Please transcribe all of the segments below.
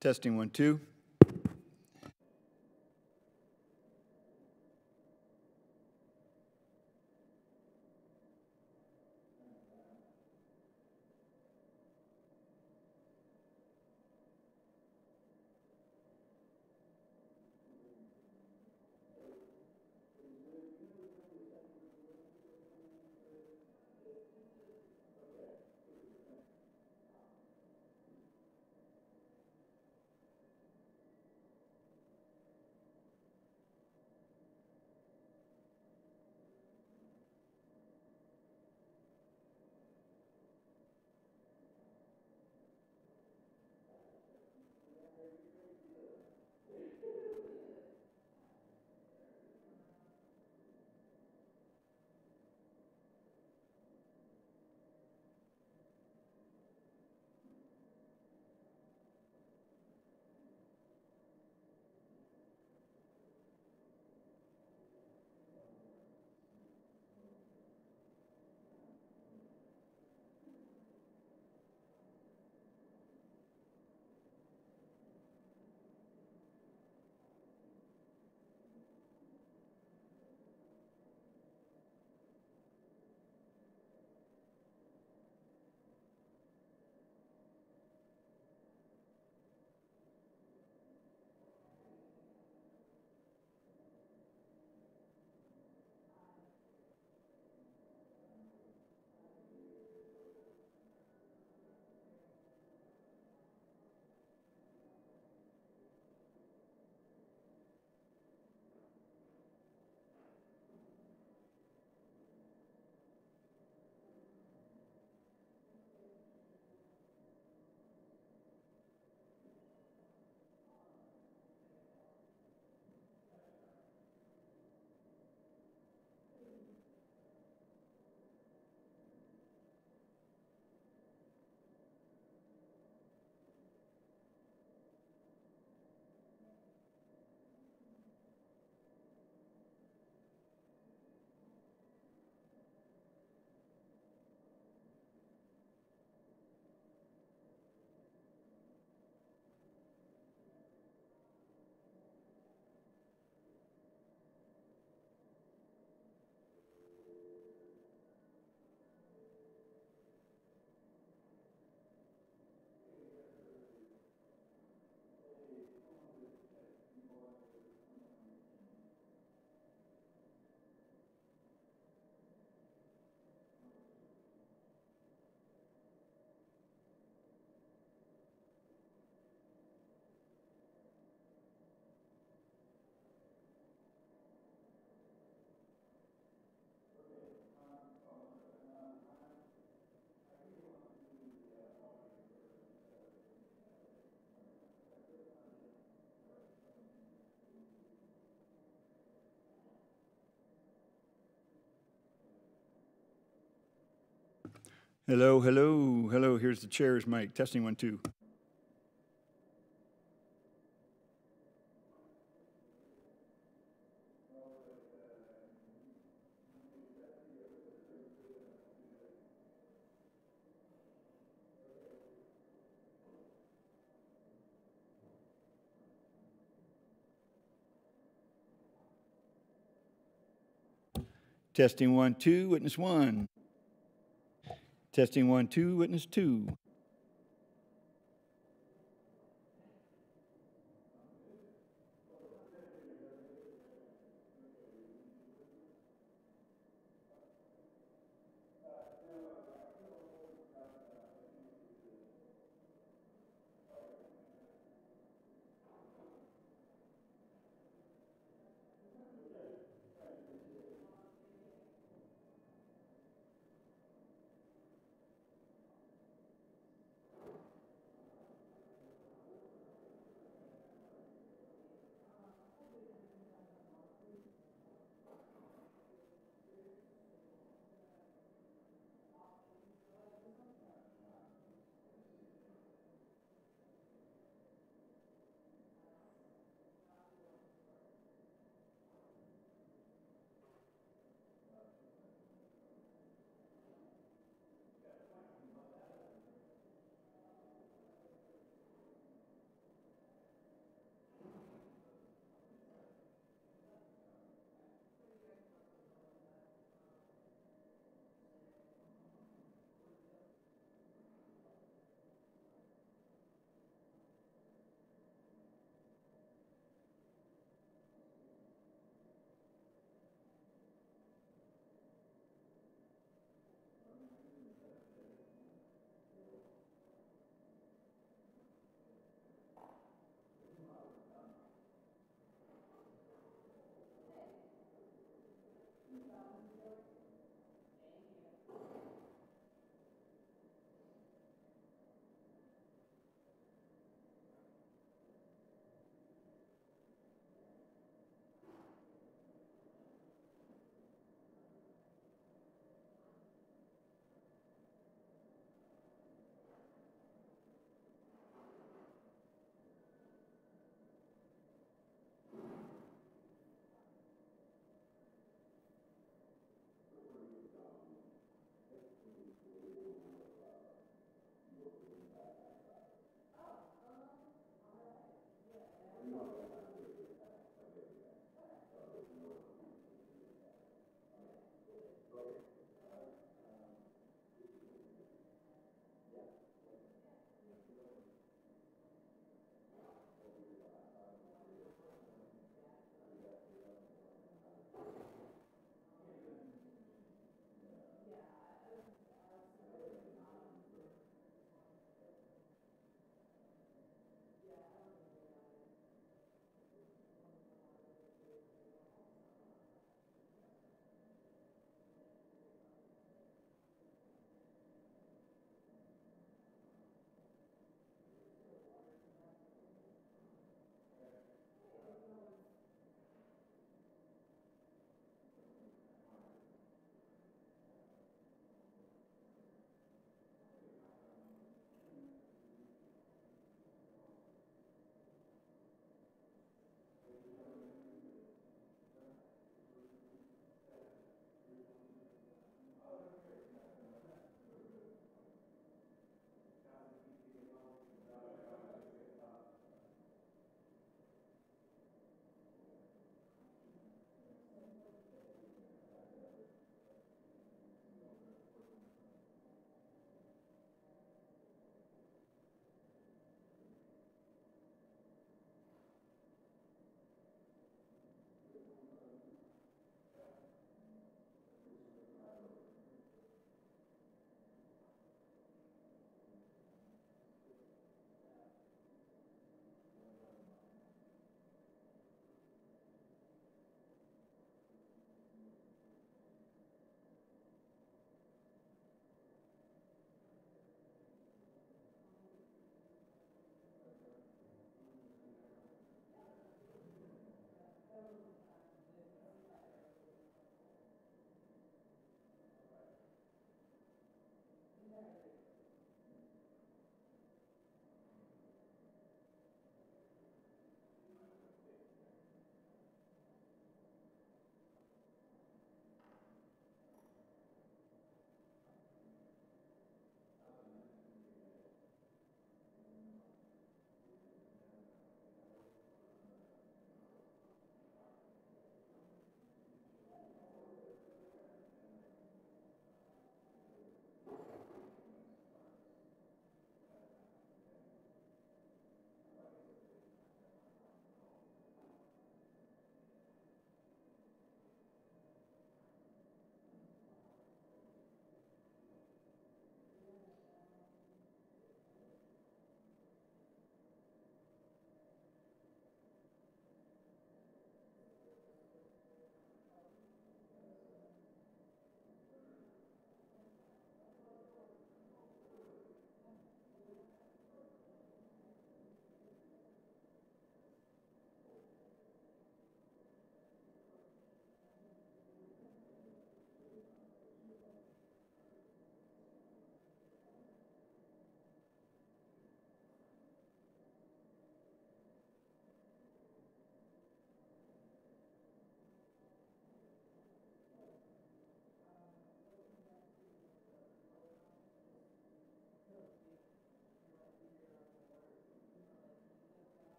Testing 1, 2. Hello, hello, hello. Here's the chair's mic. Testing 1, 2. Testing 1, 2. Witness 1. Testing 1, 2. Witness 2.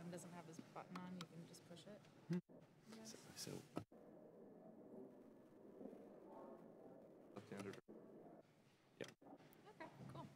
bottom doesn't have this button on, you can just push it. So yeah. Okay, cool.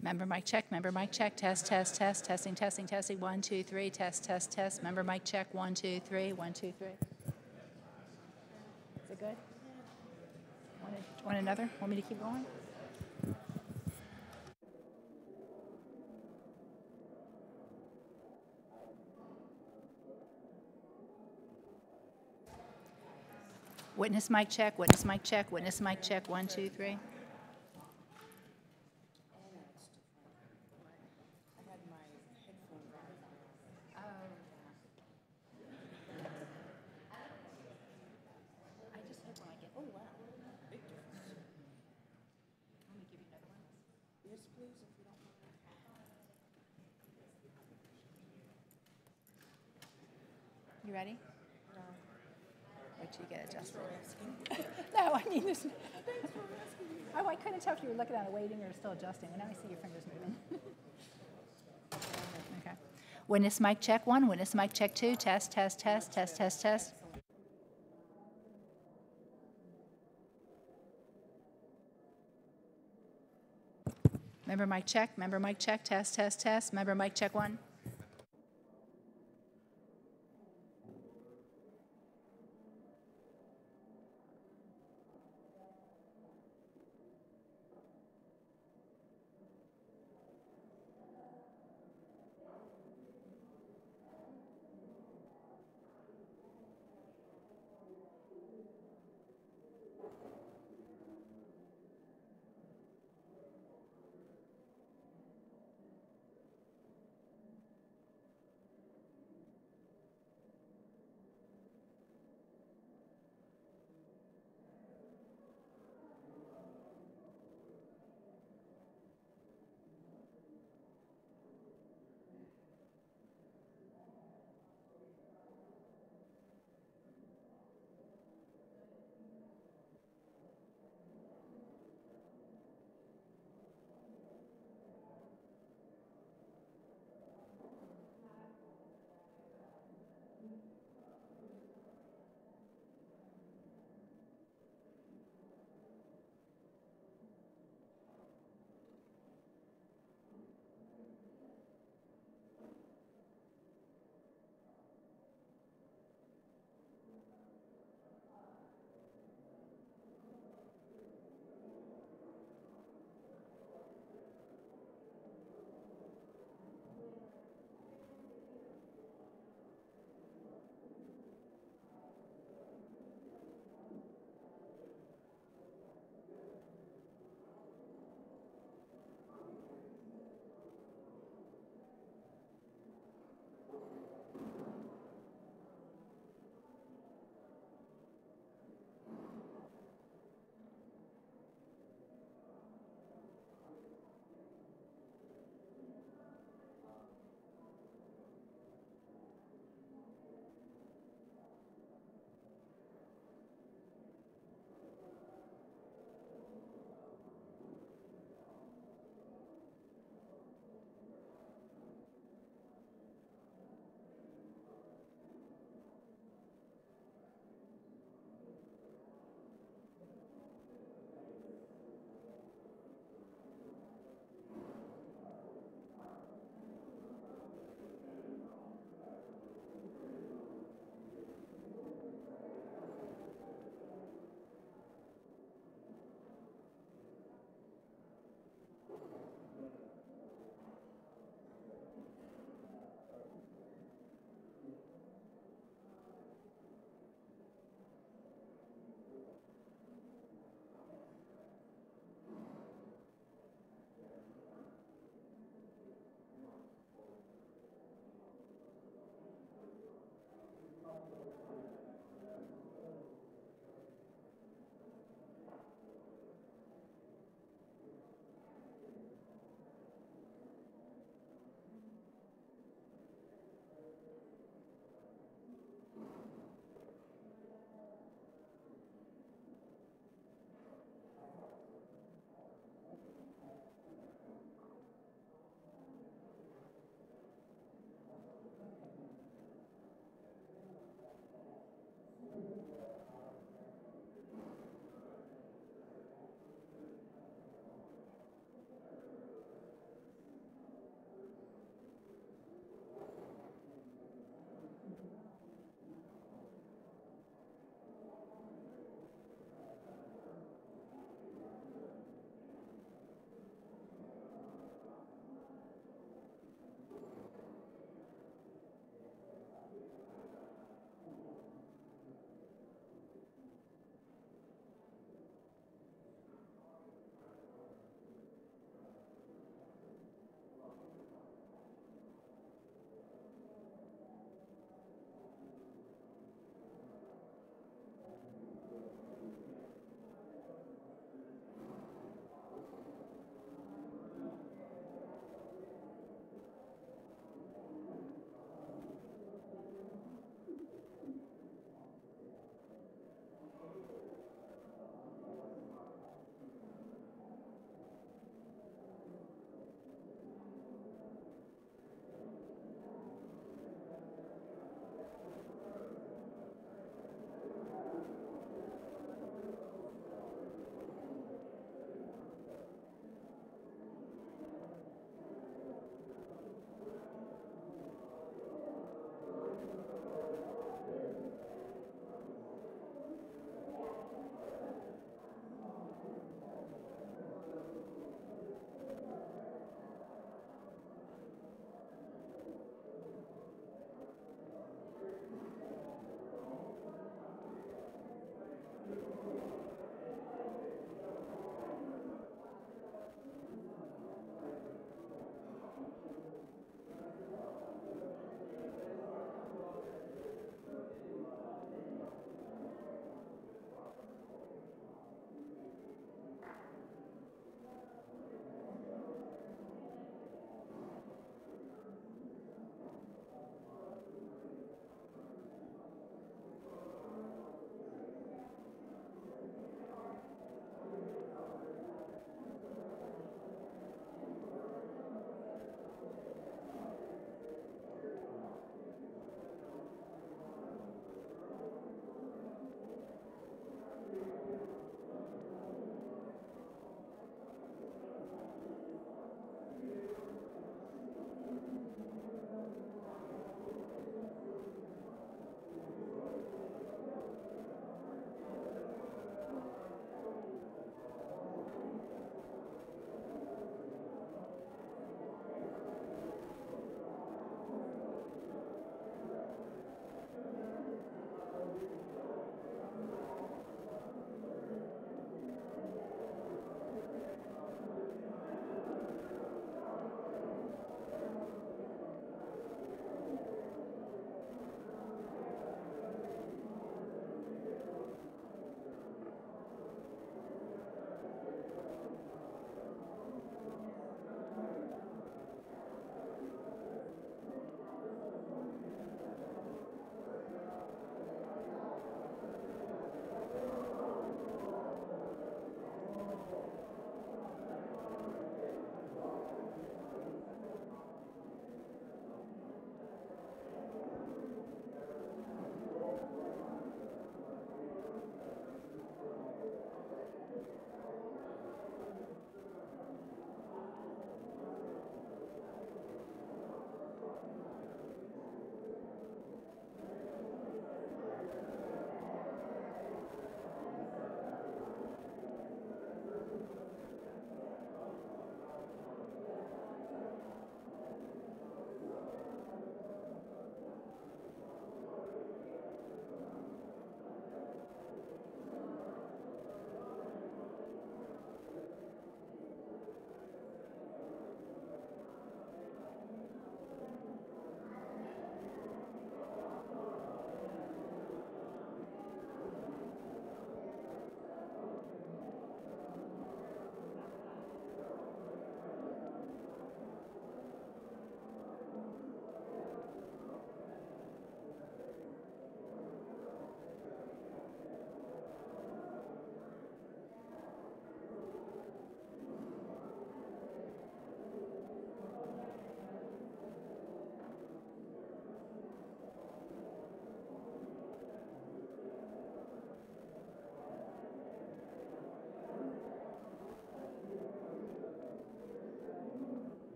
Member mic check, test, testing, 1, 2, 3, test. Member mic check, 1, 2, 3, 1, 2, 3. Is it good? Want another? Want me to keep going? Witness mic check, 1, 2, 3. You ready? No. Wait till you get adjusted. No, I mean, there's. Oh, I couldn't tell if you were looking at it waiting or still adjusting. And now I see your fingers moving. Okay. Witness mic check 1, witness mic check 2, test, test, test, test, test, test. Member mic check, test, test, test. Member mic check 1.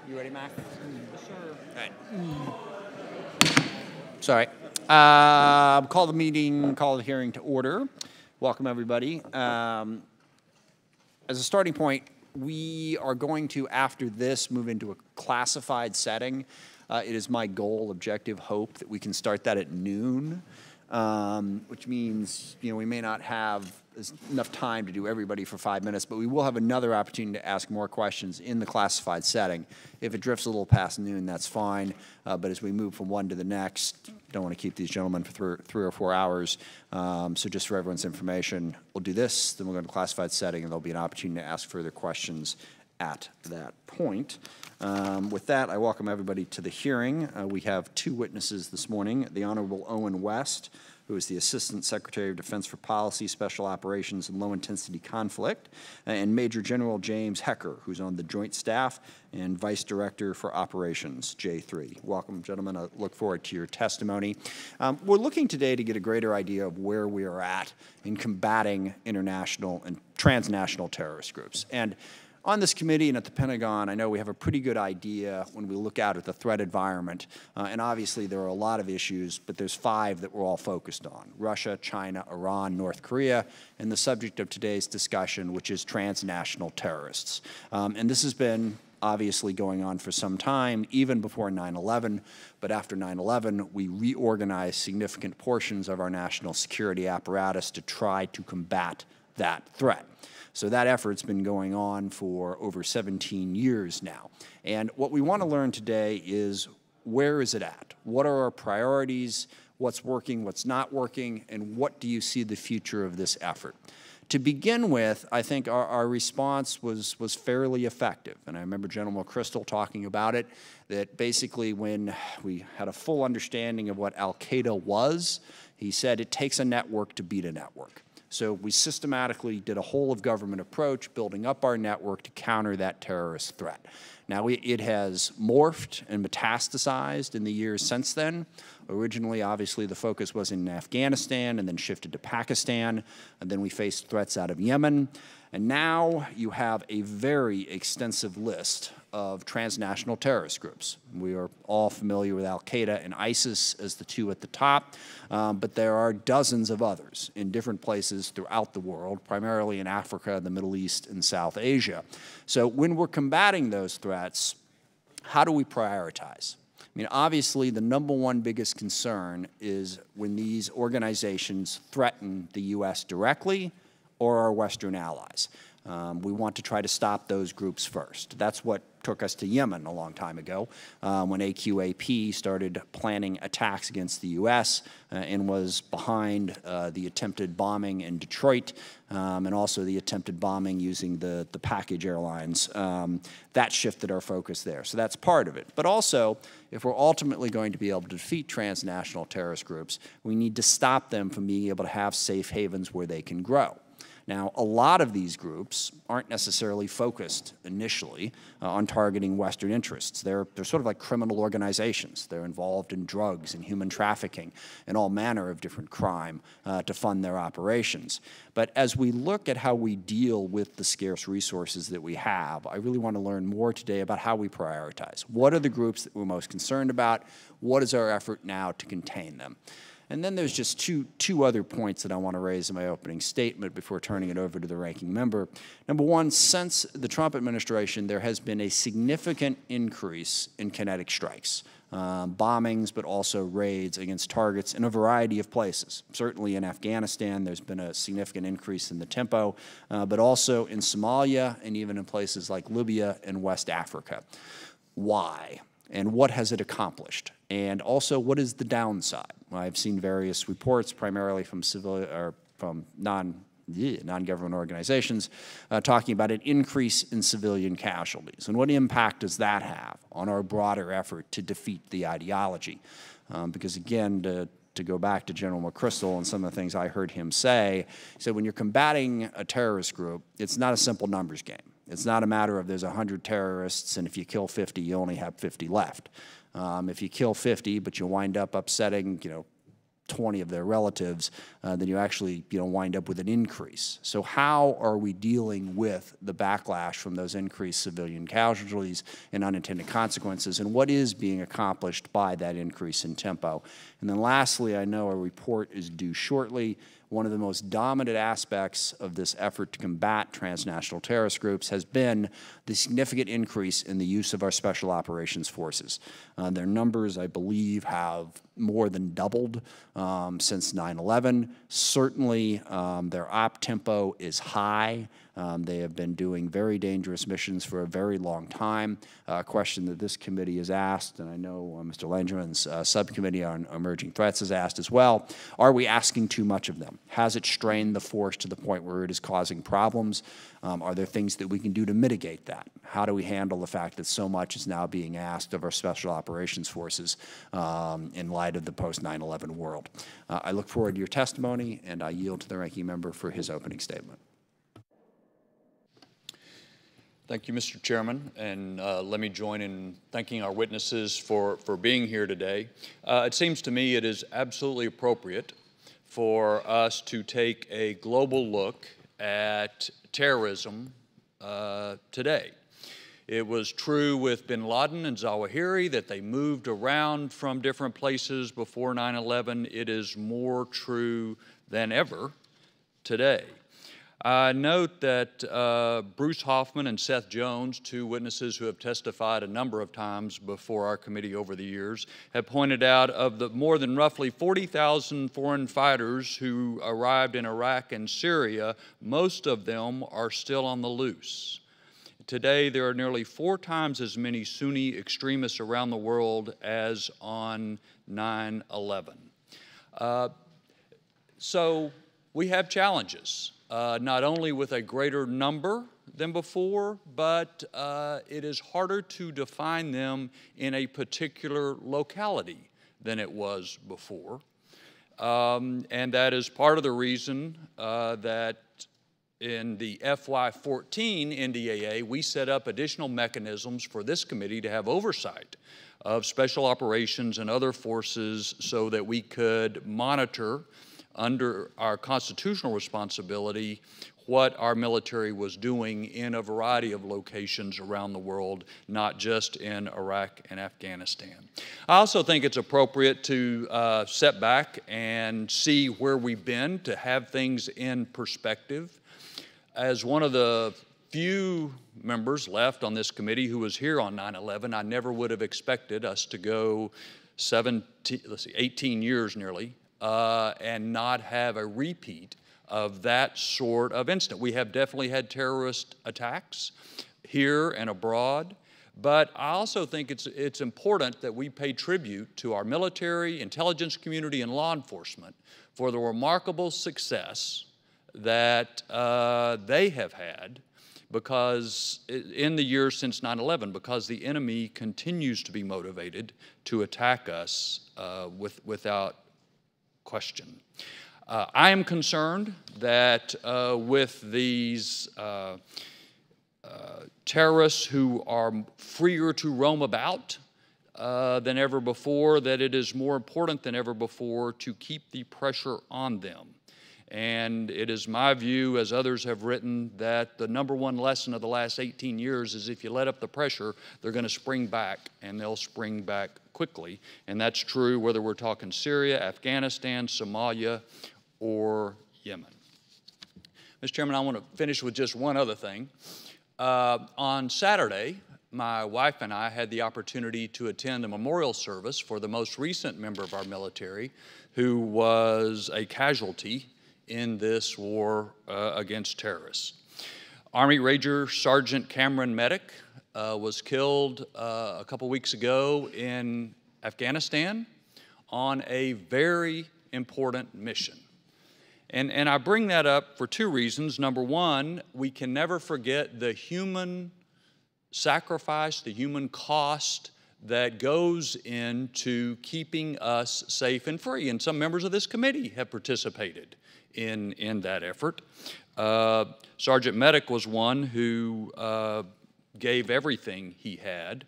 You ready, Mac? Yes, sir. All right. Sorry. Call the hearing to order. Welcome, everybody. As a starting point, we are going to, after this, move into a classified setting. It is my goal, objective, hope that we can start that at noon, which means, we may not have enough time to do everybody for 5 minutes, but we will have another opportunity to ask more questions in the classified setting. If it drifts a little past noon, that's fine, but as we move from one to the next, don't want to keep these gentlemen for three or 4 hours, so just for everyone's information, we'll do this, then we'll go to classified setting, and there'll be an opportunity to ask further questions at that point. With that, I welcome everybody to the hearing. We have two witnesses this morning, the Honorable Owen West, who is the Assistant Secretary of Defense for Policy, Special Operations, and Low-Intensity Conflict, and Major General James Hecker, who's on the Joint Staff and Vice Director for Operations, J3. Welcome, gentlemen. I look forward to your testimony. We're looking today to get a greater idea of where we are at in combating international and transnational terrorist groups. And on this committee and at the Pentagon, I know we have a pretty good idea when we look out at the threat environment. And obviously, there are a lot of issues, but there's 5 that we're all focused on: Russia, China, Iran, North Korea, and the subject of today's discussion, which is transnational terrorists. And this has been obviously going on for some time, even before 9/11. But after 9/11, we reorganized significant portions of our national security apparatus to try to combat that threat. So that effort's been going on for over 17 years now. And what we want to learn today is, where is it at? What are our priorities? What's working, what's not working, and what do you see the future of this effort? To begin with, I think our response was fairly effective. And I remember General McChrystal talking about it, that basically when we had a full understanding of what al-Qaeda was, he said it takes a network to beat a network. So we systematically did a whole-of-government approach, building up our network to counter that terrorist threat. Now, it has morphed and metastasized in the years since then. Originally, obviously, the focus was in Afghanistan and then shifted to Pakistan, and then we faced threats out of Yemen. And now you have a very extensive list of transnational terrorist groups. We are all familiar with al-Qaeda and ISIS as the two at the top, but there are dozens of others in different places throughout the world, primarily in Africa, the Middle East, and South Asia. So when we're combating those threats, how do we prioritize? I mean, obviously, the #1 biggest concern is when these organizations threaten the U.S. directly or our Western allies. We want to try to stop those groups first. That's what took us to Yemen a long time ago, when AQAP started planning attacks against the U.S. And was behind the attempted bombing in Detroit, and also the attempted bombing using the package airlines. That shifted our focus there. So that's part of it. But also, if we're ultimately going to be able to defeat transnational terrorist groups, we need to stop them from being able to have safe havens where they can grow. Now, a lot of these groups aren't necessarily focused initially on targeting Western interests. They're sort of like criminal organizations. They're involved in drugs and human trafficking and all manner of different crime to fund their operations. But as we look at how we deal with the scarce resources that we have, I really want to learn more today about how we prioritize. What are the groups that we're most concerned about? What is our effort now to contain them? And then there's just two other points that I want to raise in my opening statement before turning it over to the ranking member. Number one, since the Trump administration, there has been a significant increase in kinetic strikes, bombings, but also raids against targets in a variety of places. Certainly in Afghanistan, there's been a significant increase in the tempo, but also in Somalia and even in places like Libya and West Africa. Why? And what has it accomplished? And also, what is the downside? I've seen various reports, primarily from non-government organizations, talking about an increase in civilian casualties. And what impact does that have on our broader effort to defeat the ideology? Because again, to go back to General McChrystal and some of the things I heard him say, he said when you're combating a terrorist group, it's not a simple numbers game. It's not a matter of there's 100 terrorists, and if you kill 50, you only have 50 left. If you kill 50, but you wind up upsetting, 20 of their relatives, then you actually, wind up with an increase. So how are we dealing with the backlash from those increased civilian casualties and unintended consequences, and what is being accomplished by that increase in tempo? And then lastly, I know a report is due shortly. One of the most dominant aspects of this effort to combat transnational terrorist groups has been the significant increase in the use of our special operations forces. Their numbers, I believe, have more than doubled since 9/11. Certainly, their op tempo is high. They have been doing very dangerous missions for a very long time. A question that this committee has asked, and I know Mr. Langerman's subcommittee on emerging threats has asked as well, are we asking too much of them? Has it strained the force to the point where it is causing problems? Are there things that we can do to mitigate that? How do we handle the fact that so much is now being asked of our special operations forces in light of the post-9/11 world? I look forward to your testimony, and I yield to the ranking member for his opening statement. Thank you, Mr. Chairman, and let me join in thanking our witnesses for being here today. It seems to me it is absolutely appropriate for us to take a global look at terrorism today. It was true with bin Laden and Zawahiri that they moved around from different places before 9/11. It is more true than ever today. I note that Bruce Hoffman and Seth Jones, two witnesses who have testified a number of times before our committee over the years, have pointed out of the more than roughly 40,000 foreign fighters who arrived in Iraq and Syria, most of them are still on the loose. Today, there are nearly 4 times as many Sunni extremists around the world as on 9/11. So we have challenges. Not only with a greater number than before, but it is harder to define them in a particular locality than it was before. And that is part of the reason that in the FY14 NDAA, we set up additional mechanisms for this committee to have oversight of special operations and other forces so that we could monitor under our constitutional responsibility what our military was doing in a variety of locations around the world, not just in Iraq and Afghanistan. I also think it's appropriate to step back and see where we've been, to have things in perspective. As one of the few members left on this committee who was here on 9/11, I never would have expected us to go 18 years nearly, and not have a repeat of that sort of incident. We have definitely had terrorist attacks here and abroad, but I also think it's important that we pay tribute to our military, intelligence community, and law enforcement for the remarkable success that they have had because in the years since 9/11, because the enemy continues to be motivated to attack us without question. I am concerned that with these terrorists who are freer to roam about than ever before, that it is more important than ever before to keep the pressure on them. And it is my view, as others have written, that the number one lesson of the last 18 years is if you let up the pressure, they're going to spring back, and they'll spring back quickly. And that's true whether we're talking Syria, Afghanistan, Somalia, or Yemen. Mr. Chairman, I want to finish with just one other thing. On Saturday, my wife and I had the opportunity to attend a memorial service for the most recent member of our military who was a casualty in this war against terrorists. Army Ranger Sergeant Cameron Medic was killed a couple weeks ago in Afghanistan on a very important mission. And I bring that up for 2 reasons. Number one, we can never forget the human sacrifice, the human cost that goes into keeping us safe and free. And some members of this committee have participated in that effort. Sergeant Medic was one who gave everything he had.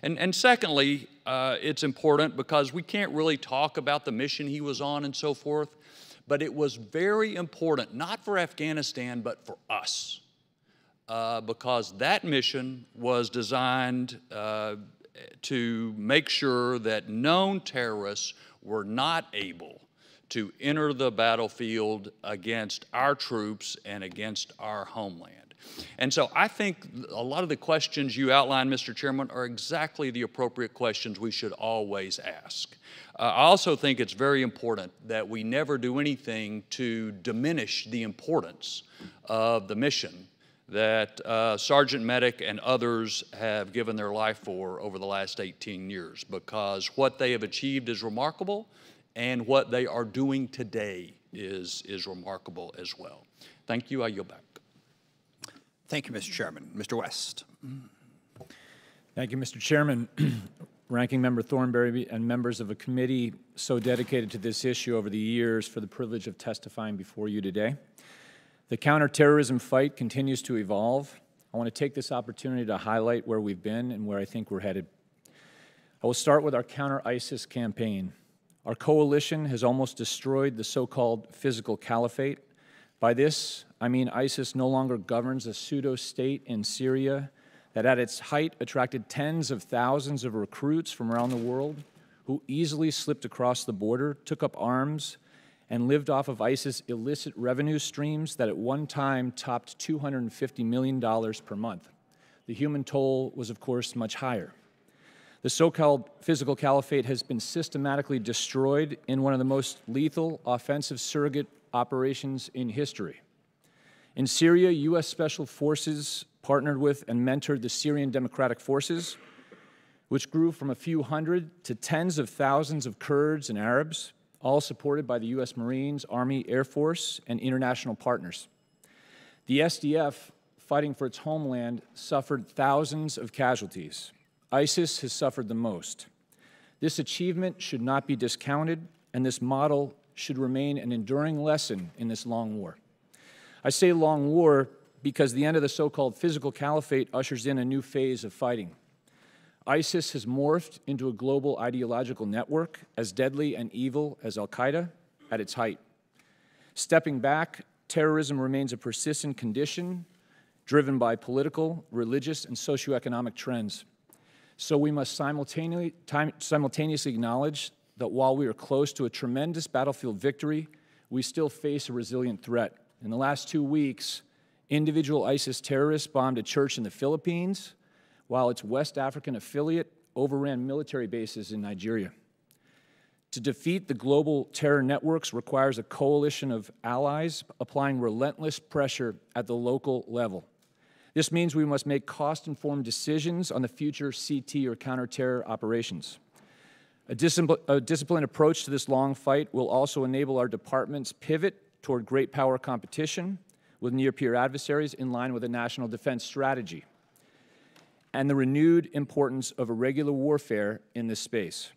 And secondly, it's important because we can't really talk about the mission he was on and so forth, but it was very important, not for Afghanistan, but for us, because that mission was designed to make sure that known terrorists were not able to enter the battlefield against our troops and against our homeland. And so I think a lot of the questions you outlined, Mr. Chairman, are exactly the appropriate questions we should always ask. I also think it's very important that we never do anything to diminish the importance of the mission that Sergeant Medic and others have given their life for over the last 18 years, because what they have achieved is remarkable, and what they are doing today is remarkable as well. Thank you. I yield back. Thank you, Mr. Chairman. Mr. West. Thank you, Mr. Chairman. Ranking Member Thornberry and members of a committee so dedicated to this issue over the years for the privilege of testifying before you today. The counterterrorism fight continues to evolve. I want to take this opportunity to highlight where we've been and where I think we're headed. I will start with our counter-ISIS campaign. Our coalition has almost destroyed the so-called physical caliphate. By this, I mean ISIS no longer governs a pseudo-state in Syria that at its height attracted tens of thousands of recruits from around the world who easily slipped across the border, took up arms, and lived off of ISIS illicit revenue streams that at one time topped $250 million per month. The human toll was, of course, much higher. The so-called physical caliphate has been systematically destroyed in one of the most lethal offensive surrogate operations in history. In Syria, U.S. Special Forces partnered with and mentored the Syrian Democratic Forces, which grew from a few hundred to tens of thousands of Kurds and Arabs, all supported by the U.S. Marines, Army, Air Force, and international partners. The SDF, fighting for its homeland, suffered thousands of casualties. ISIS has suffered the most. This achievement should not be discounted, and this model should remain an enduring lesson in this long war. I say long war because the end of the so-called physical caliphate ushers in a new phase of fighting. ISIS has morphed into a global ideological network as deadly and evil as Al-Qaeda at its height. Stepping back, terrorism remains a persistent condition driven by political, religious, and socioeconomic trends. So we must simultaneously acknowledge that while we are close to a tremendous battlefield victory, we still face a resilient threat. In the last 2 weeks, individual ISIS terrorists bombed a church in the Philippines, while its West African affiliate overran military bases in Nigeria. To defeat the global terror networks requires a coalition of allies applying relentless pressure at the local level. This means we must make cost-informed decisions on the future CT or counter-terror operations. A disciplined approach to this long fight will also enable our department's pivot toward great power competition with near-peer adversaries in line with a national defense strategy, and the renewed importance of irregular warfare in this space.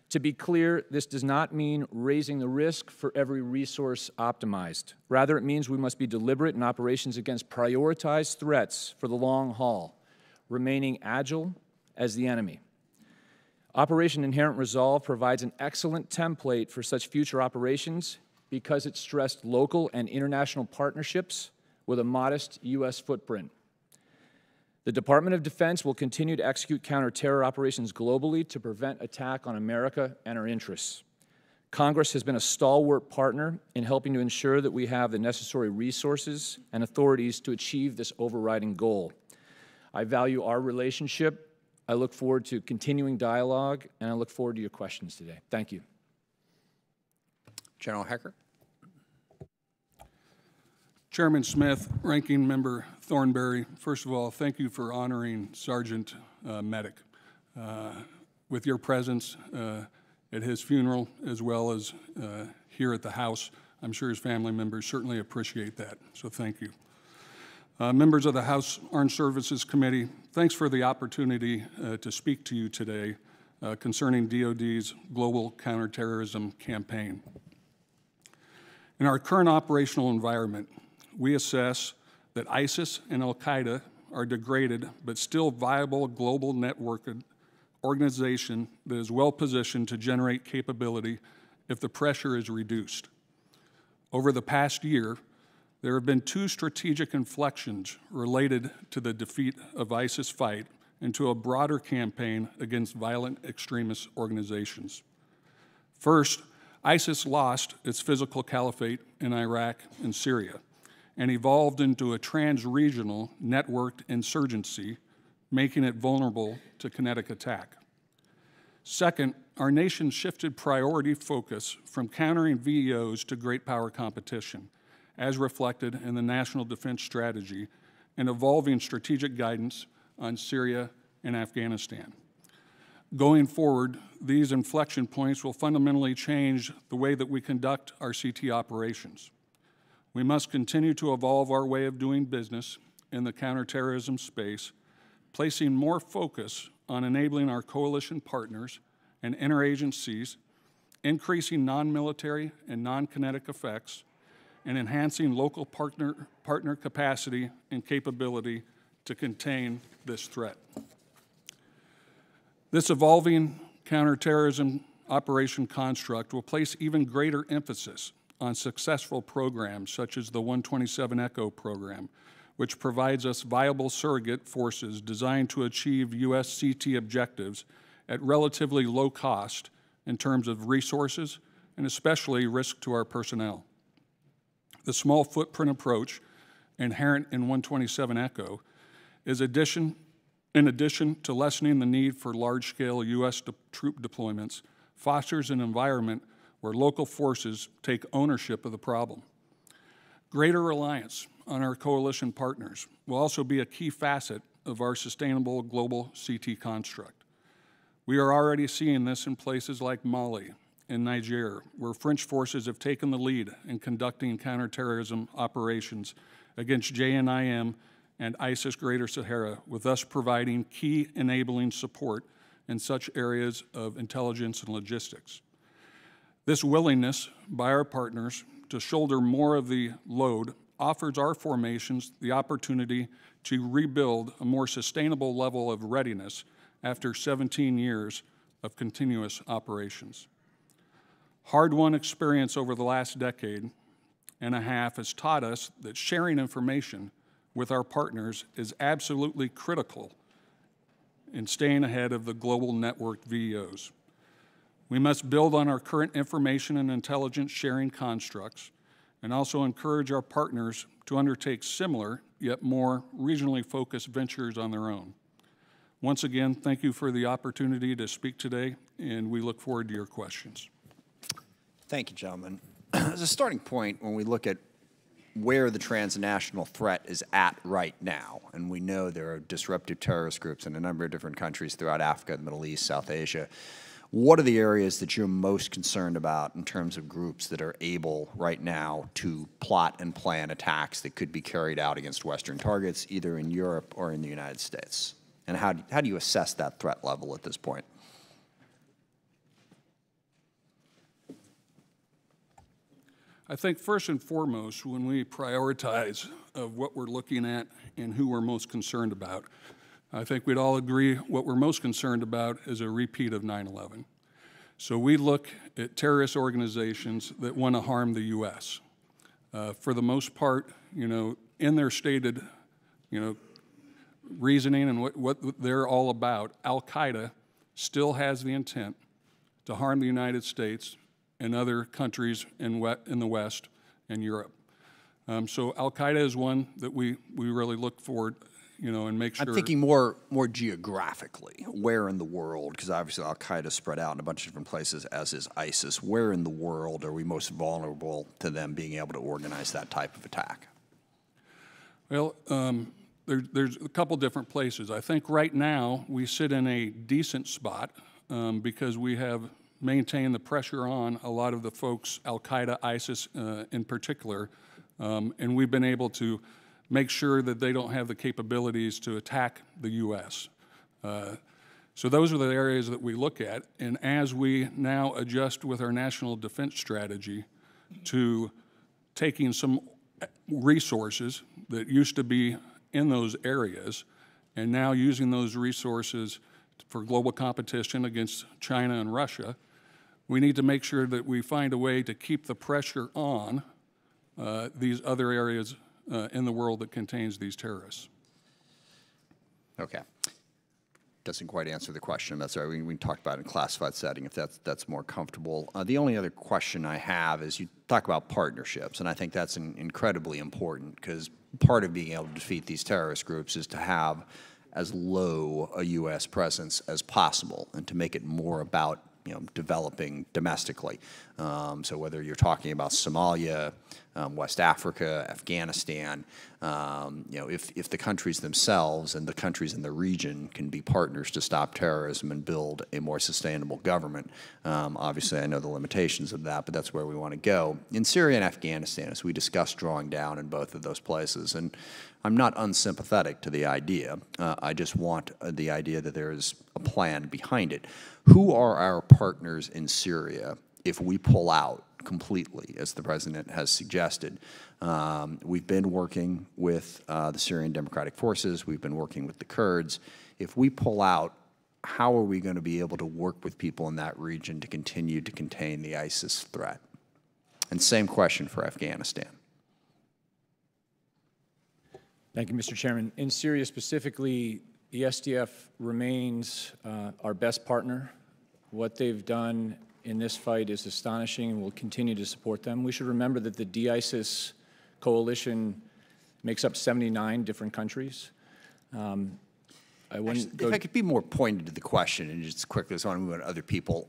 To be clear, this does not mean raising the risk for every resource optimized. Rather, it means we must be deliberate in operations against prioritized threats for the long haul, remaining agile as the enemy. Operation Inherent Resolve provides an excellent template for such future operations because it stressed local and international partnerships with a modest U.S. footprint. The Department of Defense will continue to execute counter-terror operations globally to prevent attack on America and our interests. Congress has been a stalwart partner in helping to ensure that we have the necessary resources and authorities to achieve this overriding goal. I value our relationship. I look forward to continuing dialogue, and I look forward to your questions today. Thank you. General Hecker. Chairman Smith, Ranking Member Thornberry, first of all, thank you for honoring Sergeant Medic with your presence at his funeral as well as here at the House. I'm sure his family members certainly appreciate that, so thank you. Members of the House Armed Services Committee, thanks for the opportunity to speak to you today concerning DoD's global counterterrorism campaign. In our current operational environment, we assess that ISIS and Al-Qaeda are degraded but still viable global networked organization that is well positioned to generate capability if the pressure is reduced. Over the past year, there have been 2 strategic inflections related to the defeat of ISIS fight and to a broader campaign against violent extremist organizations. First, ISIS lost its physical caliphate in Iraq and Syria and evolved into a trans-regional networked insurgency, making it vulnerable to kinetic attack. Second, our nation shifted priority focus from countering VEOs to great power competition, as reflected in the National Defense Strategy and evolving strategic guidance on Syria and Afghanistan. Going forward, these inflection points will fundamentally change the way that we conduct our CT operations. We must continue to evolve our way of doing business in the counterterrorism space, placing more focus on enabling our coalition partners and interagencies, increasing non-military and non-kinetic effects, and enhancing local partner capacity and capability to contain this threat. This evolving counterterrorism operation construct will place even greater emphasis on successful programs such as the 127 ECHO program, which provides us viable surrogate forces designed to achieve U.S. CT objectives at relatively low cost in terms of resources and especially risk to our personnel. The small footprint approach inherent in 127 ECHO is in addition to lessening the need for large-scale U.S. troop deployments, fosters an environment where local forces take ownership of the problem. Greater reliance on our coalition partners will also be a key facet of our sustainable global CT construct. We are already seeing this in places like Mali and Niger, where French forces have taken the lead in conducting counterterrorism operations against JNIM and ISIS Greater Sahara, with us providing key enabling support in such areas of intelligence and logistics. This willingness by our partners to shoulder more of the load offers our formations the opportunity to rebuild a more sustainable level of readiness after 17 years of continuous operations. Hard-won experience over the last decade and a half has taught us that sharing information with our partners is absolutely critical in staying ahead of the global networked VEOs. We must build on our current information and intelligence sharing constructs and also encourage our partners to undertake similar, yet more regionally focused ventures on their own. Once again, thank you for the opportunity to speak today, and we look forward to your questions. Thank you, gentlemen. As a starting point, when we look at where the transnational threat is at right now, and we know there are disruptive terrorist groups in a number of different countries throughout Africa, the Middle East, South Asia, what are the areas that you're most concerned about in terms of groups that are able right now to plot and plan attacks that could be carried out against Western targets, either in Europe or in the United States? And how do you assess that threat level at this point? I think first and foremost, when we prioritize of what we're looking at and who we're most concerned about, I think we'd all agree what we're most concerned about is a repeat of 9/11. So we look at terrorist organizations that want to harm the U.S. For the most part, in their stated, reasoning and what they're all about, Al-Qaeda still has the intent to harm the United States and other countries in the West and Europe. So Al-Qaeda is one that we really look forward, and make sure. I'm thinking more geographically. Where in the world, because obviously Al-Qaeda is spread out in a bunch of different places, as is ISIS. Where in the world are we most vulnerable to them being able to organize that type of attack? Well, there's a couple different places. I think right now we sit in a decent spot because we have maintained the pressure on a lot of the folks, Al-Qaeda, ISIS in particular, and we've been able to make sure that they don't have the capabilities to attack the U.S. So those are the areas that we look at, and as we now adjust with our national defense strategy to taking some resources that used to be in those areas, and now using those resources for global competition against China and Russia, we need to make sure that we find a way to keep the pressure on these other areas in the world that contains these terrorists. Okay. Doesn't quite answer the question. That's all right. We can talk about it in a classified setting if that's more comfortable. The only other question I have is you talk about partnerships, and I think that's incredibly important because part of being able to defeat these terrorist groups is to have as low a U.S. presence as possible and to make it more about developing domestically. So whether you're talking about Somalia, West Africa, Afghanistan, if the countries themselves and the countries in the region can be partners to stop terrorism and build a more sustainable government, obviously I know the limitations of that, but that's where we want to go. In Syria and Afghanistan, as we discussed drawing down in both of those places, and I'm not unsympathetic to the idea. I just want the idea that there is a plan behind it. Who are our partners in Syria if we pull out completely, as the President has suggested? We've been working with the Syrian Democratic Forces. We've been working with the Kurds. If we pull out, how are we going to be able to work with people in that region to continue to contain the ISIS threat? And same question for Afghanistan. Thank you, Mr. Chairman. In Syria specifically, the SDF remains our best partner. What they've done in this fight is astonishing, and we'll continue to support them. We should remember that the de-ISIS coalition makes up 79 different countries. If I could be more pointed to the question and just quickly, so I want to move on to other people.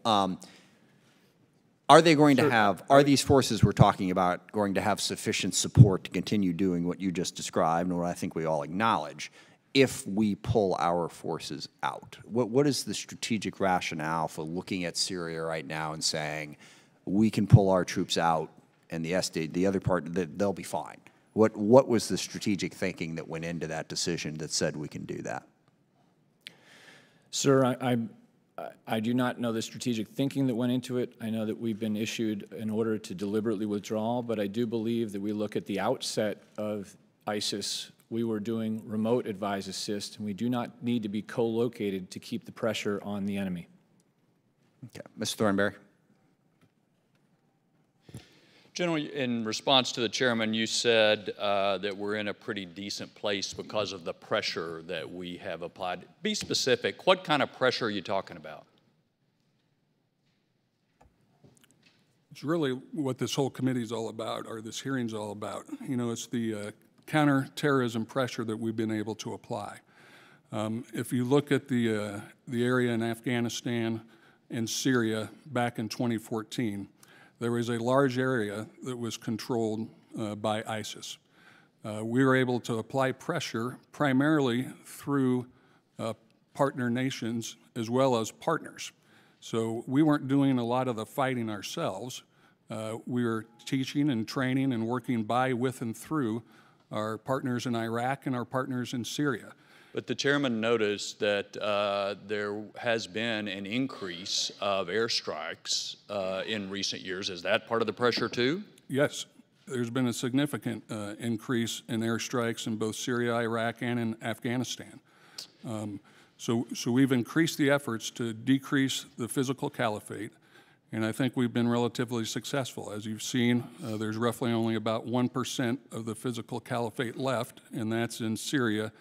Are they going to have, are these forces we're talking about going to have sufficient support to continue doing what you just described, and what I think we all acknowledge, if we pull our forces out? What is the strategic rationale for looking at Syria right now and saying, we can pull our troops out and the other part, they'll be fine? What was the strategic thinking that went into that decision that said we can do that? Sir, I do not know the strategic thinking that went into it. I know that we've been issued an order to deliberately withdraw, but I do believe that we look at the outset of ISIS, we were doing remote advise assist, and we do not need to be co-located to keep the pressure on the enemy. Okay. Mr. Thornberry. General, in response to the chairman, you said that we're in a pretty decent place because of the pressure that we have applied. Be specific. What kind of pressure are you talking about? It's really what this whole committee is all about, or this hearing is all about. It's the counterterrorism pressure that we've been able to apply. If you look at the area in Afghanistan and Syria back in 2014, there was a large area that was controlled by ISIS. We were able to apply pressure primarily through partner nations as well as partners. So we weren't doing a lot of the fighting ourselves. We were teaching and training and working by, with, and through our partners in Iraq and our partners in Syria. But the chairman noticed that there has been an increase of airstrikes in recent years. Is that part of the pressure too? Yes, there's been a significant increase in airstrikes in both Syria, Iraq, and in Afghanistan. So we've increased the efforts to decrease the physical caliphate, and I think we've been relatively successful. As you've seen, there's roughly only about 1% of the physical caliphate left, and that's in Syria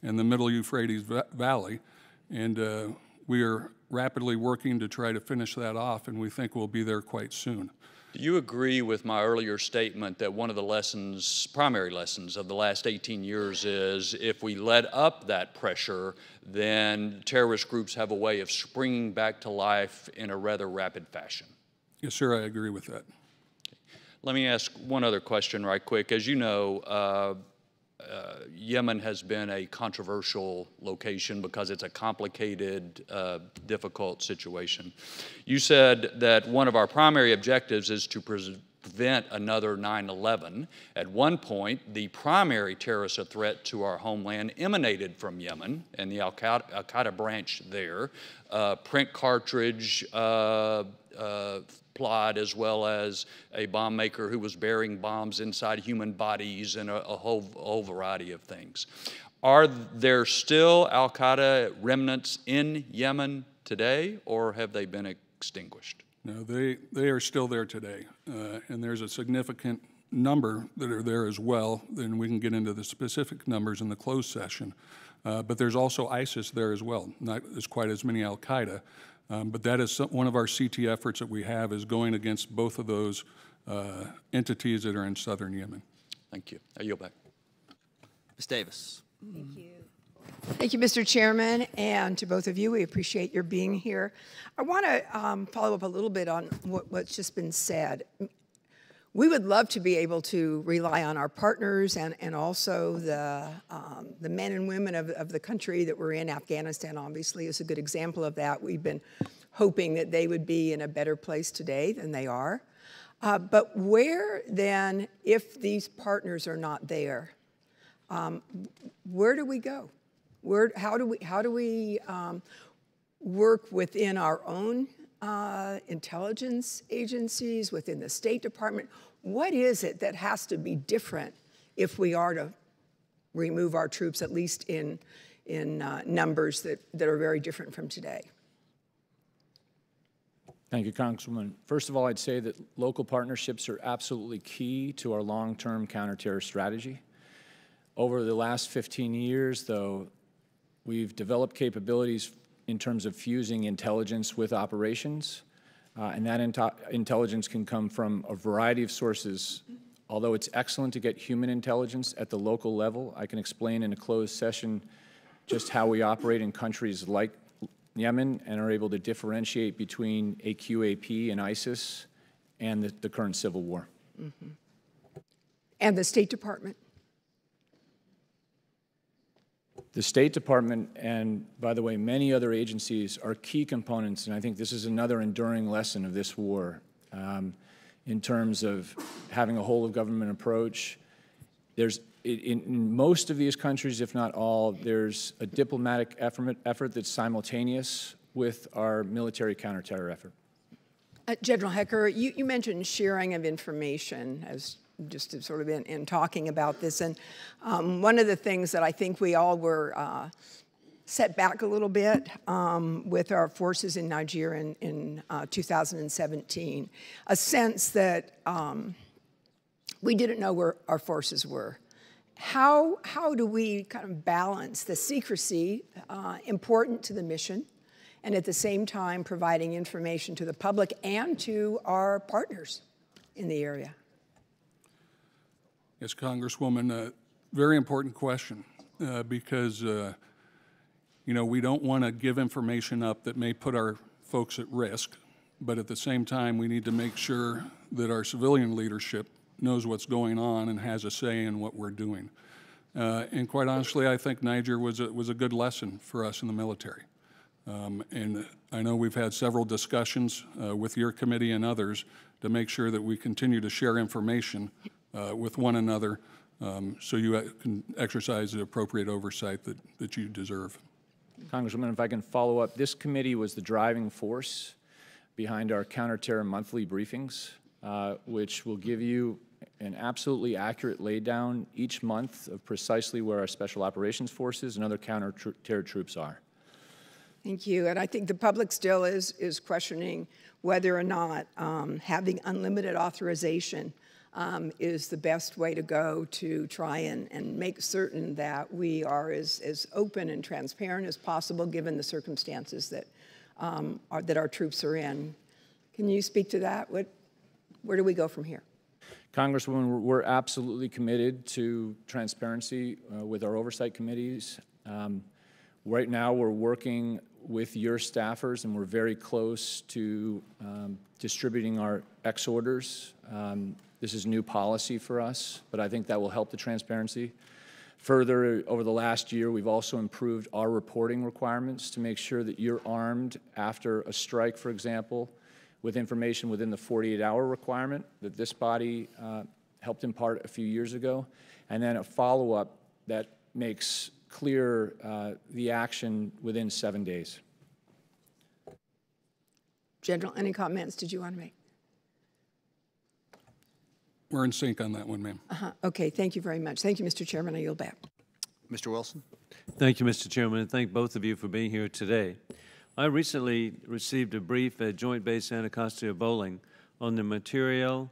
and the Middle Euphrates Valley, and we are rapidly working to try to finish that off, and we think we'll be there quite soon. Do you agree with my earlier statement that one of the lessons, primary lessons of the last 18 years is if we let up that pressure, then terrorist groups have a way of springing back to life in a rather rapid fashion? Yes, sir, I agree with that. Let me ask one other question right quick. As you know, Yemen has been a controversial location because it's a complicated, difficult situation. You said that one of our primary objectives is to prevent another 9/11. At one point, the primary terrorist threat to our homeland emanated from Yemen and the Al-Qaeda branch there, print cartridge plot, as well as a bomb maker who was burying bombs inside human bodies and a whole variety of things. Are there still Al-Qaeda remnants in Yemen today, or have they been extinguished? No, they are still there today, and there's a significant number that are there as well. Then we can get into the specific numbers in the closed session. But there's also ISIS there as well, not as quite as many Al-Qaeda. But that is one of our CT efforts that we have, is going against both of those entities that are in southern Yemen. Thank you. I yield back. Ms. Davis. Thank you. Thank you, Mr. Chairman, and to both of you. We appreciate your being here. I want to follow up a little bit on what's just been said. We would love to be able to rely on our partners and also the men and women of the country that we're in. Afghanistan, obviously, is a good example of that. We've been hoping that they would be in a better place today than they are. But where then, if these partners are not there, where do we go? How do we work within our own intelligence agencies, within the State Department? What is it that has to be different if we are to remove our troops, at least in numbers that are very different from today? Thank you, Congresswoman. First of all, I'd say that local partnerships are absolutely key to our long-term counter-terror strategy. Over the last 15 years, though, we've developed capabilities in terms of fusing intelligence with operations, and that intelligence can come from a variety of sources. Although it's excellent to get human intelligence at the local level, I can explain in a closed session just how we operate in countries like Yemen and are able to differentiate between AQAP and ISIS and the current civil war. Mm-hmm. And the State Department? The State Department and, by the way, many other agencies are key components, and I think this is another enduring lesson of this war in terms of having a whole-of-government approach. There's, in most of these countries, if not all, there's a diplomatic effort that's simultaneous with our military counterterror effort. General Hecker, you mentioned sharing of information as just to sort of in talking about this. And one of the things that I think we all were set back a little bit with our forces in Nigeria in 2017, a sense that we didn't know where our forces were. How do we kind of balance the secrecy important to the mission and at the same time providing information to the public and to our partners in the area? Yes, Congresswoman, a very important question because, you know, we don't want to give information up that may put our folks at risk, but at the same time, we need to make sure that our civilian leadership knows what's going on and has a say in what we're doing. And quite honestly, I think Niger was a good lesson for us in the military. And I know we've had several discussions with your committee and others to make sure that we continue to share information with one another so you can exercise the appropriate oversight that you deserve. Congresswoman, if I can follow up, this committee was the driving force behind our counter-terror monthly briefings, which will give you an absolutely accurate laydown each month of precisely where our special operations forces and other counter-terror troops are. Thank you. And I think the public still is questioning whether or not having unlimited authorization is the best way to go to try and make certain that we are as open and transparent as possible given the circumstances that our troops are in. Can you speak to that? Where do we go from here? Congresswoman, we're absolutely committed to transparency with our oversight committees. Right now, we're working with your staffers, and we're very close to distributing our X orders. This is new policy for us, but I think that will help the transparency. Further, over the last year, we've also improved our reporting requirements to make sure that you're armed after a strike, for example, with information within the 48-hour requirement that this body helped impart a few years ago, and then a follow-up that makes clear the action within 7 days. General, any comments did you want to make? We're in sync on that one, ma'am. Okay, thank you very much. Thank you, Mr. Chairman. I yield back. Mr. Wilson? Thank you, Mr. Chairman, and thank both of you for being here today. I recently received a brief at Joint Base Anacostia Bowling on the material,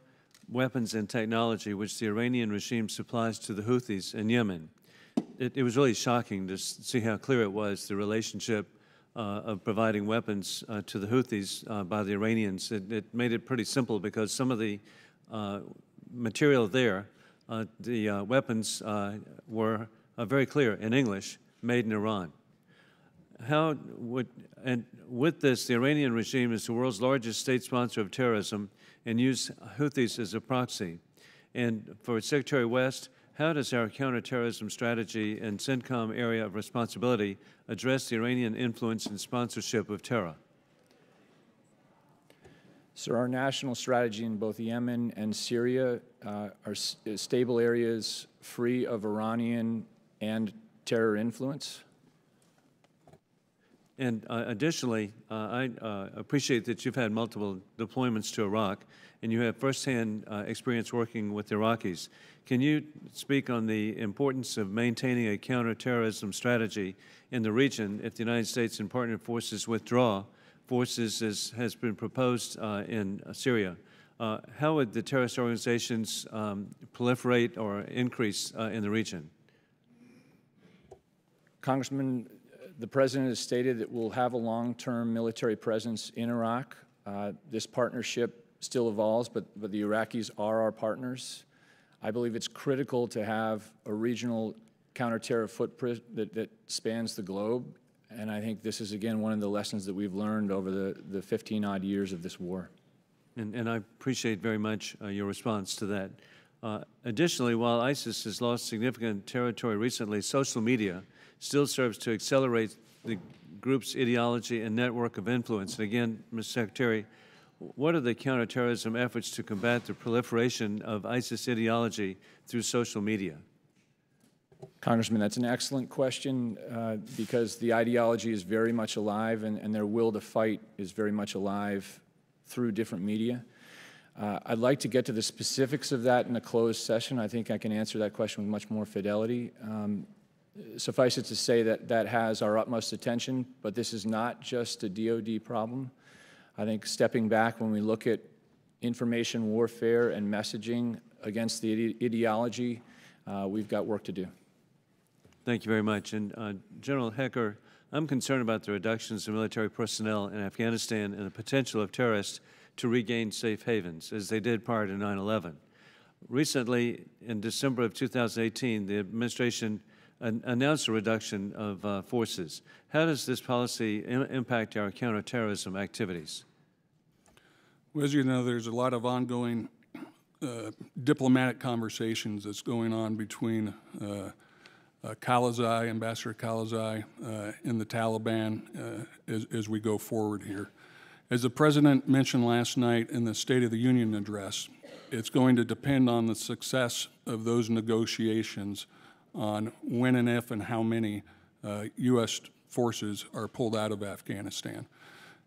weapons, and technology which the Iranian regime supplies to the Houthis in Yemen. It was really shocking to see how clear it was, the relationship of providing weapons to the Houthis by the Iranians. It made it pretty simple because some of the material there, the weapons were very clear in English, made in Iran. And with this, the Iranian regime is the world's largest state sponsor of terrorism and use Houthis as a proxy. And for Secretary West, how does our counterterrorism strategy and CENTCOM area of responsibility address the Iranian influence and sponsorship of terror? So our national strategy in both Yemen and Syria are stable areas free of Iranian and terror influence. And additionally, I appreciate that you've had multiple deployments to Iraq, and you have firsthand experience working with Iraqis. Can you speak on the importance of maintaining a counterterrorism strategy in the region if the United States and partner forces withdraw forces as has been proposed in Syria? How would the terrorist organizations proliferate or increase in the region? Congressman, the President has stated that we'll have a long-term military presence in Iraq. This partnership still evolves, but the Iraqis are our partners. I believe it's critical to have a regional counter-terror footprint that spans the globe, and I think this is, again, one of the lessons that we've learned over the 15-odd years of this war. And I appreciate very much your response to that. Additionally, while ISIS has lost significant territory recently, social media still serves to accelerate the group's ideology and network of influence. And again, Mr. Secretary, what are the counterterrorism efforts to combat the proliferation of ISIS ideology through social media? Congressman, that's an excellent question because the ideology is very much alive and their will to fight is very much alive through different media. I'd like to get to the specifics of that in a closed session. I think I can answer that question with much more fidelity. Suffice it to say that that has our utmost attention, but this is not just a DoD problem. I think stepping back, when we look at information warfare and messaging against the ideology, we've got work to do. Thank you very much. And General Hecker, I'm concerned about the reductions in military personnel in Afghanistan and the potential of terrorists to regain safe havens, as they did prior to 9/11. Recently, in December of 2018, the administration announced a reduction of forces. How does this policy impact our counterterrorism activities? Well, as you know, there's a lot of ongoing diplomatic conversations that's going on between Karzai, Ambassador Karzai, and the Taliban as we go forward here. As the President mentioned last night in the State of the Union address, it's going to depend on the success of those negotiations on when and if and how many U.S. forces are pulled out of Afghanistan.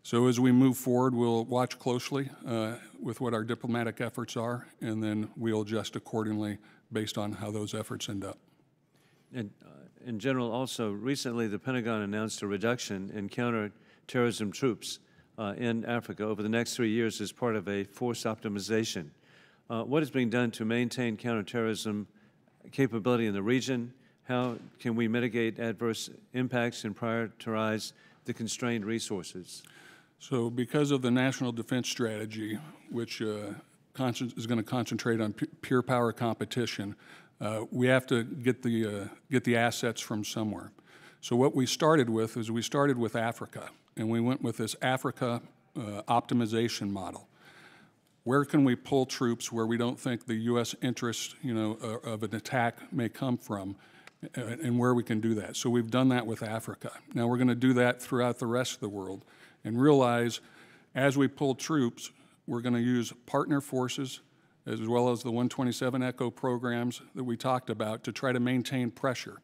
So as we move forward, we'll watch closely with what our diplomatic efforts are, and then we'll adjust accordingly based on how those efforts end up. And in general, also, recently the Pentagon announced a reduction in counterterrorism troops in Africa over the next 3 years as part of a force optimization. What is being done to maintain counterterrorism capability in the region? How can we mitigate adverse impacts and prioritize the constrained resources? So because of the National Defense Strategy, which is going to concentrate on pure power competition, we have to get the assets from somewhere. So what we started with is we started with Africa, and we went with this Africa optimization model. Where can we pull troops where we don't think the U.S. interest, of an attack may come from, and where we can do that? So we've done that with Africa. Now we're going to do that throughout the rest of the world, and realize as we pull troops, we're going to use partner forces as well as the 127 Echo programs that we talked about to try to maintain pressure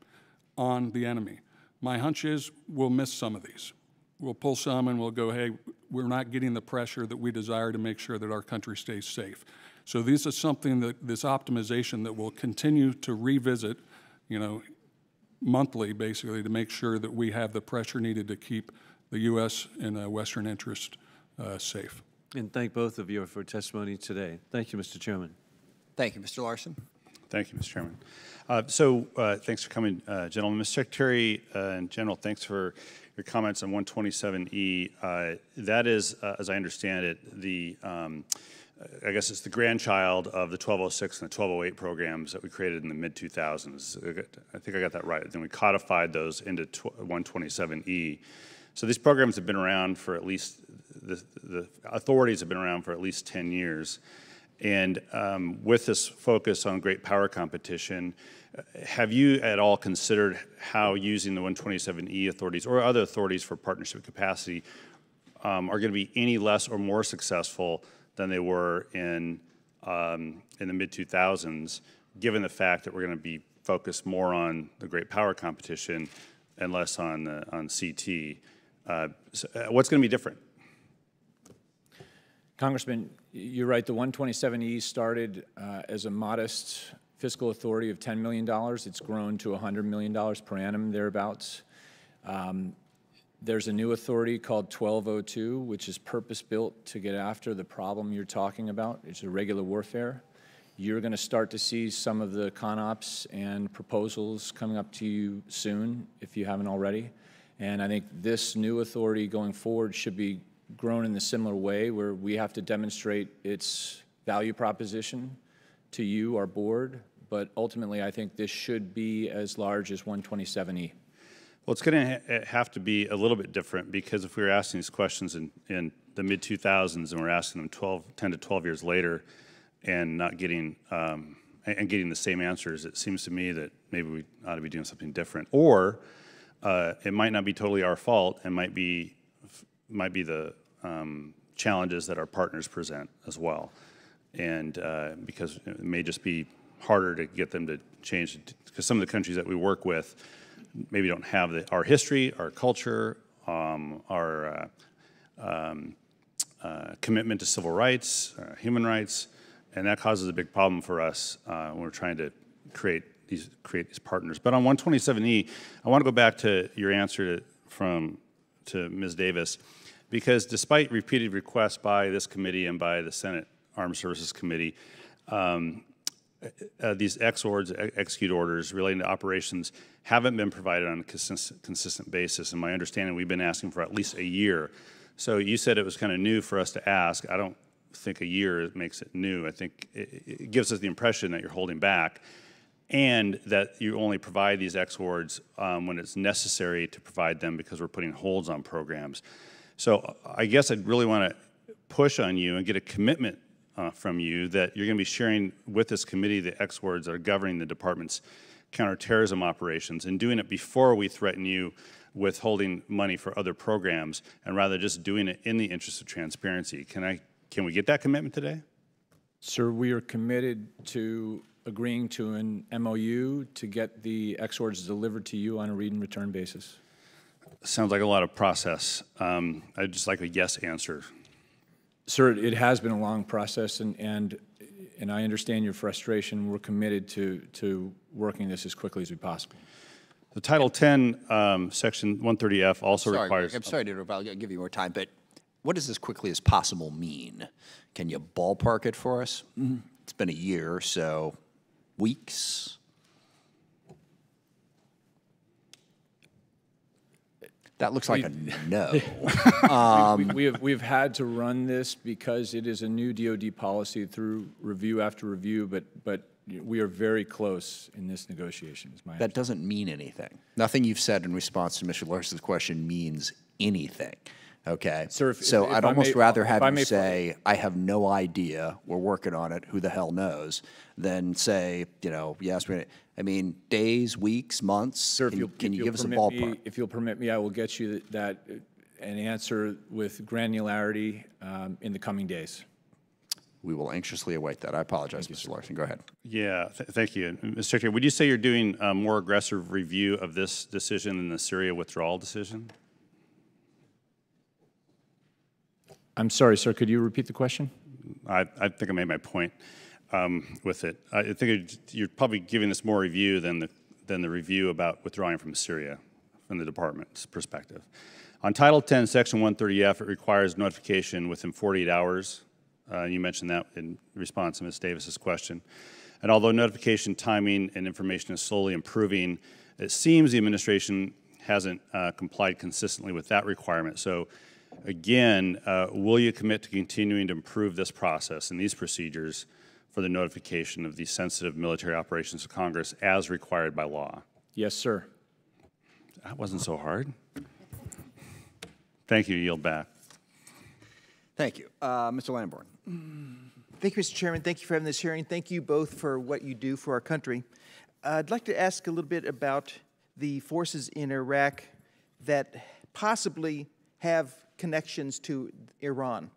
on the enemy. My hunch is we'll miss some of these. We'll pull some and we'll go, hey, we're not getting the pressure that we desire to make sure that our country stays safe. So this is something that, this optimization that we'll continue to revisit, you know, monthly basically, to make sure that we have the pressure needed to keep the U.S. and Western interest safe. And thank both of you for testimony today. Thank you, Mr. Chairman. Thank you, Mr. Larson. Thank you, Mr. Chairman. Thanks for coming, gentlemen. Mr. Secretary and General, thanks for your comments on 127E. That is, as I understand it, the I guess it's the grandchild of the 1206 and the 1208 programs that we created in the mid-2000s. I think I got that right. Then we codified those into 127E. So these programs have been around for at least, the authorities have been around for at least 10 years. And with this focus on great power competition, have you at all considered how using the 127E authorities or other authorities for partnership capacity are going to be any less or more successful than they were in the mid-2000s, given the fact that we're going to be focused more on the great power competition and less on CT? So what's going to be different? Congressman, you're right. The 127E started as a modest fiscal authority of $10 million. It's grown to $100 million per annum, thereabouts. There's a new authority called 1202, which is purpose-built to get after the problem you're talking about. It's irregular warfare. You're going to start to see some of the CONOPS and proposals coming up to you soon, if you haven't already. And I think this new authority going forward should be grown in a similar way, where we have to demonstrate its value proposition to you, our board. But ultimately, I think this should be as large as 127E. Well, it's going to have to be a little bit different, because if we were asking these questions in the mid-2000s and we're asking them 10 to 12 years later and not getting and getting the same answers, it seems to me that maybe we ought to be doing something different. Or it might not be totally our fault, and might be the challenges that our partners present as well. And because it may just be harder to get them to change, because some of the countries that we work with maybe don't have our history, our culture, our commitment to civil rights, human rights, and that causes a big problem for us when we're trying to create these partners. But on 127E, I want to go back to your answer to Ms. Davis, because despite repeated requests by this committee and by the Senate Armed Services Committee, these execute orders relating to operations haven't been provided on a consistent basis. In my understanding, we've been asking for at least a year. So you said it was kind of new for us to ask. I don't think a year makes it new. I think it gives us the impression that you're holding back, and that you only provide these exwards when it's necessary to provide them, because we're putting holds on programs. So I guess I'd really want to push on you and get a commitment from you that you're going to be sharing with this committee the exwards that are governing the department's counterterrorism operations, and doing it before we threaten you with holding money for other programs, and rather just doing it in the interest of transparency. Can we get that commitment today? Sir, we are committed to agreeing to an MOU to get the exwards delivered to you on a read and return basis. Sounds like a lot of process. I'd just like a yes answer. Sir, it has been a long process, and I understand your frustration. We're committed to working this as quickly as we possibly. The Title 10, Section 130F also requires... I'm sorry to interrupt. I'll give you more time, but what does as quickly as possible mean? Can you ballpark it for us? It's been a year, so weeks? That looks like a no. We've had to run this because it is a new DoD policy through review after review, but we are very close in this negotiation. That doesn't mean anything. Nothing you've said in response to Mr. Larson's question means anything. Okay? Sir, so I'd almost rather have you say, I have no idea, we're working on it, who the hell knows, than say, you know, yes, I mean, days, weeks, months. Sir, can you give us a ballpark? If you'll permit me, I will get you an answer with granularity in the coming days. we will anxiously await that. I apologize, Mr. Larson. Go ahead. Yeah, thank you. Mr. Secretary, would you say you're doing a more aggressive review of this decision than the Syria withdrawal decision? I'm sorry, sir. Could you repeat the question? I think I made my point with it. I think you're probably giving this more review than the review about withdrawing from Syria from the department's perspective. On Title 10, Section 130F, it requires notification within 48 hours. You mentioned that in response to Ms. Davis's question. And although notification timing and information is slowly improving, it seems the administration hasn't complied consistently with that requirement. So again, will you commit to continuing to improve this process and these procedures for the notification of these sensitive military operations to Congress as required by law? Yes, sir. That wasn't so hard. Thank you. Yield back. Thank you. Mr. Lamborn. Thank you, Mr. Chairman. Thank you for having this hearing. Thank you both for what you do for our country. I'd like to ask a little bit about the forces in Iraq that possibly have connections to Iran.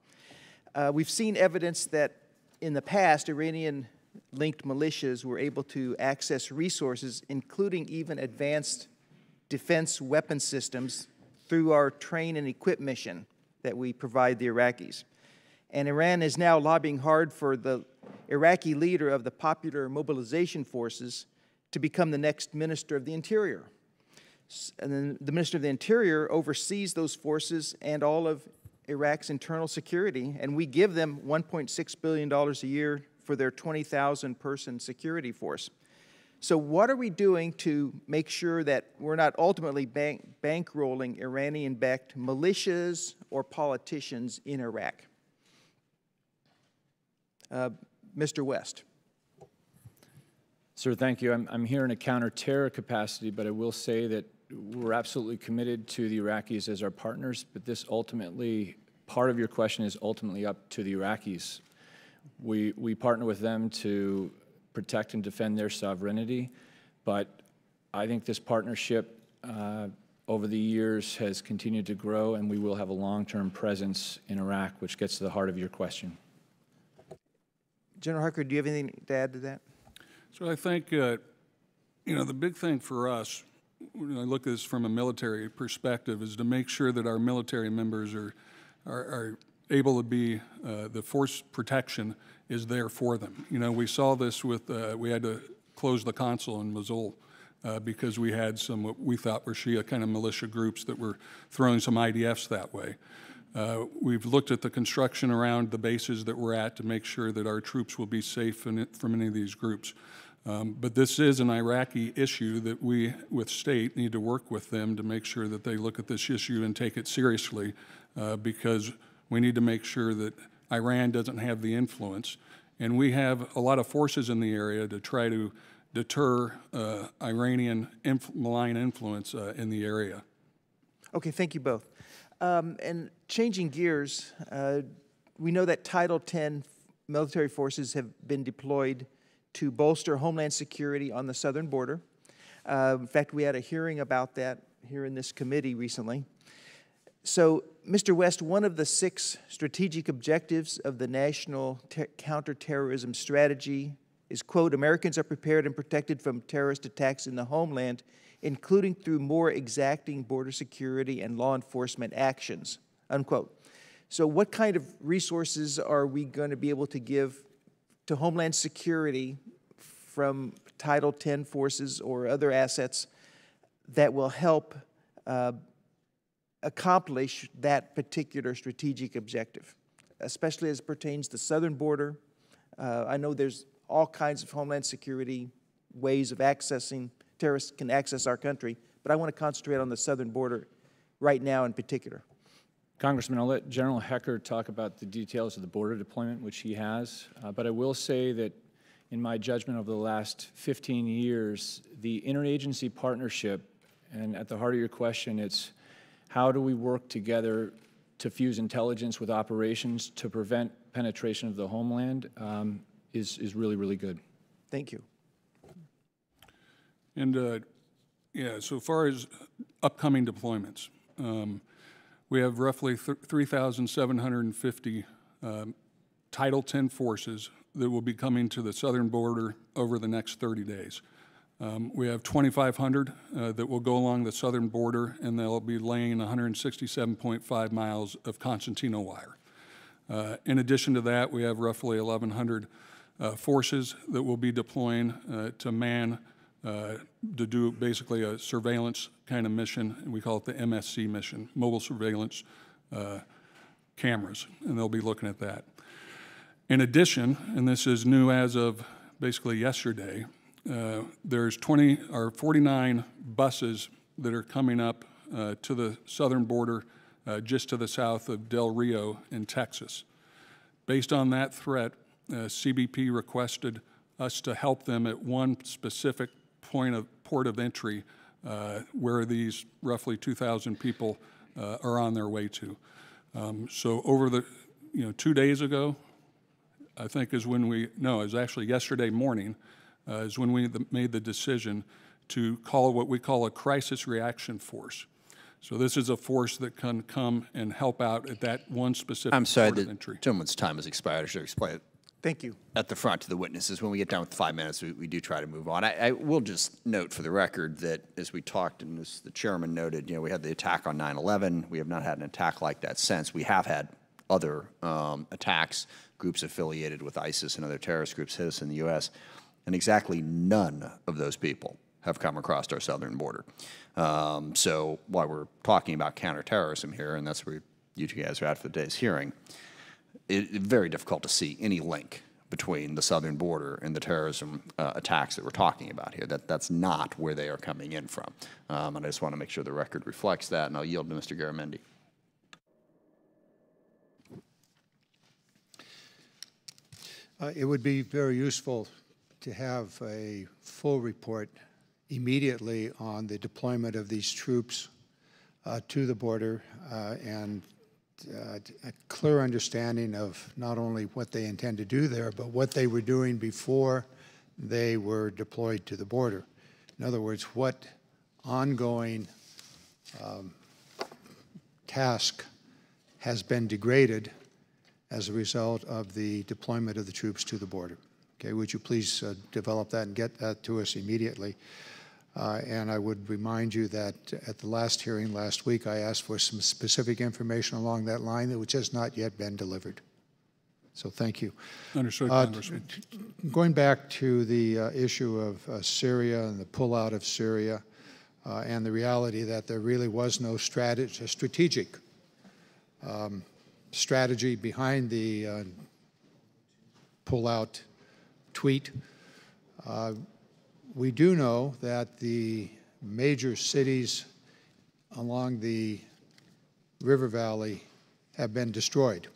We've seen evidence that in the past, Iranian-linked militias were able to access resources, including even advanced defense weapon systems, through our train and equip mission that we provide the Iraqis. And Iran is now lobbying hard for the Iraqi leader of the Popular Mobilization Forces to become the next Minister of the Interior. And then the Minister of the Interior oversees those forces and all of Iraq's internal security, and we give them $1.6 billion a year for their 20,000-person security force. So what are we doing to make sure that we're not ultimately bankrolling Iranian-backed militias or politicians in Iraq? Mr. West. Sir, thank you. I'm here in a counter-terror capacity, but I will say that we're absolutely committed to the Iraqis as our partners, but this ultimately, part of your question is ultimately up to the Iraqis. We partner with them to protect and defend their sovereignty, but I think this partnership over the years has continued to grow, and we will have a long-term presence in Iraq, which gets to the heart of your question. General Harker, do you have anything to add to that? So I think, you know, the big thing for us, when I look at this from a military perspective, is to make sure that our military members are able to be, the force protection is there for them. You know, we saw this with, we had to close the consul in Mosul because we had some what we thought were Shia kind of militia groups that were throwing some IDFs that way. We've looked at the construction around the bases that we're at to make sure that our troops will be safe from any of these groups. But this is an Iraqi issue that we, with state, need to work with them to make sure that they look at this issue and take it seriously because we need to make sure that Iran doesn't have the influence. And we have a lot of forces in the area to try to deter Iranian malign influence in the area. Okay, thank you both. And changing gears, we know that Title 10 military forces have been deployed to bolster homeland security on the southern border. In fact, we had a hearing about that here in this committee recently. So, Mr. West, one of the 6 strategic objectives of the National Counterterrorism Strategy is, quote, Americans are prepared and protected from terrorist attacks in the homeland, including through more exacting border security and law enforcement actions, unquote. So what kind of resources are we going to be able to give to Homeland Security from Title 10 forces or other assets that will help accomplish that particular strategic objective, especially as it pertains to the southern border? I know there's all kinds of Homeland Security ways of accessing, terrorists can access our country, but I want to concentrate on the southern border right now in particular. Congressman, I'll let General Hecker talk about the details of the border deployment, which he has, but I will say that in my judgment over the last 15 years, the interagency partnership, and at the heart of your question, it's how do we work together to fuse intelligence with operations to prevent penetration of the homeland is really, really good. Thank you. And yeah, so far as upcoming deployments, we have roughly 3,750 Title 10 forces that will be coming to the southern border over the next 30 days. We have 2,500 that will go along the southern border, and they'll be laying 167.5 miles of concertina wire. In addition to that, we have roughly 1,100 forces that will be deploying to man, to do basically a surveillance kind of mission, and we call it the MSC mission, mobile surveillance cameras, and they'll be looking at that. In addition, and this is new as of basically yesterday, there's 49 buses that are coming up to the southern border just to the south of Del Rio in Texas. Based on that threat, CBP requested us to help them at one specific port of entry where these roughly 2,000 people are on their way to. So over the, 2 days ago, I think is when it was actually yesterday morning, is when we made the decision to call what we call a crisis reaction force. So this is a force that can come and help out at that one specific I'm sorry, port of the entry. gentleman's time has expired. I should explain it. Thank you. At the front to the witnesses. When we get done with the 5 minutes, we do try to move on. I will just note for the record that as we talked and as the chairman noted, we had the attack on 9/11. We have not had an attack like that since. We have had other attacks, groups affiliated with ISIS and other terrorist groups hit us in the U.S., and exactly none of those people have come across our southern border. So while we're talking about counterterrorism here, and that's where you two guys are at for today's hearing, it's very difficult to see any link between the southern border and the terrorism attacks that we're talking about here. That's not where they are coming in from. And I just want to make sure the record reflects that, and I'll yield to Mr. Garamendi. It would be very useful to have a full report immediately on the deployment of these troops to the border and a clear understanding of not only what they intend to do there, but what they were doing before they were deployed to the border. In other words, what ongoing task has been degraded as a result of the deployment of the troops to the border. Okay, would you please develop that and get that to us immediately? And I would remind you that at the last hearing last week, I asked for some specific information along that line which has not yet been delivered. So thank you. Understood, Congressman. Going back to the issue of Syria and the pullout of Syria and the reality that there really was no strategic strategy behind the pullout tweet. We do know that the major cities along the river valley have been destroyed,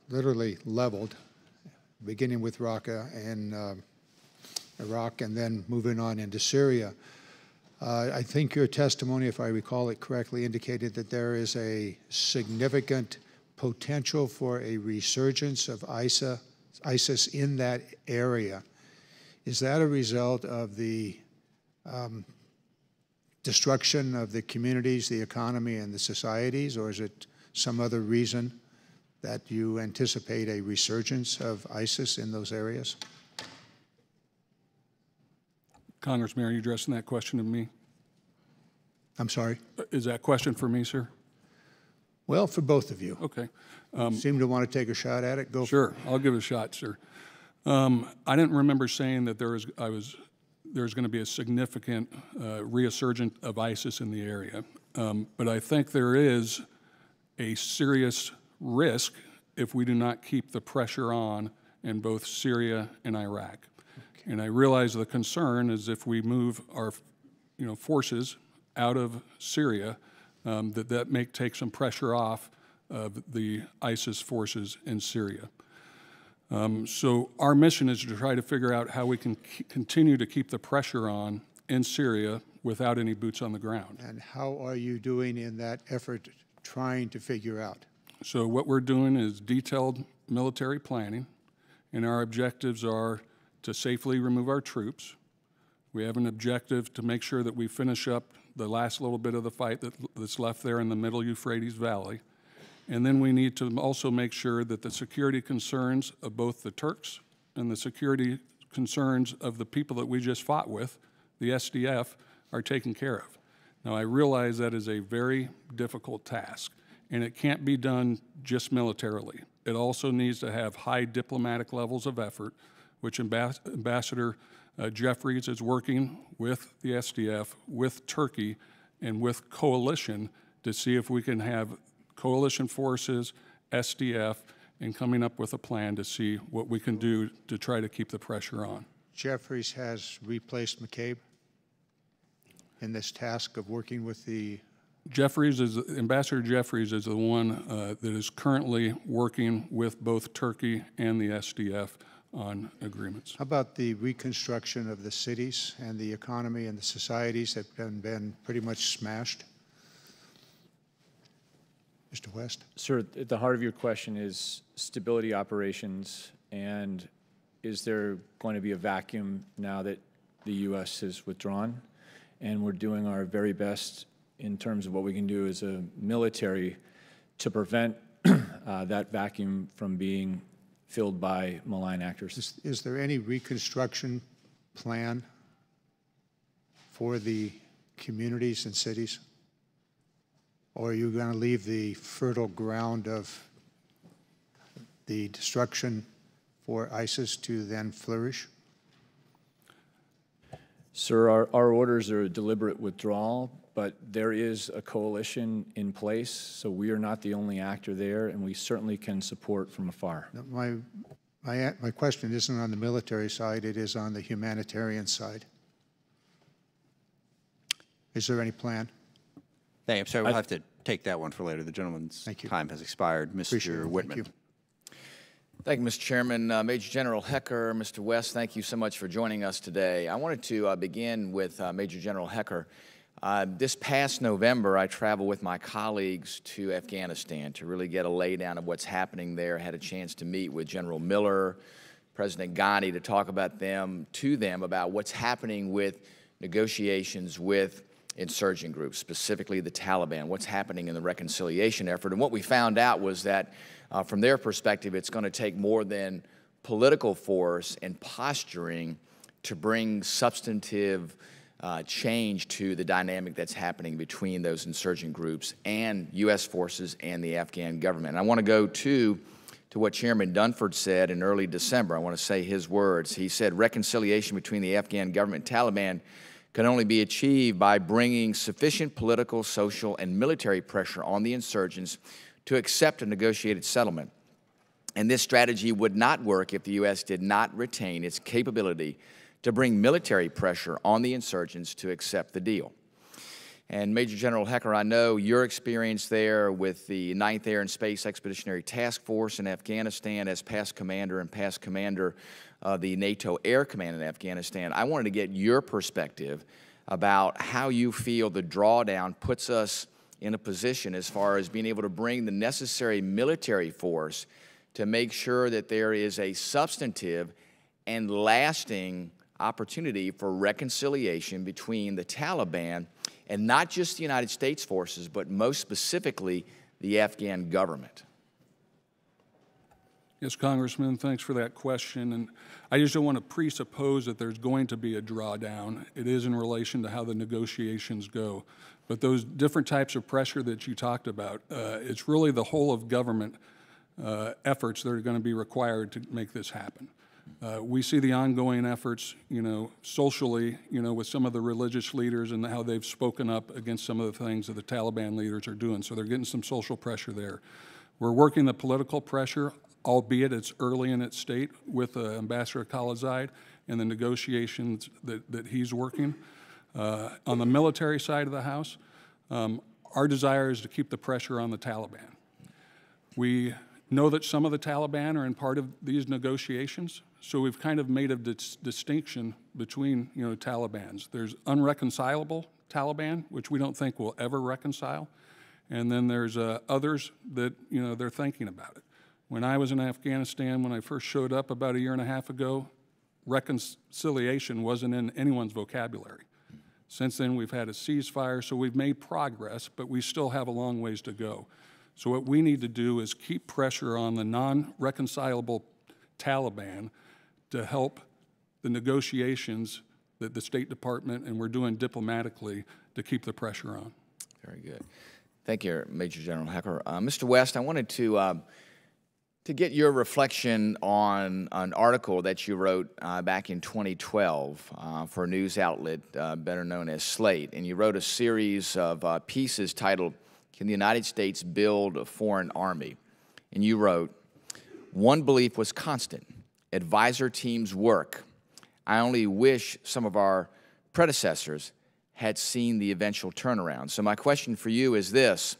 literally leveled, beginning with Raqqa in Iraq and then moving on into Syria. I think your testimony, if I recall it correctly, indicated that there is a significant potential for a resurgence of ISIS in that area. Is that a result of the destruction of the communities, the economy, and the societies, or is it some other reason that you anticipate a resurgence of ISIS in those areas? Congressman, are you addressing that question to me? I'm sorry? Is that question for me, sir? Well, for both of you. Okay. You seem to want to take a shot at it. Go Sure, for it. I'll give it a shot, sir. I didn't remember saying that there's going to be a significant resurgence of ISIS in the area, but I think there is a serious risk if we do not keep the pressure on in both Syria and Iraq. Okay. And I realize the concern is if we move our forces out of Syria, that may take some pressure off of the ISIS forces in Syria. So our mission is to try to figure out how we can continue to keep the pressure on in Syria without any boots on the ground. And how are you doing in that effort, trying to figure out? So what we're doing is detailed military planning, and our objectives are to safely remove our troops. We have an objective to make sure that we finish up the last little bit of the fight that's left there in the middle Euphrates Valley. And then we need to also make sure that the security concerns of both the Turks and the security concerns of the people that we just fought with, the SDF, are taken care of. Now, I realize that is a very difficult task, and it can't be done just militarily. It also needs to have high diplomatic levels of effort, which Ambassador Jeffries is working with the SDF, with Turkey, and with coalition to see if we can have coalition forces, SDF, and coming up with a plan to see what we can do to try to keep the pressure on. Jeffries has replaced McCabe in this task of working with the... Ambassador Jeffries is the one that is currently working with both Turkey and the SDF on agreements. How about the reconstruction of the cities and the economy and the societies that have been pretty much smashed? Mr. West? Sir, at the heart of your question is stability operations, and is there going to be a vacuum now that the U.S. has withdrawn? And we're doing our very best in terms of what we can do as a military to prevent that vacuum from being filled by malign actors. Is there any reconstruction plan for the communities and cities? Or are you going to leave the fertile ground of the destruction for ISIS to then flourish? Sir, our orders are a deliberate withdrawal, but there is a coalition in place, so we are not the only actor there, and we certainly can support from afar. My question isn't on the military side, it is on the humanitarian side. Is there any plan? Thank you. So we'll have to take that one for later. The gentleman's time has expired. Mr. Whitman. Thank you. Thank you, Mr. Chairman. Major General Hecker, Mr. West, thank you so much for joining us today. I wanted to begin with Major General Hecker. This past November, I traveled with my colleagues to Afghanistan to really get a laydown of what's happening there. I had a chance to meet with General Miller, President Ghani, to talk about about what's happening with negotiations with insurgent groups, specifically the Taliban, what's happening in the reconciliation effort. And what we found out was that from their perspective, it's going to take more than political force and posturing to bring substantive change to the dynamic that's happening between those insurgent groups and U.S. forces and the Afghan government. And I want to go to what Chairman Dunford said in early December. I want to say his words. He said, reconciliation between the Afghan government and Taliban can only be achieved by bringing sufficient political, social, and military pressure on the insurgents to accept a negotiated settlement. And this strategy would not work if the U.S. did not retain its capability to bring military pressure on the insurgents to accept the deal. And Major General Hecker, I know your experience there with the 9th Air and Space Expeditionary Task Force in Afghanistan as past commander and past commander of the NATO Air Command in Afghanistan. I wanted to get your perspective about how you feel the drawdown puts us in a position as far as being able to bring the necessary military force to make sure that there is a substantive and lasting opportunity for reconciliation between the Taliban and not just the United States forces, but most specifically the Afghan government. Yes, Congressman, thanks for that question. And I just don't want to presuppose that there's going to be a drawdown. It is in relation to how the negotiations go. But those different types of pressure that you talked about, it's really the whole of government efforts that are going to be required to make this happen. We see the ongoing efforts, socially, with some of the religious leaders and how they've spoken up against some of the things that the Taliban leaders are doing. So they're getting some social pressure there. We're working the political pressure, albeit it's early in its state, with Ambassador Khalilzad and the negotiations that he's working. On the military side of the house, our desire is to keep the pressure on the Taliban. We know that some of the Taliban are in part of these negotiations, so we've kind of made a distinction between, Talibans. There's unreconcilable Taliban, which we don't think will ever reconcile, and then there's others that, they're thinking about it. When I was in Afghanistan, when I first showed up about 1.5 years ago, reconciliation wasn't in anyone's vocabulary. Since then, we've had a ceasefire, so we've made progress, but we still have a long ways to go. So what we need to do is keep pressure on the non-reconcilable Taliban to help the negotiations that the State Department and we're doing diplomatically to keep the pressure on. Very good. Thank you, Major General Hecker. Mr. West, I wanted to get your reflection on an article that you wrote back in 2012 for a news outlet better known as Slate. And you wrote a series of pieces titled, "Can the United States Build a Foreign Army?" And you wrote, "One belief was constant: advisor teams work. I only wish some of our predecessors had seen the eventual turnaround." So my question for you is this: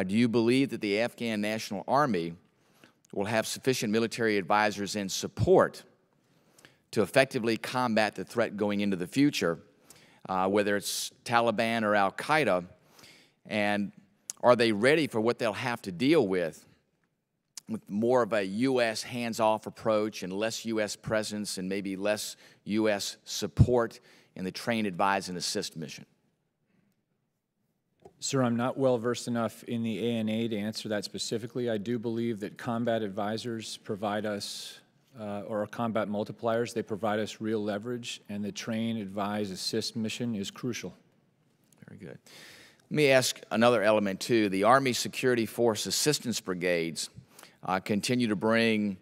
do you believe that the Afghan National Army will have sufficient military advisors and support to effectively combat the threat going into the future, whether it's Taliban or Al-Qaeda? And are they ready for what they'll have to deal with more of a U.S. hands-off approach and less U.S. presence and maybe less U.S. support in the train, advise, and assist mission? Sir, I'm not well versed enough in the ANA to answer that specifically. I do believe that combat advisors provide us, or combat multipliers, they provide us real leverage, and the train, advise, assist mission is crucial. Very good. Let me ask another element, too. The Army Security Force Assistance Brigades continue to bring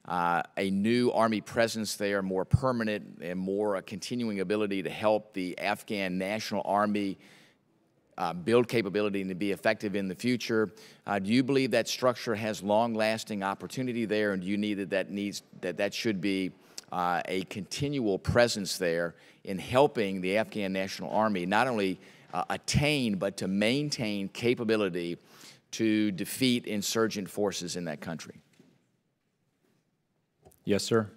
a new Army presence there, more permanent and more a continuing ability to help the Afghan National Army build capability and to be effective in the future. Do you believe that structure has long-lasting opportunity there, and do you need that should be a continual presence there in helping the Afghan National Army not only attain but to maintain capability to defeat insurgent forces in that country? Yes, sir.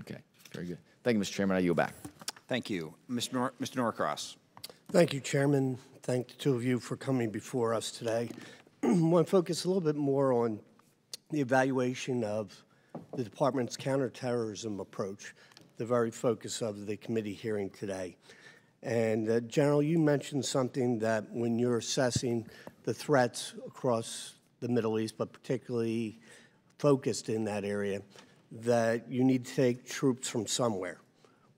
Okay, very good. Thank you, Mr. Chairman. I yield back. Thank you. Mr. Norcross. Thank you, Chairman. Thank the two of you for coming before us today. I want to focus a little bit more on the evaluation of the Department's counterterrorism approach, the very focus of the committee hearing today. And General, you mentioned something that when you're assessing the threats across the Middle East, but particularly focused in that area, that you need to take troops from somewhere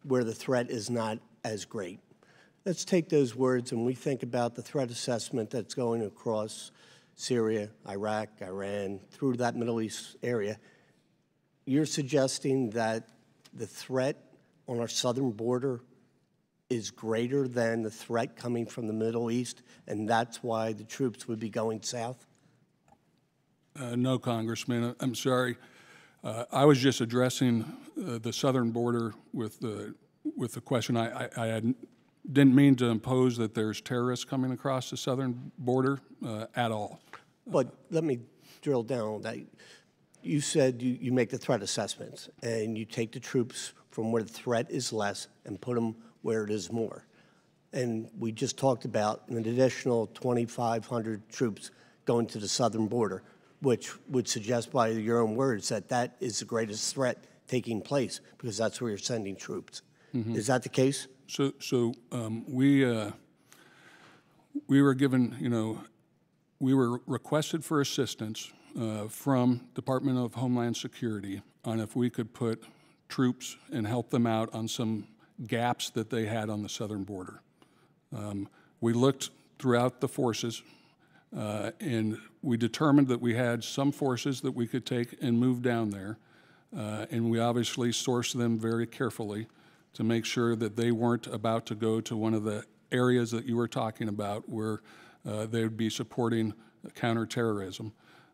where the threat is not as great. Let's take those words and we think about the threat assessment that's going across Syria, Iraq, Iran, through that Middle East area. You're suggesting that the threat on our southern border is greater than the threat coming from the Middle East, and that's why the troops would be going south? No, Congressman. I'm sorry. I was just addressing the southern border with the question. I didn't mean to impose that there's terrorists coming across the southern border at all. But let me drill down on that. You said you make the threat assessments, and you take the troops from where the threat is less and put them where it is more. And we just talked about an additional 2,500 troops going to the southern border, which would suggest by your own words that that is the greatest threat taking place because that's where you're sending troops. Mm-hmm. Is that the case? So we were given, we were requested for assistance from Department of Homeland Security on if we could put troops and help them out on some gaps that they had on the southern border. We looked throughout the forces and we determined that we had some forces that we could take and move down there. And we obviously sourced them very carefully to make sure that they weren't about to go to one of the areas that you were talking about where they would be supporting counterterrorism.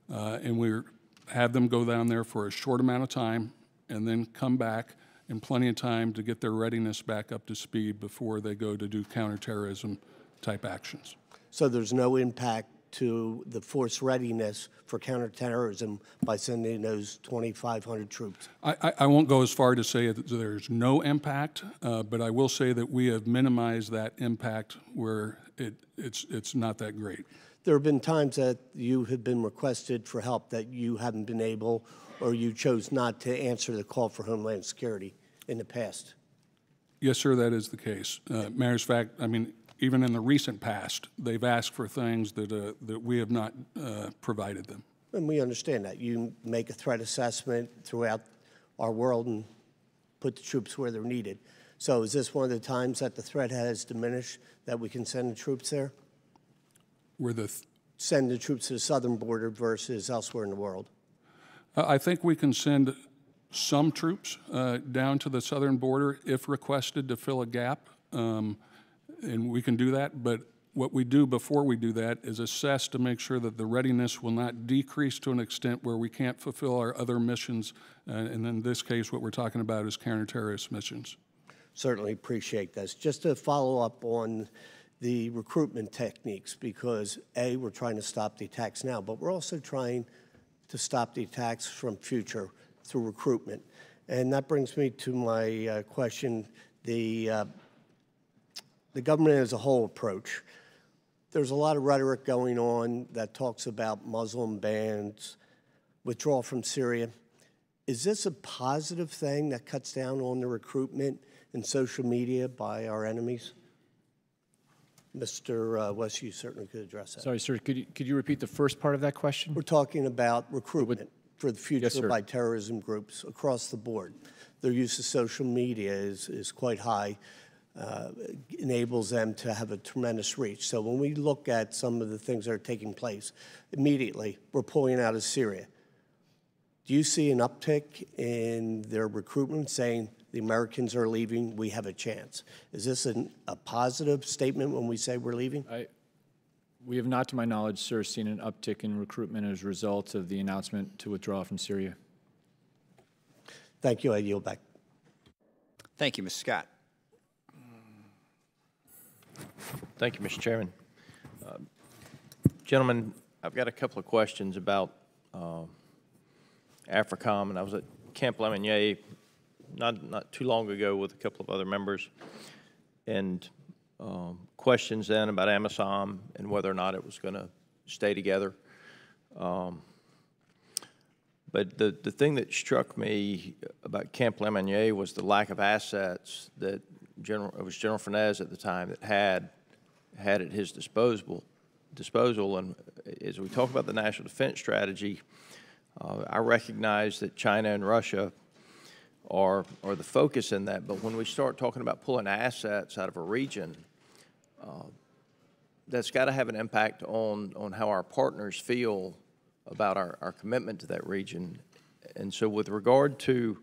And we had them go down there for a short amount of time and then come back in plenty of time to get their readiness back up to speed before they go to do counterterrorism type actions. So there's no impact to the force readiness for counterterrorism by sending those 2,500 troops? I won't go as far to say that there's no impact, but I will say that we have minimized that impact where it's not that great. There have been times that you have been requested for help that you haven't been able, or you chose not to answer the call for Homeland Security in the past. Yes, sir, that is the case. Matter of fact, I mean, even in the recent past, they've asked for things that, that we have not provided them. And we understand that. You make a threat assessment throughout our world and put the troops where they're needed. So is this one of the times that the threat has diminished that we can send the troops there? Send the troops to the southern border versus elsewhere in the world? I think we can send some troops down to the southern border if requested to fill a gap, and we can do that. But what we do before we do that is assess to make sure that the readiness will not decrease to an extent where we can't fulfill our other missions. And in this case, what we're talking about is counter-terrorist missions. Certainly appreciate this. Just to follow up on the recruitment techniques, because A, we're trying to stop the attacks now, but we're also trying to stop the attacks from future through recruitment. And that brings me to my question, the government as a whole approach. There's a lot of rhetoric going on that talks about Muslim bans, withdrawal from Syria. Is this a positive thing that cuts down on the recruitment in social media by our enemies? Mr. West, you certainly could address that. Sorry, sir, could you repeat the first part of that question? We're talking about recruitment for the future Yes, sir. by terrorism groups across the board. Their use of social media is quite high, enables them to have a tremendous reach. So when we look at some of the things that are taking place, immediately we're pulling out of Syria. Do you see an uptick in their recruitment saying the Americans are leaving, we have a chance? Is this a positive statement when we say we're leaving? We have not, to my knowledge, sir, seen an uptick in recruitment as a result of the announcement to withdraw from Syria. Thank you. I yield back. Thank you, Mr. Scott. Thank you, Mr. Chairman. Gentlemen, I've got a couple of questions about AFRICOM, and I was at Camp Lemonnier not too long ago with a couple of other members, and questions then about AMISOM and whether or not it was going to stay together. But the thing that struck me about Camp Lemonnier was the lack of assets that General Fernandez at the time that had at his disposal. And as we talk about the national defense strategy, I recognize that China and Russia are the focus in that, but when we start talking about pulling assets out of a region, that's got to have an impact on how our partners feel about our commitment to that region. And so with regard to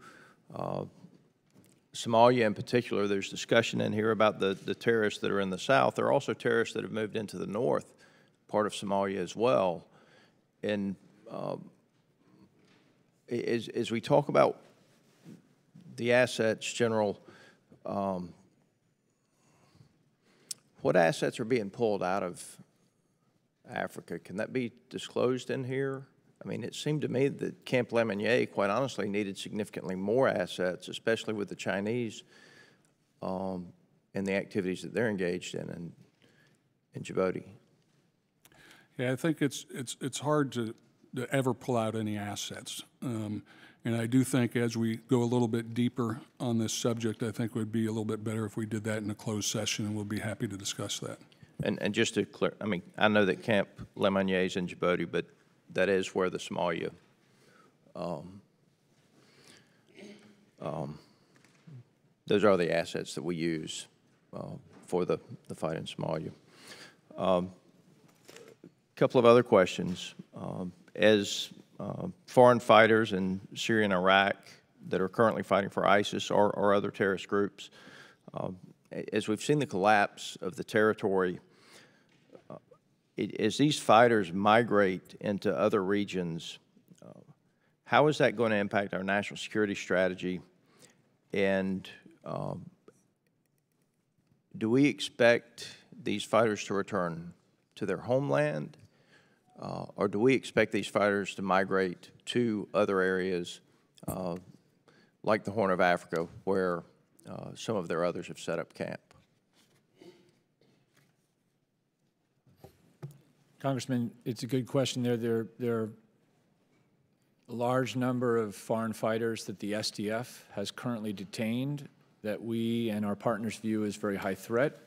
Somalia in particular, there's discussion in here about the terrorists that are in the south. There are also terrorists that have moved into the north part of Somalia as well. And as we talk about the assets, General, what assets are being pulled out of Africa? Can that be disclosed in here? I mean, it seemed to me that Camp Lemonnier, quite honestly, needed significantly more assets, especially with the Chinese and the activities that they're engaged in Djibouti. Yeah, I think it's hard to ever pull out any assets. And I do think as we go a little bit deeper on this subject, I think it would be a little bit better if we did that in a closed session, and we'll be happy to discuss that. And just to clear, I mean, I know that Camp Lemonnier is in Djibouti, but that is where the Somalia those are the assets that we use for the fight in Somalia. A couple of other questions. As foreign fighters in Syria and Iraq that are currently fighting for ISIS or other terrorist groups, as we've seen the collapse of the territory, as these fighters migrate into other regions, how is that going to impact our national security strategy? And do we expect these fighters to return to their homeland? Or do we expect these fighters to migrate to other areas like the Horn of Africa, where some of their others have set up camp? Congressman, it's a good question. There are a large number of foreign fighters that the SDF has currently detained that we and our partners view as very high threat.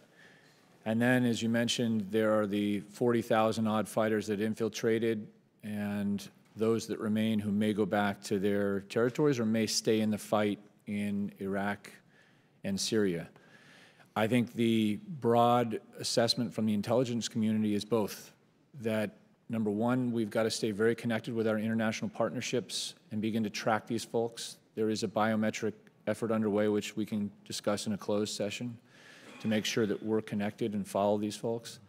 And then, as you mentioned, there are the 40,000 odd fighters that infiltrated and those that remain who may go back to their territories or may stay in the fight in Iraq and Syria. I think the broad assessment from the intelligence community is both that, number one, we've got to stay very connected with our international partnerships and begin to track these folks. There is a biometric effort underway, which we can discuss in a closed session, to make sure that we're connected and follow these folks.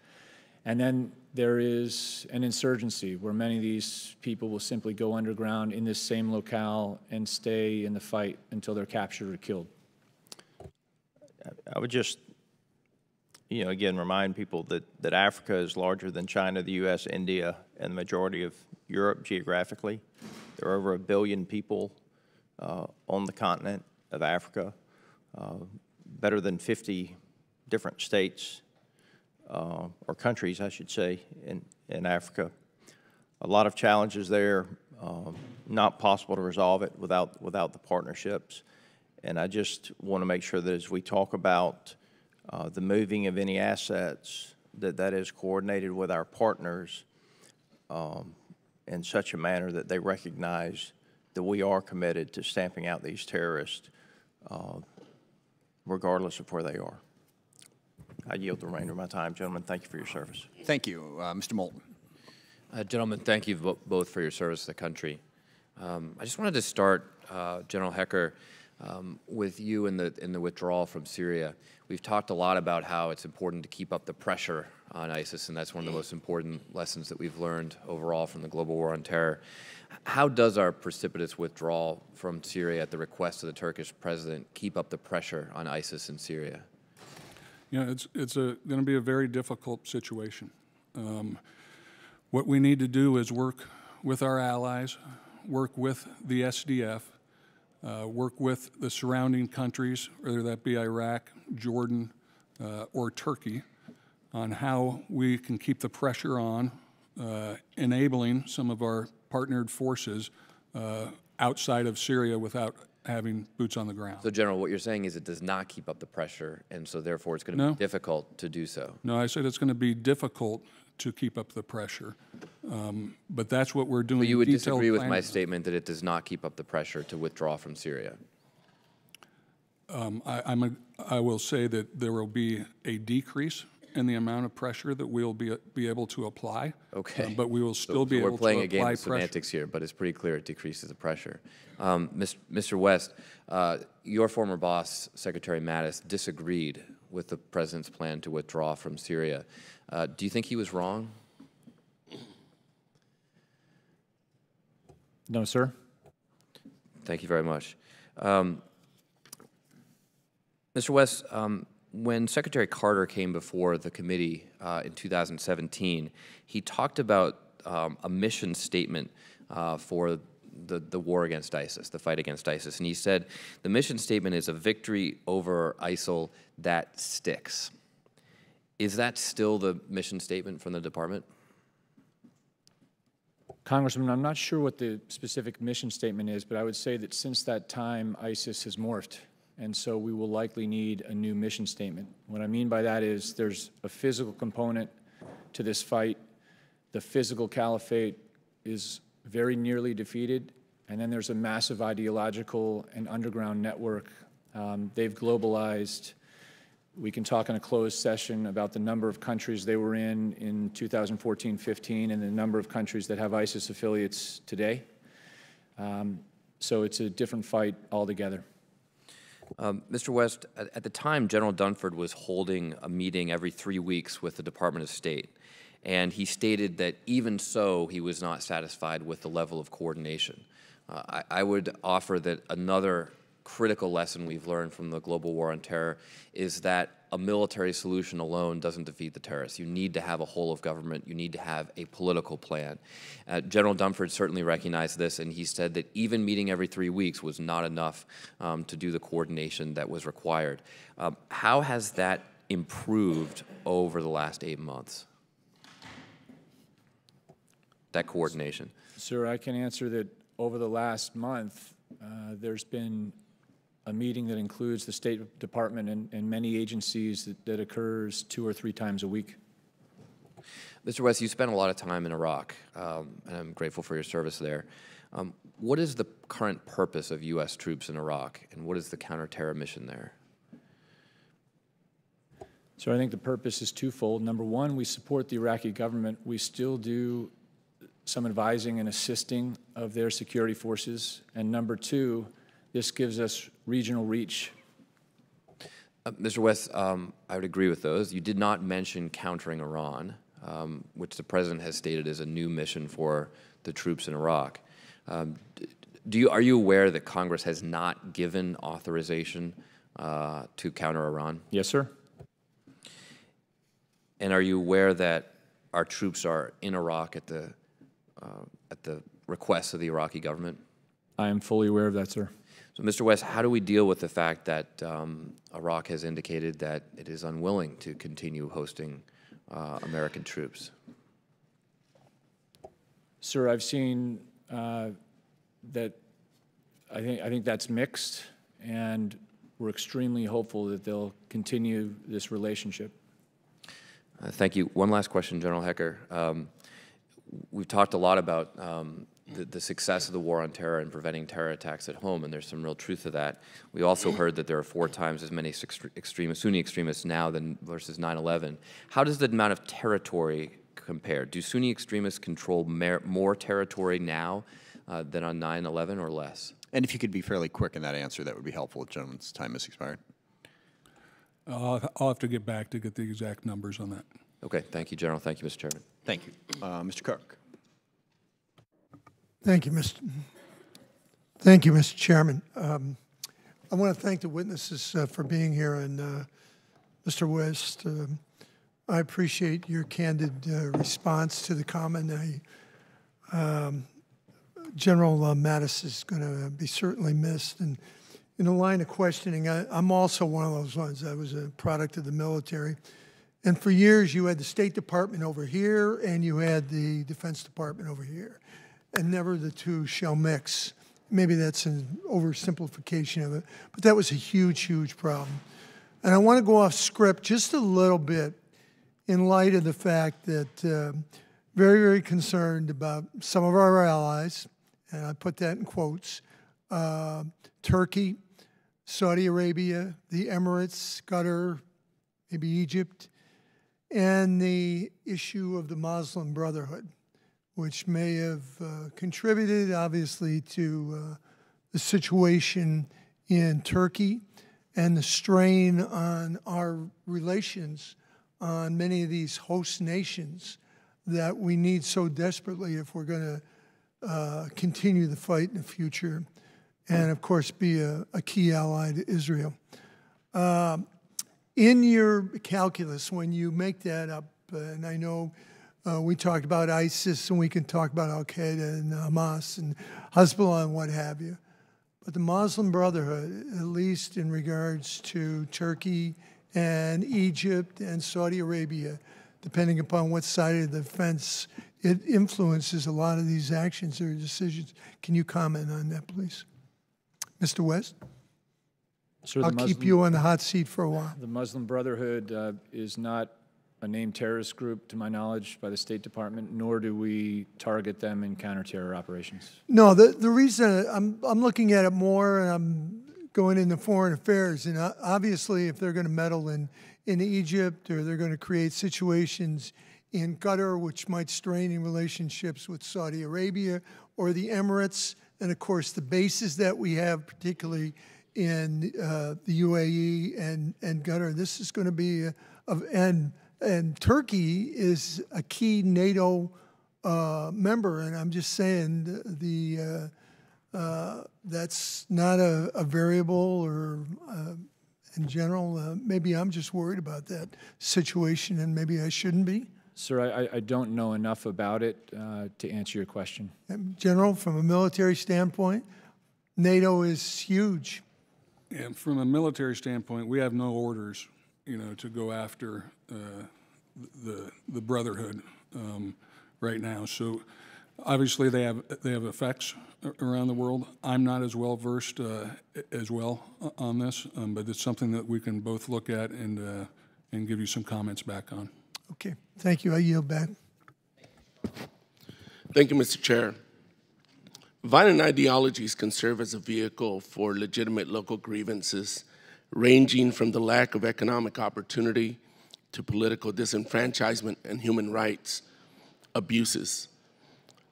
And then there is an insurgency where many of these people will simply go underground in this same locale and stay in the fight until they're captured or killed. I would just, again, remind people that Africa is larger than China, the U.S., India, and the majority of Europe geographically. There are over 1 billion people on the continent of Africa, better than 50 different states, or countries, I should say, in Africa. A lot of challenges there, not possible to resolve it without the partnerships. And I just want to make sure that as we talk about the moving of any assets, that is coordinated with our partners in such a manner that they recognize that we are committed to stamping out these terrorists, regardless of where they are. I yield the remainder of my time. Gentlemen, thank you for your service. Thank you. Mr. Moulton. Gentlemen, thank you both for your service to the country. I just wanted to start, General Hecker, with you in the withdrawal from Syria. We've talked a lot about how it's important to keep up the pressure on ISIS, and that's one of the most important lessons that we've learned overall from the global war on terror. How does our precipitous withdrawal from Syria at the request of the Turkish president keep up the pressure on ISIS in Syria? It's going to be a very difficult situation. What we need to do is work with our allies, work with the SDF, work with the surrounding countries, whether that be Iraq, Jordan, or Turkey, on how we can keep the pressure on, enabling some of our partnered forces outside of Syria without having boots on the ground. So, General, what you're saying is it does not keep up the pressure, and so therefore it's going to be difficult to do so. No, I said it's going to be difficult to keep up the pressure, but that's what we're doing. So you would disagree with my statement that it does not keep up the pressure to withdraw from Syria? I will say that there will be a decrease in the amount of pressure that we'll be able to apply. Okay. But we will still be able to apply pressure. We're playing a game of semantics here, but it's pretty clear it decreases the pressure. Mr. West, your former boss, Secretary Mattis, disagreed with the president's plan to withdraw from Syria. Do you think he was wrong? No, sir. Thank you very much. Mr. West, when Secretary Carter came before the committee in 2017, he talked about a mission statement for the war against ISIS, the fight against ISIS. And he said, the mission statement is a victory over ISIL that sticks. Is that still the mission statement from the department? Congressman, I'm not sure what the specific mission statement is, but I would say that since that time, ISIS has morphed. And so we will likely need a new mission statement. What I mean by that is there's a physical component to this fight. The physical caliphate is very nearly defeated. And then there's a massive ideological and underground network. They've globalized. We can talk in a closed session about the number of countries they were in 2014-15 and the number of countries that have ISIS affiliates today. So it's a different fight altogether. Mr. West, at the time, General Dunford was holding a meeting every 3 weeks with the Department of State, and he stated that even so, he was not satisfied with the level of coordination. I would offer that another critical lesson we've learned from the global war on terror is that a military solution alone doesn't defeat the terrorists. You need to have a whole of government. You need to have a political plan. General Dunford certainly recognized this, and he said that even meeting every 3 weeks was not enough to do the coordination that was required. How has that improved over the last 8 months, that coordination? Sir, I can answer that over the last month, there's been a meeting that includes the State Department and many agencies that occurs 2 or 3 times a week. Mr. West, you spent a lot of time in Iraq, and I'm grateful for your service there. What is the current purpose of U.S. troops in Iraq, and what is the counter-terror mission there? So I think the purpose is twofold. Number one, we support the Iraqi government. We still do some advising and assisting of their security forces. And number two, this gives us regional reach. Mr. West, I would agree with those. You did not mention countering Iran, which the President has stated is a new mission for the troops in Iraq. Are you aware that Congress has not given authorization to counter Iran? Yes, sir. And are you aware that our troops are in Iraq at the request of the Iraqi government? I am fully aware of that, sir. So, Mr. West, how do we deal with the fact that Iraq has indicated that it is unwilling to continue hosting American troops? Sir, I've seen that I think that's mixed, and we're extremely hopeful that they'll continue this relationship. Thank you. One last question, General Hecker. We've talked a lot about the success of the war on terror and preventing terror attacks at home, and there's some real truth to that. We also heard that there are 4 times as many Sunni extremists now than versus 9/11. How does the amount of territory compare? Do Sunni extremists control more territory now than on 9/11 or less? And if you could be fairly quick in that answer, that would be helpful. The gentleman's time has expired. I'll have to get back to get the exact numbers on that. Okay, thank you, General. Thank you, Mr. Chairman. Thank you. Mr. Cook. Thank you, Mr. Chairman. I want to thank the witnesses for being here, and Mr. West, I appreciate your candid response to the comment. General Mattis is going to be certainly missed, and in the line of questioning, I'm also one of those ones. I was a product of the military. And for years, you had the State Department over here, and you had the Defense Department over here. And never the two shall mix. Maybe that's an oversimplification of it, but that was a huge, huge problem. And I want to go off script just a little bit in light of the fact that very, very concerned about some of our allies, and I put that in quotes, Turkey, Saudi Arabia, the Emirates, Qatar, maybe Egypt, and the issue of the Muslim Brotherhood, which may have contributed, obviously, to the situation in Turkey and the strain on our relations on many of these host nations that we need so desperately if we're going to continue the fight in the future and, of course, be a key ally to Israel. In your calculus, when you make that up, and I know we talked about ISIS, and we can talk about Al-Qaeda and Hamas and Hezbollah and what have you, but the Muslim Brotherhood, at least in regards to Turkey and Egypt and Saudi Arabia, depending upon what side of the fence it influences a lot of these actions or decisions. Can you comment on that, please? Mr. West? Sir, I'll keep you on the hot seat for a while. The Muslim Brotherhood is not a named terrorist group, to my knowledge, by the State Department, nor do we target them in counter-terror operations. No, the reason I'm looking at it more, and I'm going into foreign affairs, and obviously if they're going to meddle in Egypt, or they're going to create situations in Qatar, which might strain in relationships with Saudi Arabia or the Emirates, and of course the bases that we have, particularly in the UAE and Qatar. This is going to be, and Turkey is a key NATO member, and I'm just saying that's not a variable, or in general, maybe I'm just worried about that situation, and maybe I shouldn't be. Sir, I don't know enough about it to answer your question. General, from a military standpoint, NATO is huge. And from a military standpoint, we have no orders, to go after the Brotherhood right now. So Obviously, they have effects around the world. I'm not as well versed as well on this, but it's something that we can both look at and give you some comments back on. Okay, thank you. I yield back. Thank you, Mr. Chair. Violent ideologies can serve as a vehicle for legitimate local grievances, ranging from the lack of economic opportunity to political disenfranchisement and human rights abuses.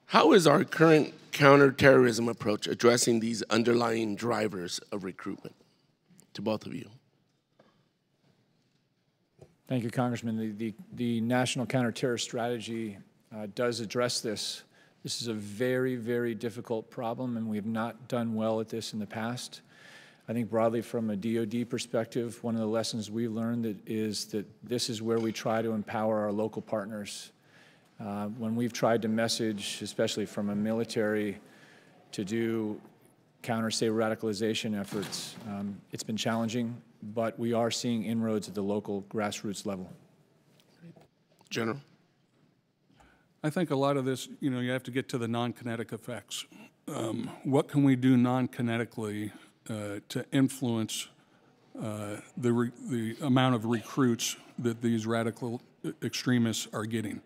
How is our current counterterrorism approach addressing these underlying drivers of recruitment? To both of you. Thank you, Congressman. The National Counterterror Strategy does address this. This is a very, very difficult problem, and we have not done well at this in the past. I think broadly from a DoD perspective, one of the lessons we learned is that this is where we try to empower our local partners. When we've tried to message, especially from a military, to do counter-say radicalization efforts, it's been challenging, but we are seeing inroads at the local grassroots level. General? I think a lot of this, you have to get to the non-kinetic effects. What can we do non-kinetically to influence the amount of recruits that these radical extremists are getting?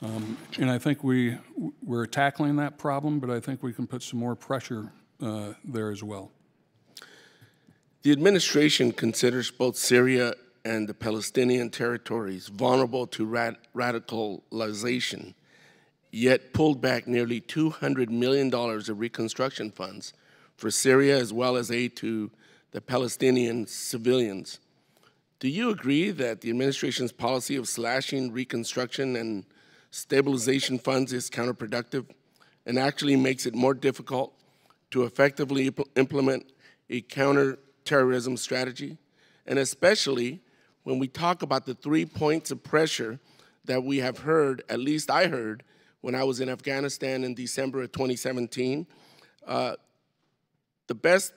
And I think we're tackling that problem, but I think we can put some more pressure there as well. The administration considers both Syria and the Palestinian territories vulnerable to radicalization, yet pulled back nearly $200 million of reconstruction funds for Syria as well as aid to the Palestinian civilians. Do you agree that the administration's policy of slashing reconstruction and stabilization funds is counterproductive and actually makes it more difficult to effectively implement a counterterrorism strategy? And especially when we talk about the 3 points of pressure that we have heard, at least I heard, when I was in Afghanistan in December of 2017, the best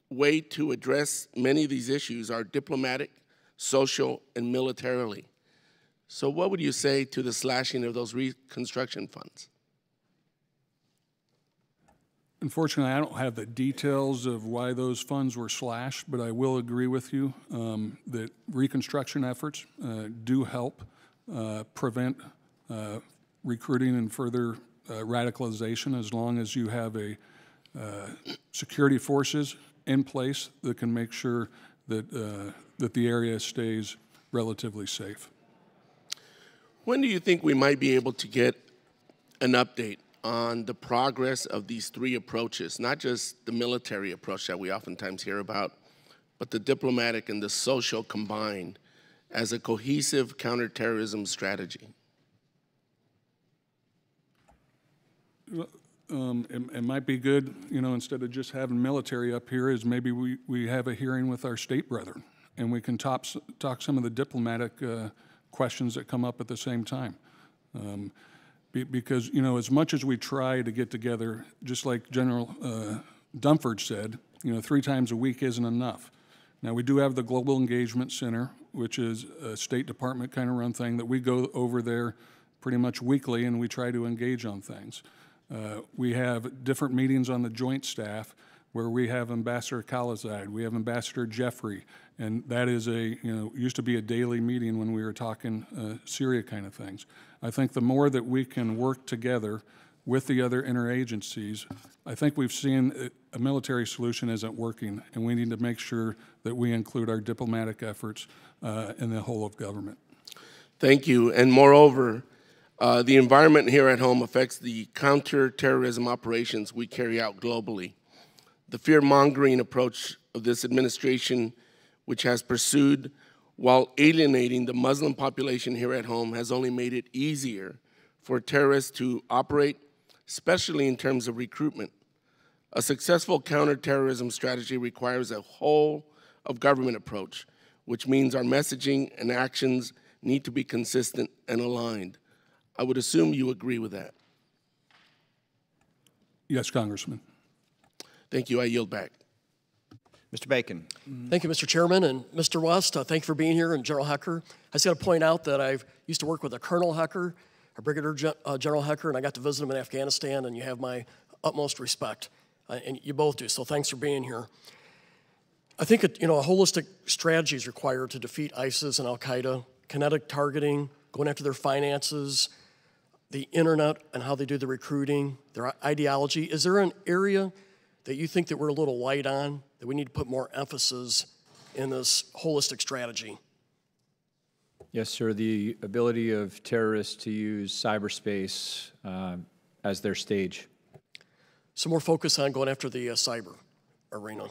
way to address many of these issues are diplomatic, social, and militarily. So what would you say to the slashing of those reconstruction funds? Unfortunately, I don't have the details of why those funds were slashed, but I will agree with you that reconstruction efforts do help prevent recruiting and further radicalization, as long as you have a security forces in place that can make sure that that the area stays relatively safe. When do you think we might be able to get an update on the progress of these three approaches, not just the military approach that we oftentimes hear about, but the diplomatic and the social combined as a cohesive counterterrorism strategy? It might be good, instead of just having military up here, is maybe we have a hearing with our state brethren, and we can talk some of the diplomatic questions that come up at the same time. Because, as much as we try to get together, just like General Dunford said, 3 times a week isn't enough. Now, we do have the Global Engagement Center, which is a State Department kind of run thing that we go over there pretty much weekly, and we try to engage on things. We have different meetings on the Joint Staff where we have Ambassador Khalilzad, we have Ambassador Jeffrey, and that is used to be a daily meeting when we were talking Syria kind of things. I think the more that we can work together with the other interagencies, I think we've seen a military solution isn't working, and we need to make sure that we include our diplomatic efforts in the whole of government. Thank you. And moreover, the environment here at home affects the counterterrorism operations we carry out globally. The fear-mongering approach of this administration, which has pursued while alienating the Muslim population here at home, has only made it easier for terrorists to operate, especially in terms of recruitment. A successful counterterrorism strategy requires a whole-of-government approach, which means our messaging and actions need to be consistent and aligned. I would assume you agree with that. Yes, Congressman. Thank you. I yield back. Mr. Bacon. Thank you, Mr. Chairman. And Mr. West, thank you for being here. And General Hecker, I just got to point out that I used to work with a Colonel Hecker Brigadier General Hecker, and I got to visit him in Afghanistan, and you have my utmost respect, and you both do, so thanks for being here. I think a holistic strategy is required to defeat ISIS and Al-Qaeda, kinetic targeting, going after their finances, the internet and how they do the recruiting, their ideology. Is there an area that you think that we're a little light on, that we need to put more emphasis in this holistic strategy? Yes, sir. The ability of terrorists to use cyberspace as their stage. So more focus on going after the cyber arena.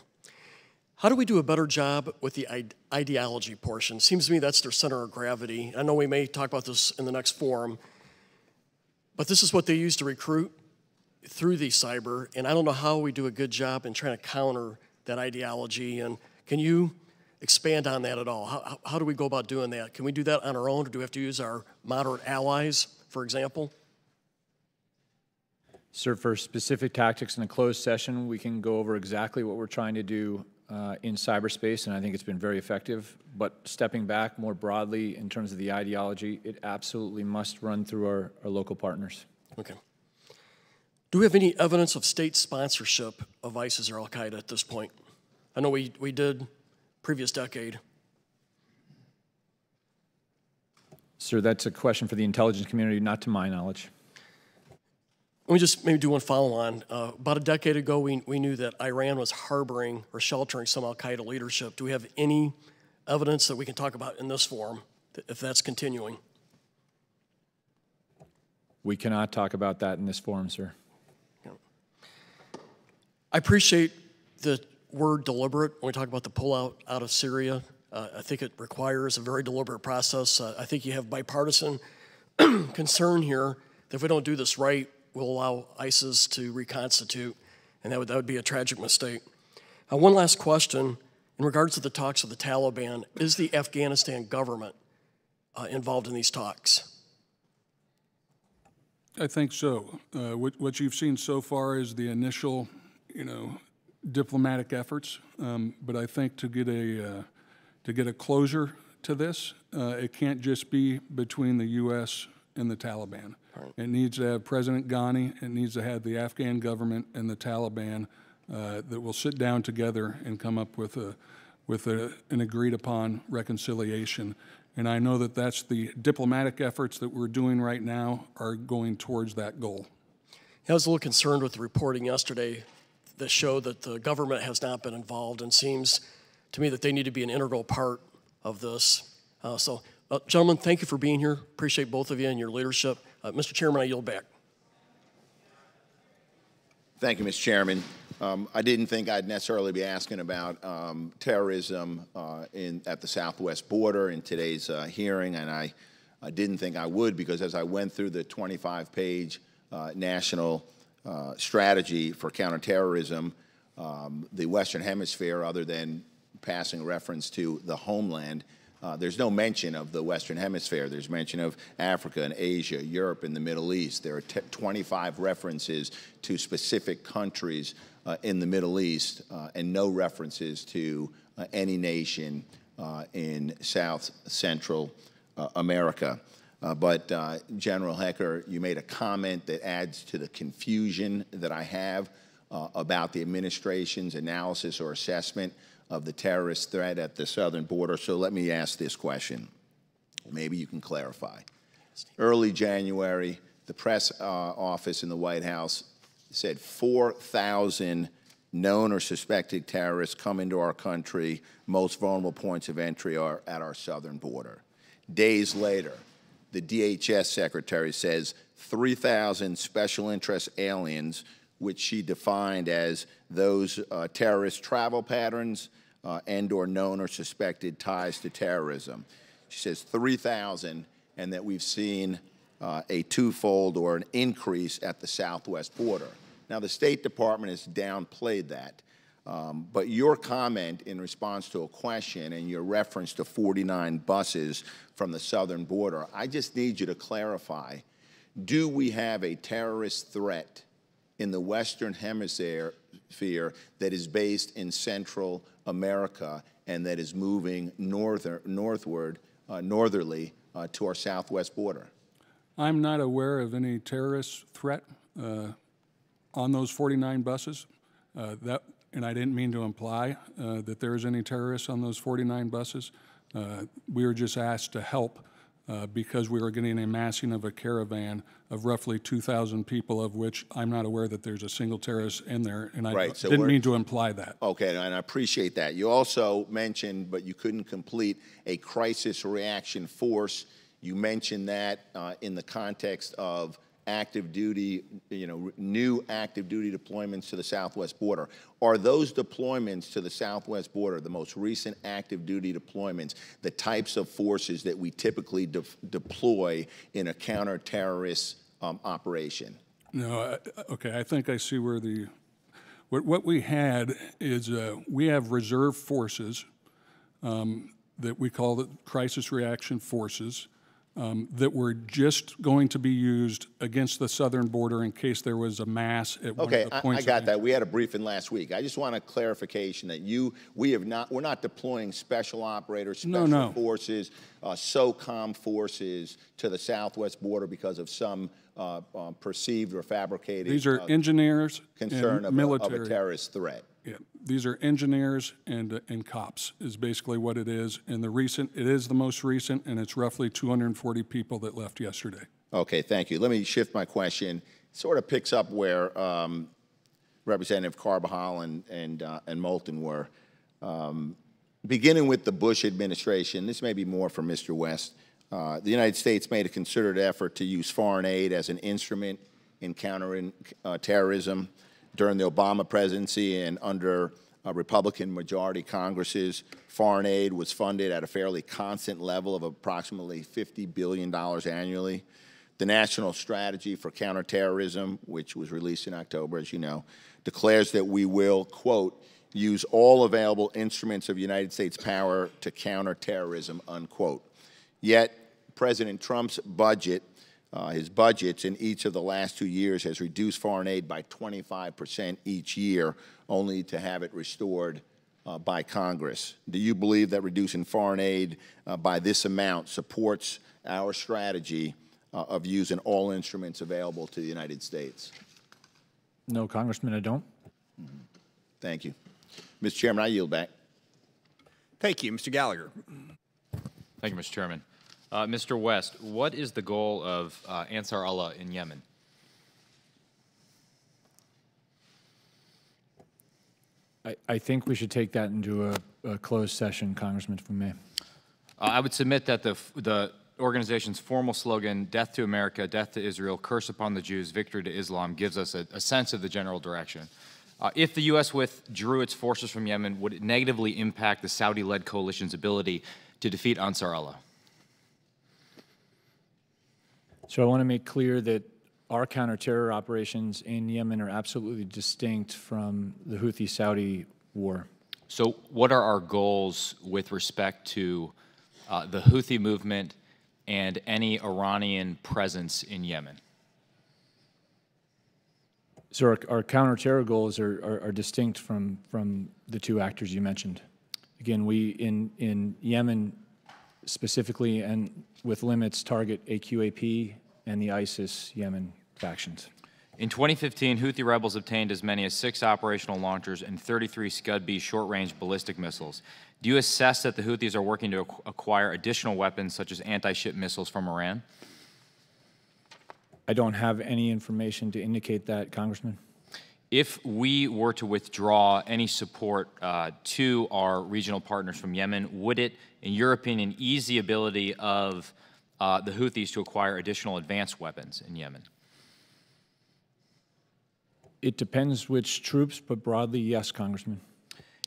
How do we do a better job with the ideology portion? Seems to me that's their center of gravity. I know we may talk about this in the next forum, but this is what they use to recruit through the cyber, and I don't know how we do a good job in trying to counter that ideology. And can you expand on that at all? How do we go about doing that? Can we do that on our own, or do we have to use our moderate allies, for example? Sir, for specific tactics in a closed session, we can go over exactly what we're trying to do in cyberspace, and I think it's been very effective. But stepping back more broadly in terms of the ideology, it absolutely must run through our local partners. Okay. Do we have any evidence of state sponsorship of ISIS or Al-Qaeda at this point? I know we did previous decade. Sir, that's a question for the intelligence community, not to my knowledge. Let me just maybe do one follow-on. About a decade ago, we knew that Iran was harboring or sheltering some Al-Qaeda leadership. Do we have any evidence that we can talk about in this forum, if that's continuing? We cannot talk about that in this forum, sir. I appreciate the word deliberate when we talk about the pullout out of Syria. I think it requires a very deliberate process. I think you have bipartisan concern here that if we don't do this right, we'll allow ISIS to reconstitute, and that would be a tragic mistake. One last question. In regards to the talks of the Taliban, is the Afghanistan government involved in these talks? I think so. What you've seen so far is the initial, diplomatic efforts. But I think to get a closure to this, it can't just be between the U.S. and the Taliban. Right. It needs to have President Ghani. It needs to have the Afghan government and the Taliban that will sit down together and come up with an agreed upon reconciliation. And I know that that's the diplomatic efforts that we're doing right now are going towards that goal. I was a little concerned with the reporting yesterday that showed that the government has not been involved, and seems to me that they need to be an integral part of this. Gentlemen, thank you for being here. Appreciate both of you and your leadership. Mr. Chairman, I yield back. Thank you, Mr. Chairman. I didn't think I'd necessarily be asking about terrorism at the southwest border in today's hearing, and I didn't think I would, because as I went through the 25-page national strategy for counterterrorism, the Western Hemisphere, other than passing reference to the homeland, there's no mention of the Western Hemisphere. There's mention of Africa and Asia, Europe, and the Middle East. There are 25 references to specific countries in the Middle East, and no references to any nation in South Central America. But General Hecker, you made a comment that adds to the confusion that I have about the administration's analysis or assessment of the terrorist threat at the southern border. So let me ask this question. Maybe you can clarify. Early January, the press office in the White House said 4,000 known or suspected terrorists come into our country. Most vulnerable points of entry are at our southern border. Days later, the DHS secretary says 3,000 special interest aliens, which she defined as those terrorist travel patterns and or known or suspected ties to terrorism. She says 3,000, and that we've seen a twofold or an increase at the southwest border. Now, the State Department has downplayed that, but your comment in response to a question and your reference to 49 buses from the southern border, I just need you to clarify, do we have a terrorist threat in the Western Hemisphere that is based in Central America and that is moving northerly to our southwest border? I'm not aware of any terrorist threat on those 49 buses. And I didn't mean to imply that there is any terrorists on those 49 buses. We were just asked to help because we were getting a massing of a caravan of roughly 2,000 people, of which I'm not aware that there's a single terrorist in there, and I didn't mean to imply that. Okay, and I appreciate that. You also mentioned, but you couldn't complete, a crisis reaction force. You mentioned that in the context of active duty, new active duty deployments to the southwest border. Are those deployments to the southwest border, the most recent active duty deployments, the types of forces that we typically deploy in a counter-terrorist operation? No, okay, I think I see where what we had is we have reserve forces that we call the crisis reaction forces. That were just going to be used against the southern border in case there was a mass at one of the points. I got that. We had a briefing last week. I just want a clarification that we're not deploying special operators, special forces, SOCOM forces to the southwest border because of some perceived or fabricated These are engineers concern and military. of a terrorist threat. Yeah, these are engineers and cops is basically what it is. And it is the most recent, and it's roughly 240 people that left yesterday. Okay, thank you. Let me shift my question. Sort of picks up where Representative Carbajal and Moulton were. Beginning with the Bush administration, this may be more for Mr. West. The United States made a concerted effort to use foreign aid as an instrument in countering terrorism. During the Obama presidency and under Republican majority Congresses, foreign aid was funded at a fairly constant level of approximately $50 billion annually. The National Strategy for Counterterrorism, which was released in October, as you know, declares that we will, quote, use all available instruments of United States power to counter terrorism, unquote. Yet, President Trump's budget, his budgets in each of the last 2 years has reduced foreign aid by 25% each year, only to have it restored by Congress. Do you believe that reducing foreign aid by this amount supports our strategy of using all instruments available to the United States? No, Congressman, I don't. Thank you. Mr. Chairman, I yield back. Thank you. Mr. Gallagher. Thank you, Mr. Chairman. Mr. West, what is the goal of Ansar Allah in Yemen? I think we should take that into a closed session, Congressman, if we may. I would submit that the organization's formal slogan, "Death to America, Death to Israel, Curse upon the Jews, Victory to Islam," gives us a sense of the general direction. If the U.S. withdrew its forces from Yemen, would it negatively impact the Saudi-led coalition's ability to defeat Ansar Allah? So I want to make clear that our counter-terror operations in Yemen are absolutely distinct from the Houthi-Saudi war. So what are our goals with respect to the Houthi movement and any Iranian presence in Yemen? So our counter-terror goals are distinct from the two actors you mentioned. Again, we in Yemen specifically and with limits target AQAP and the ISIS Yemen factions. In 2015, Houthi rebels obtained as many as 6 operational launchers and 33 Scud-B short-range ballistic missiles. Do you assess that the Houthis are working to acquire additional weapons such as anti-ship missiles from Iran? I don't have any information to indicate that, Congressman. If we were to withdraw any support to our regional partners from Yemen, would it, in your opinion, ease the ability of the Houthis to acquire additional advanced weapons in Yemen? It depends which troops, but broadly, yes, Congressman.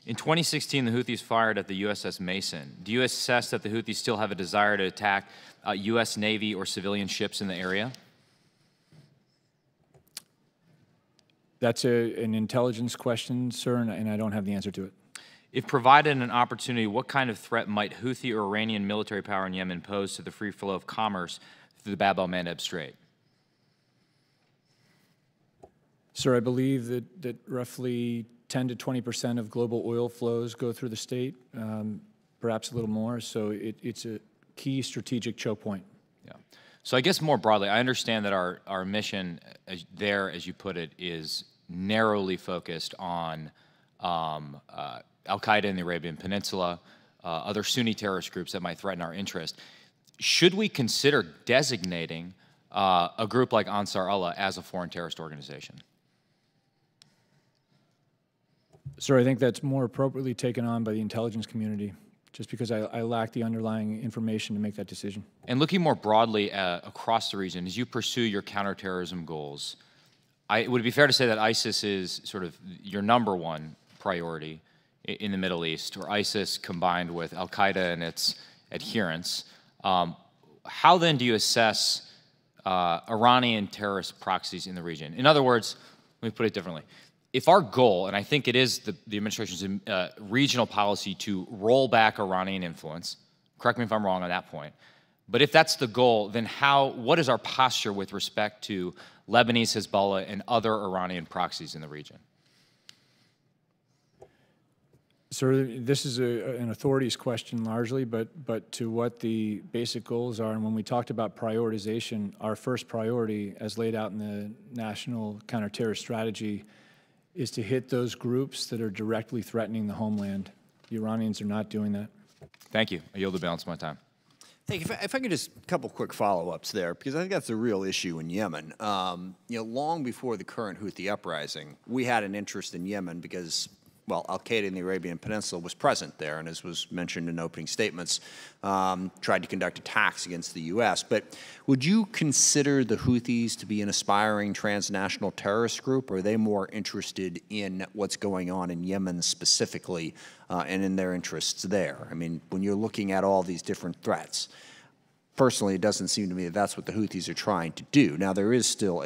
In 2016, the Houthis fired at the USS Mason. Do you assess that the Houthis still have a desire to attack U.S. Navy or civilian ships in the area? That's an intelligence question, sir, and I don't have the answer to it. If provided an opportunity, what kind of threat might Houthi or Iranian military power in Yemen pose to the free flow of commerce through the Bab el-Mandeb Strait? Sir, I believe that roughly 10 to 20% of global oil flows go through the state, perhaps a little more, so it's a key strategic choke point. Yeah. So I guess more broadly, I understand that our mission there, as you put it, is narrowly focused on Al-Qaeda in the Arabian Peninsula, other Sunni terrorist groups that might threaten our interest. Should we consider designating a group like Ansar Allah as a foreign terrorist organization? Sir, I think that's more appropriately taken on by the intelligence community, just because I lack the underlying information to make that decision. And looking more broadly across the region, as you pursue your counterterrorism goals, would it be fair to say that ISIS is sort of your number one priority in the Middle East, or ISIS combined with Al-Qaeda and its adherents? How then do you assess Iranian terrorist proxies in the region? In other words, let me put it differently. If our goal, and I think it is the administration's regional policy to roll back Iranian influence, correct me if I'm wrong on that point, but if that's the goal, then what is our posture with respect to Lebanese Hezbollah and other Iranian proxies in the region? Sir, this is an authorities question largely, but to what the basic goals are, and when we talked about prioritization, our first priority, as laid out in the National Counterterrorist Strategy, is to hit those groups that are directly threatening the homeland. The Iranians are not doing that. Thank you. I yield the balance of my time. Thank you. If I could just a couple quick follow-ups there, because I think that's a real issue in Yemen. Long before the current Houthi uprising, we had an interest in Yemen because, well, Al-Qaeda in the Arabian Peninsula was present there, and as was mentioned in opening statements, tried to conduct attacks against the U.S. But would you consider the Houthis to be an aspiring transnational terrorist group, or are they more interested in what's going on in Yemen specifically and in their interests there? I mean, when you're looking at all these different threats, personally, it doesn't seem to me that that's what the Houthis are trying to do. Now, there is still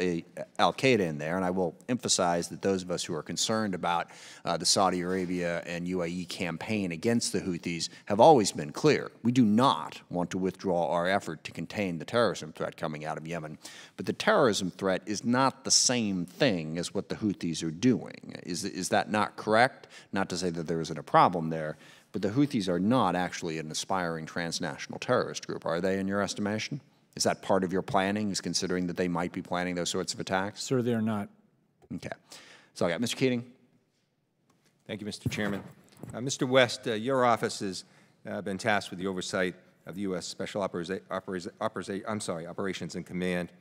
Al-Qaeda in there, and I will emphasize that those of us who are concerned about the Saudi Arabia and UAE campaign against the Houthis have always been clear. We do not want to withdraw our effort to contain the terrorism threat coming out of Yemen. But the terrorism threat is not the same thing as what the Houthis are doing. Is that not correct? Not to say that there isn't a problem there, but the Houthis are not actually an aspiring transnational terrorist group, are they, in your estimation? Is that part of your planning, is considering that they might be planning those sorts of attacks? Sir, they are not. Okay. So I got Mr. Keating. Thank you, Mr. Chairman. Mr. West, your office has been tasked with the oversight of the U.S. Special Operations and Command,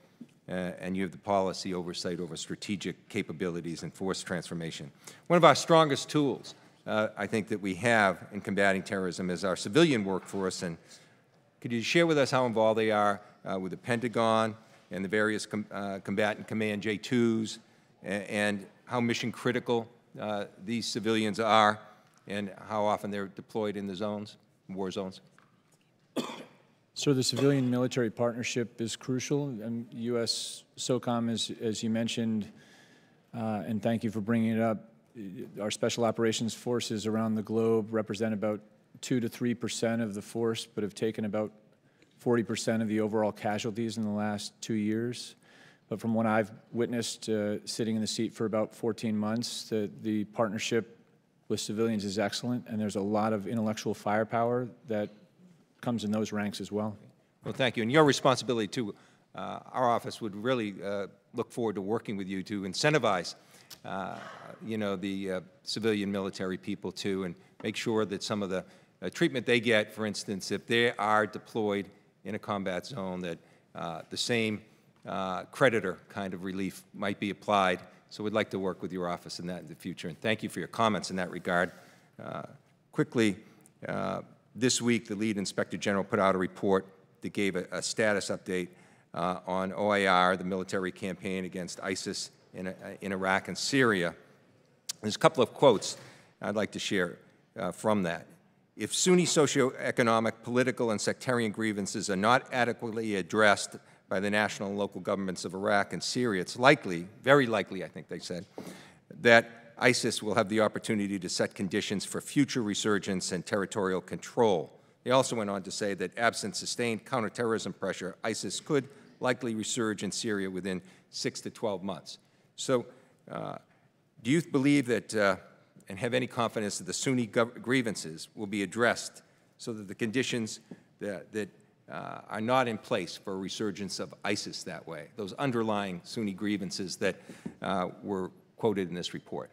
and you have the policy oversight over strategic capabilities and force transformation. One of our strongest tools I think that we have in combating terrorism is our civilian workforce. And could you share with us how involved they are with the Pentagon and the various combatant command J2s, and how mission critical these civilians are, and how often they're deployed in the zones, war zones? So the civilian-military partnership is crucial, and U.S. SOCOM, as you mentioned, and thank you for bringing it up, our special operations forces around the globe represent about 2 to 3% of the force, but have taken about 40% of the overall casualties in the last 2 years. But from what I've witnessed sitting in the seat for about 14 months, the partnership with civilians is excellent, and there's a lot of intellectual firepower that comes in those ranks as well. Well, thank you. And your responsibility, too, our office would really look forward to working with you to incentivize the civilian military people too, and make sure that some of the treatment they get, for instance, if they are deployed in a combat zone, that the same creditor kind of relief might be applied. So we'd like to work with your office in that in the future. And thank you for your comments in that regard. Quickly, this week, the lead inspector general put out a report that gave a status update on OIR, the military campaign against ISIS in Iraq and Syria. There's a couple of quotes I'd like to share from that. If Sunni socioeconomic, political, and sectarian grievances are not adequately addressed by the national and local governments of Iraq and Syria, it's likely, very likely, I think they said, that ISIS will have the opportunity to set conditions for future resurgence and territorial control. They also went on to say that absent sustained counterterrorism pressure, ISIS could likely resurge in Syria within 6 to 12 months. So do you believe that, and have any confidence that the Sunni grievances will be addressed so that the conditions that are not in place for a resurgence of ISIS that way, those underlying Sunni grievances that were quoted in this report?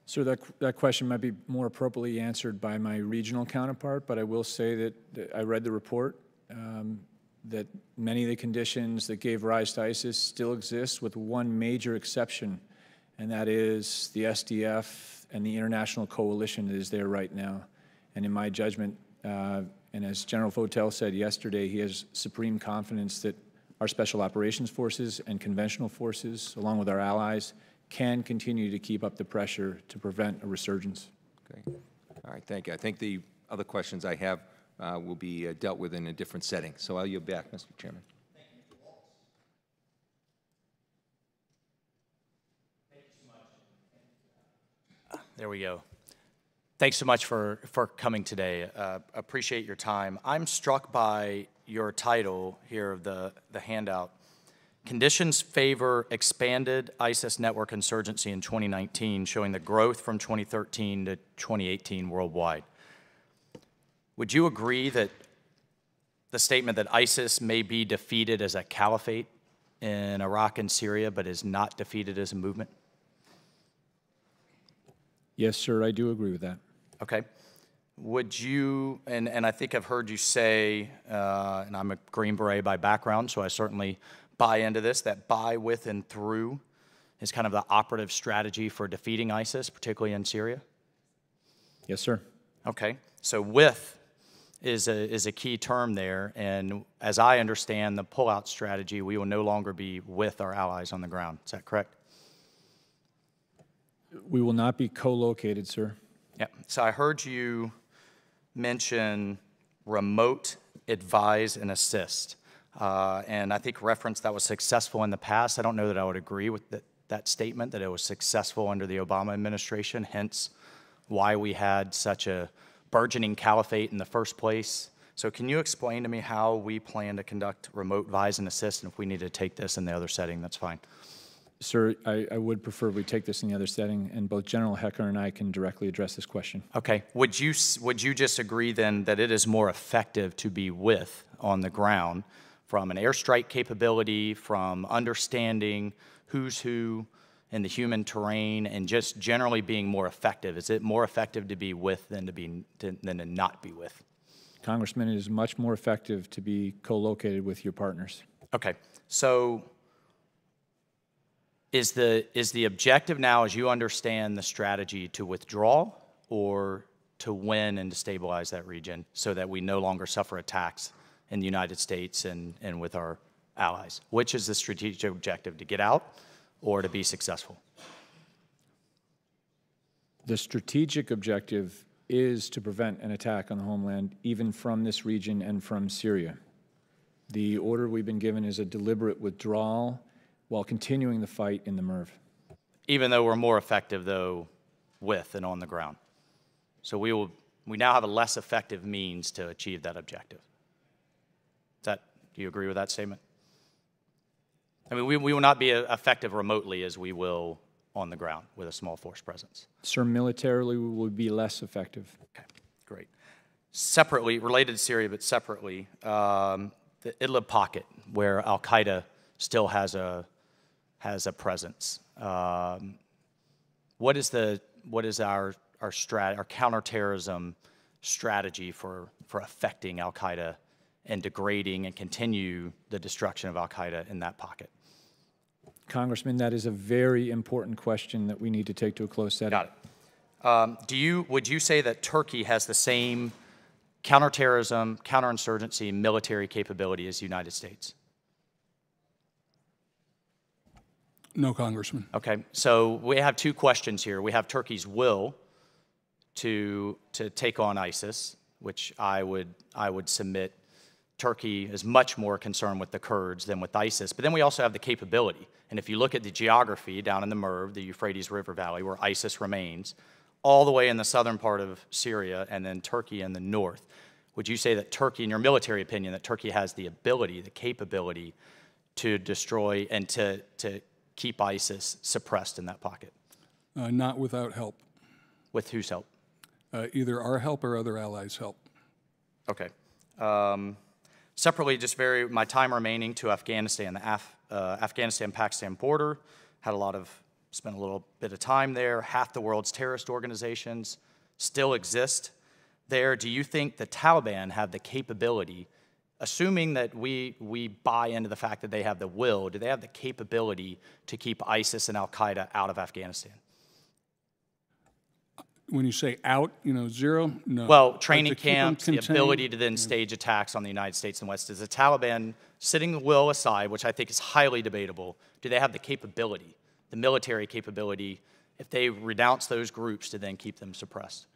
Sir, that question might be more appropriately answered by my regional counterpart, but I will say that I read the report, that many of the conditions that gave rise to ISIS still exist, with one major exception, and that is the SDF and the international coalition that is there right now. And in my judgment, and as General Votel said yesterday, he has supreme confidence that our special operations forces and conventional forces, along with our allies, can continue to keep up the pressure to prevent a resurgence. Okay. All right, thank you. I think the other questions I have will be dealt with in a different setting. So I'll yield back, Mr. Chairman. There we go. Thanks so much for coming today. Appreciate your time. I'm struck by your title here of the handout. Conditions favor expanded ISIS network insurgency in 2019, showing the growth from 2013 to 2018 worldwide. Would you agree that the statement that ISIS may be defeated as a caliphate in Iraq and Syria, but is not defeated as a movement? Yes, sir, I do agree with that. Okay. Would you, and I think I've heard you say, and I'm a Green Beret by background, so I certainly buy into this, that by, with, and through is kind of the operative strategy for defeating ISIS, particularly in Syria? Yes, sir. Okay. So with is a key term there, and as I understand the pullout strategy, we will no longer be with our allies on the ground. Is that correct? We will not be co-located, sir. Yeah. So I heard you mention remote advise and assist. And I think reference that was successful in the past. I don't know that I would agree with that statement, that it was successful under the Obama administration, hence why we had such a burgeoning caliphate in the first place. So can you explain to me how we plan to conduct remote advise and assist, and if we need to take this in the other setting, that's fine. Sir, I would prefer we take this in the other setting, and both General Hecker and I can directly address this question. Okay. Would you just agree then that it is more effective to be with on the ground from an airstrike capability, from understanding who's who in the human terrain, and just generally being more effective? Is it more effective to be with than to not be with? Congressman, it is much more effective to be co-located with your partners. Okay. So is the objective now, as you understand the strategy, to withdraw or to win and to stabilize that region so that we no longer suffer attacks in the United States and with our allies? Which is the strategic objective, to get out or to be successful? The strategic objective is to prevent an attack on the homeland, even from this region and from Syria. The order we've been given is a deliberate withdrawal while continuing the fight in the MERV. Even though we're more effective, though, with and on the ground. So we now have a less effective means to achieve that objective. Do you agree with that statement? I mean, we will not be effective remotely as we will on the ground with a small force presence. Sir, militarily, we will be less effective. Okay, great. Separately, related to Syria, but separately, the Idlib pocket, where al-Qaeda still has a presence. What is our counterterrorism strategy for affecting al-Qaeda and degrading and continue the destruction of al-Qaeda in that pocket? Congressman, that is a very important question that we need to take to a close setting. Got it. Would you say that Turkey has the same counterterrorism, counterinsurgency, military capability as the United States? No, Congressman. Okay, so we have two questions here. We have Turkey's will to take on ISIS, which I would submit Turkey is much more concerned with the Kurds than with ISIS. But then we also have the capability. And if you look at the geography down in the MERV, the Euphrates River Valley, where ISIS remains, all the way in the southern part of Syria, and then Turkey in the north, would you say that Turkey, in your military opinion, that Turkey has the ability, the capability to destroy and to keep ISIS suppressed in that pocket? Not without help. With whose help? Either our help or other allies' help. Okay. Separately, just my time remaining to Afghanistan, the Afghanistan-Pakistan border, spent a little bit of time there. Half the world's terrorist organizations still exist there. Do you think the Taliban have the capability, assuming that we buy into the fact that they have the will, do they have the capability to keep ISIS and Al-Qaeda out of Afghanistan? When you say out, zero? No. Well, But training to keep 'em camps, the contained- ability to then stage attacks on the United States and West. Is the Taliban, setting the will aside, which I think is highly debatable, do they have the capability, the military capability, if they renounce those groups, to then keep them suppressed?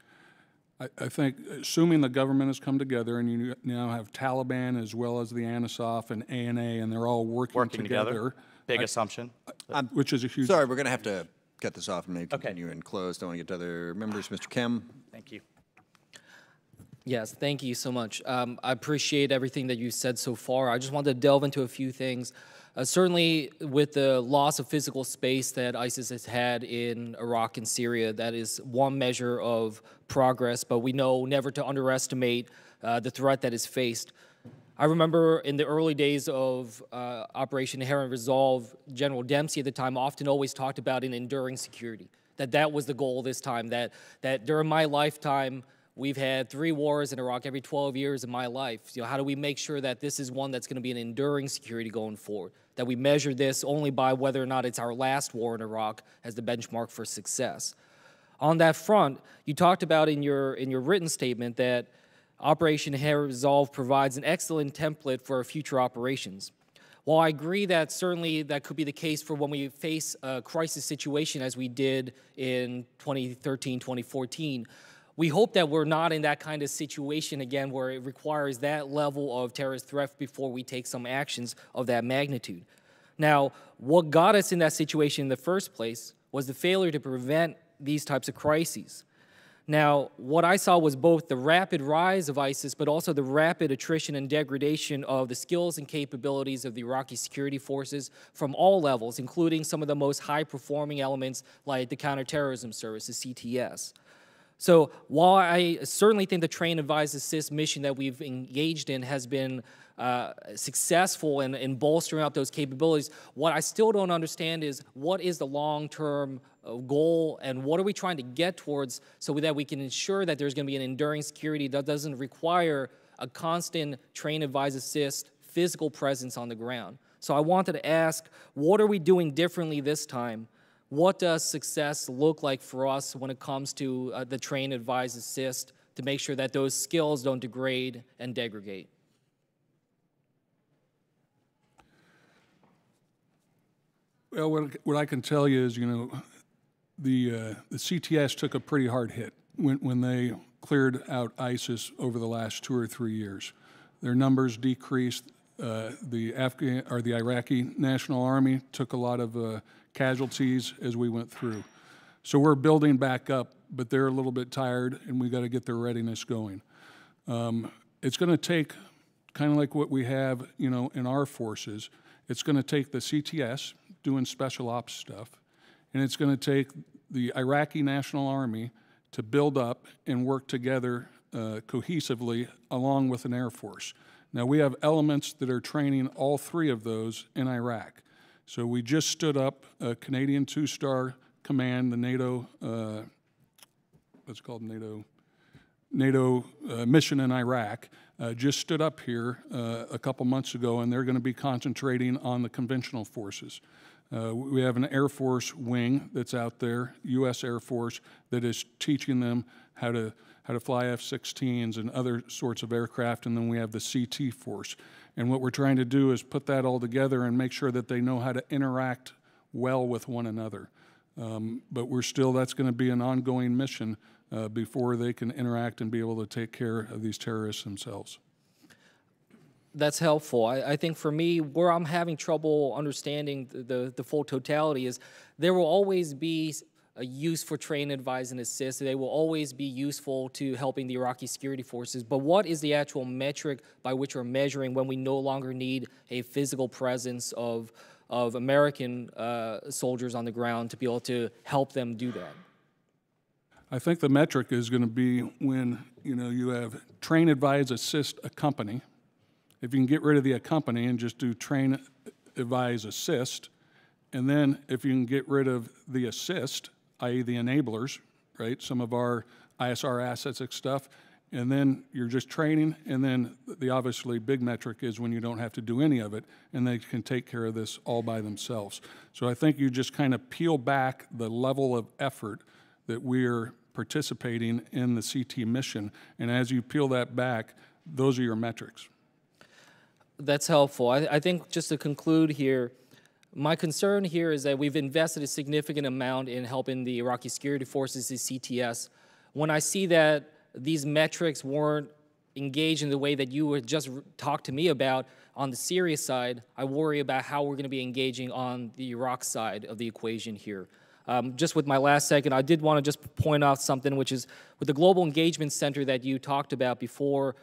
I think, assuming the government has come together and you now have Taliban as well as the ANSOF and ANA, and they're all working together. Big assumption. Which is a huge... Sorry, we're going to have to cut this off and maybe continue and close. Don't want to get to other members. Mr. Kim? Thank you. Yes, thank you so much. I appreciate everything that you said so far. I just wanted to delve into a few things. Certainly, with the loss of physical space that ISIS has had in Iraq and Syria, that is one measure of progress, but we know never to underestimate the threat that is faced. I remember in the early days of Operation Inherent Resolve, General Dempsey at the time often always talked about an enduring security, that was the goal this time, that during my lifetime, we've had 3 wars in Iraq every 12 years of my life. How do we make sure that this is one that's going to be an enduring security going forward? That we measure this only by whether or not it's our last war in Iraq as the benchmark for success. On that front, you talked about in your written statement that Operation Inherent Resolve provides an excellent template for future operations. While I agree that certainly that could be the case for when we face a crisis situation as we did in 2013, 2014, we hope that we're not in that kind of situation again where it requires that level of terrorist threat before we take some actions of that magnitude. Now, what got us in that situation in the first place was the failure to prevent these types of crises. Now, what I saw was both the rapid rise of ISIS, but also the rapid attrition and degradation of the skills and capabilities of the Iraqi security forces from all levels, including some of the most high-performing elements like the Counterterrorism Service, the CTS. So while I certainly think the train, advise, assist mission that we've engaged in has been successful in bolstering up those capabilities, what I still don't understand is what is the long-term goal and what are we trying to get towards so that we can ensure that there's going to be an enduring security that doesn't require a constant train, advise, assist physical presence on the ground. So I wanted to ask, what are we doing differently this time? What does success look like for us when it comes to the train, advise, assist to make sure that those skills don't degrade and degrade? Well, what I can tell you is, the CTS took a pretty hard hit when they cleared out ISIS over the last 2 or 3 years. Their numbers decreased. The Iraqi National Army took a lot of casualties as we went through. So we're building back up, but they're a little bit tired, and we got to get their readiness going. It's going to take, kind of like what we have, in our forces. It's going to take the CTS doing special ops stuff, and it's going to take the Iraqi National Army to build up and work together cohesively along with an Air Force. Now, we have elements that are training all 3 of those in Iraq. So we just stood up a Canadian 2-star command, the NATO, what's called NATO mission in Iraq, just stood up here a couple months ago, and they're going to be concentrating on the conventional forces. We have an Air Force wing that's out there, U.S. Air Force, that is teaching them how to fly F-16s and other sorts of aircraft, and then we have the CT force. And what we're trying to do is put that all together and make sure that they know how to interact well with one another. But that's going to be an ongoing mission before they can interact and be able to take care of these terrorists themselves. That's helpful. I think for me, where I'm having trouble understanding the full totality is there will always be a use for train, advise, and assist. They will always be useful to helping the Iraqi security forces. But what is the actual metric by which we're measuring when we no longer need a physical presence of American soldiers on the ground to be able to help them do that? I think the metric is going to be when, you have train, advise, assist, accompany. If you can get rid of the accompany and just do train, advise, assist, and then if you can get rid of the assist, i.e. the enablers, right, some of our ISR assets and stuff, and then you're just training, and then the obviously big metric is when you don't have to do any of it, and they can take care of this all by themselves. So I think you just kind of peel back the level of effort that we're participating in the CT mission, and as you peel that back, those are your metrics. That's helpful. I think just to conclude here, my concern here is that we've invested a significant amount in helping the Iraqi security forces, the CTS. When I see that these metrics weren't engaged in the way that you had just talked to me about on the Syria side, I worry about how we're going to be engaging on the Iraq side of the equation here. Just with my last second, I did want to just point out something, which is with the Global Engagement Center that you talked about before,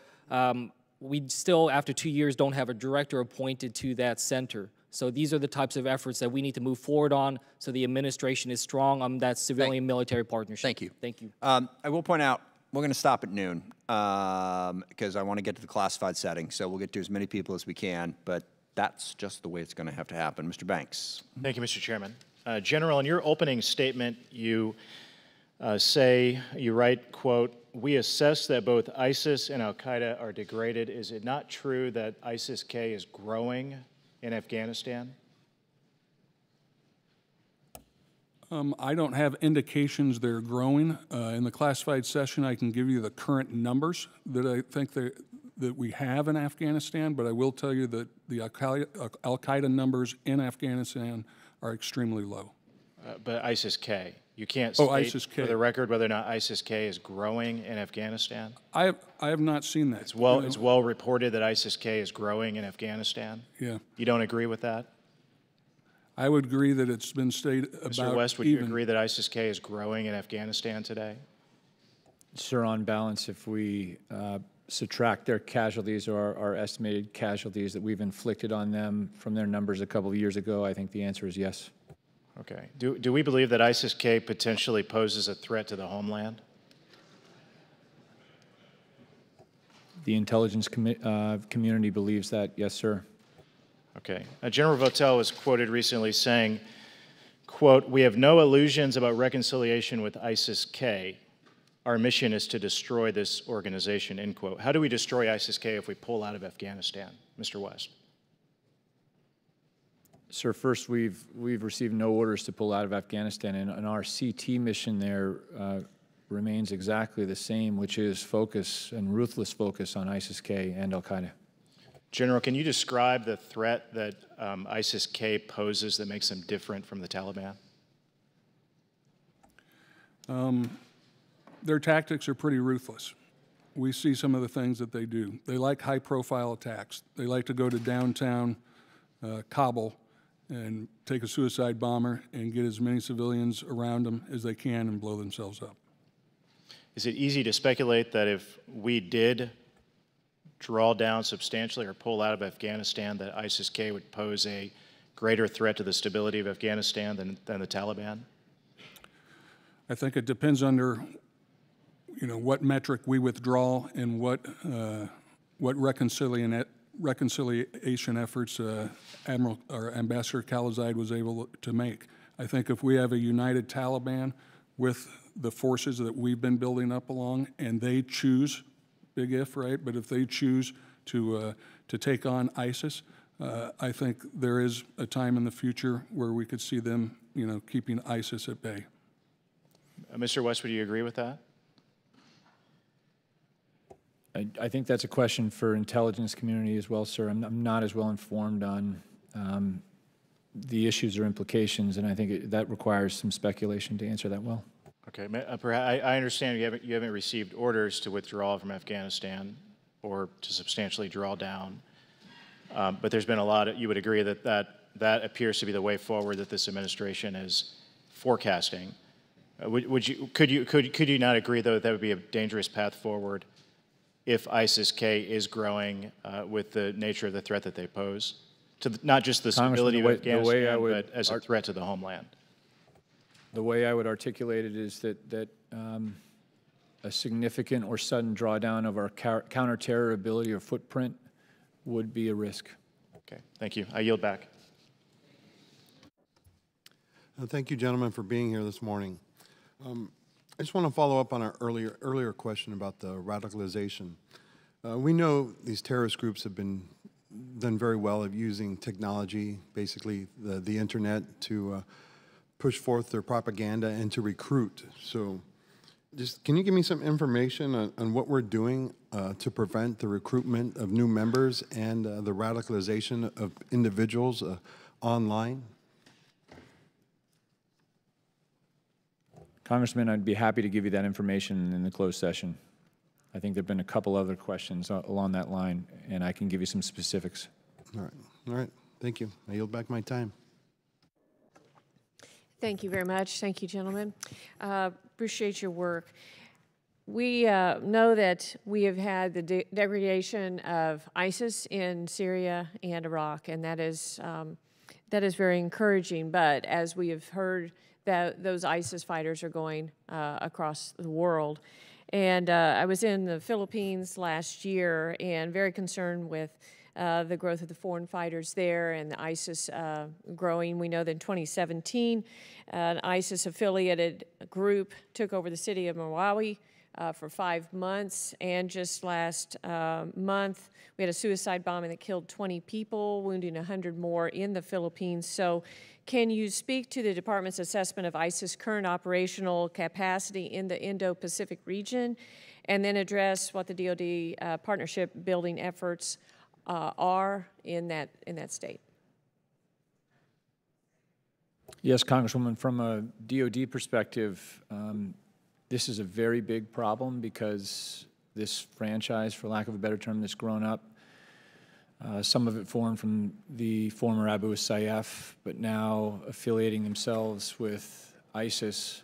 we still, after 2 years, don't have a director appointed to that center. So these are the types of efforts that we need to move forward on so the administration is strong on that civilian-military partnership. Thank you. Thank you. I will point out, we're going to stop at noon because I want to get to the classified setting. So we'll get to as many people as we can, but that's just the way it's going to have to happen. Mr. Banks. Thank you, Mr. Chairman. General, in your opening statement, you write, quote, "We assess that both ISIS and al-Qaeda are degraded. Is it not true that ISIS-K is growing in Afghanistan?" I don't have indications they're growing. In the classified session, I can give you the current numbers that I think that we have in Afghanistan, but I will tell you that the al-Qaeda numbers in Afghanistan are extremely low. But ISIS-K, you can't state ISIS-K. for the record whether or not ISIS-K is growing in Afghanistan? I have not seen that. It's well reported that ISIS-K is growing in Afghanistan? Yeah. You don't agree with that? I would agree that it's been stated about Mr. West, would you agree that ISIS-K is growing in Afghanistan today? Sir, on balance, if we subtract their casualties or our estimated casualties that we've inflicted on them from their numbers a couple of years ago, I think the answer is yes. Okay. Do we believe that ISIS-K potentially poses a threat to the homeland? The intelligence community believes that, yes, sir. Okay. General Votel was quoted recently saying, quote, "We have no illusions about reconciliation with ISIS-K. Our mission is to destroy this organization," end quote. How do we destroy ISIS-K if we pull out of Afghanistan, Mr. West? Sir, first, we've received no orders to pull out of Afghanistan, and our CT mission there remains exactly the same, which is focus and ruthless focus on ISIS-K and al-Qaeda. General, can you describe the threat that ISIS-K poses that makes them different from the Taliban? Their tactics are pretty ruthless. We see some of the things that they do. They like high-profile attacks. They like to go to downtown Kabul and take a suicide bomber and get as many civilians around them as they can and blow themselves up. Is it easy to speculate that if we did draw down substantially or pull out of Afghanistan, that ISIS-K would pose a greater threat to the stability of Afghanistan than the Taliban? I think it depends under, what metric we withdraw and what reconciliation efforts Ambassador Khalilzad was able to make. I think if we have a united Taliban with the forces that we've been building up along, and they choose, big if, right? But if they choose to take on ISIS, I think there is a time in the future where we could see them, keeping ISIS at bay. Mr. West, would you agree with that? I think that's a question for intelligence community as well, sir. I'm not as well informed on the issues or implications, and I think that requires some speculation to answer that well. Okay, I understand you haven't received orders to withdraw from Afghanistan or to substantially draw down, but there's been a lot of, you would agree that appears to be the way forward that this administration is forecasting. Could you not agree, though, that would be a dangerous path forward if ISIS-K is growing with the nature of the threat that they pose to not just the stability of Afghanistan, but as a threat to the homeland? The way I would articulate it is that a significant or sudden drawdown of our counter-terror ability or footprint would be a risk. Okay, thank you. I yield back. Thank you, gentlemen, for being here this morning. I just want to follow up on our earlier question about the radicalization. We know these terrorist groups have done very well at using technology, basically the internet, to push forth their propaganda and to recruit. So just can you give me some information on what we're doing to prevent the recruitment of new members and the radicalization of individuals online? Congressman, I'd be happy to give you that information in the closed session. I think there have been a couple other questions along that line, and I can give you some specifics. All right. Thank you. I yield back my time. Thank you very much. Thank you, gentlemen. Appreciate your work. We know that we have had the degradation of ISIS in Syria and Iraq, and that is very encouraging. But as we have heard, that those ISIS fighters are going across the world. And I was in the Philippines last year and very concerned with the growth of the foreign fighters there and the ISIS growing. We know that in 2017, an ISIS-affiliated group took over the city of Marawi for 5 months. And just last month, we had a suicide bombing that killed 20 people, wounding 100 more in the Philippines. So can you speak to the department's assessment of ISIS' current operational capacity in the Indo-Pacific region, and then address what the DoD partnership building efforts are in that state? Yes, Congresswoman, from a DoD perspective, this is a very big problem because this franchise, for lack of a better term, that's grown up, some of it formed from the former Abu Sayyaf, but now affiliating themselves with ISIS,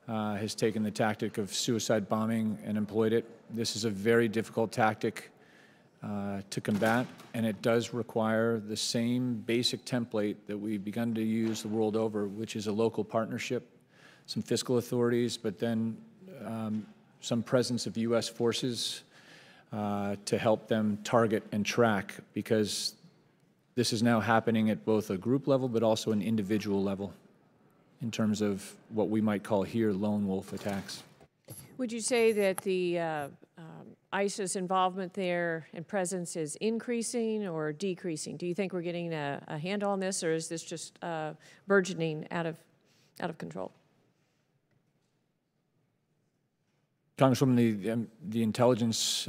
has taken the tactic of suicide bombing and employed it. This is a very difficult tactic to combat, and it does require the same basic template that we've begun to use the world over, which is a local partnership, some fiscal authorities, but then some presence of U.S. forces to help them target and track, because this is now happening at both a group level but also an individual level in terms of what we might call here lone wolf attacks. Would you say that the ISIS involvement there and presence is increasing or decreasing? Do you think we're getting a handle on this, or is this just burgeoning out of control? Congresswoman, the intelligence,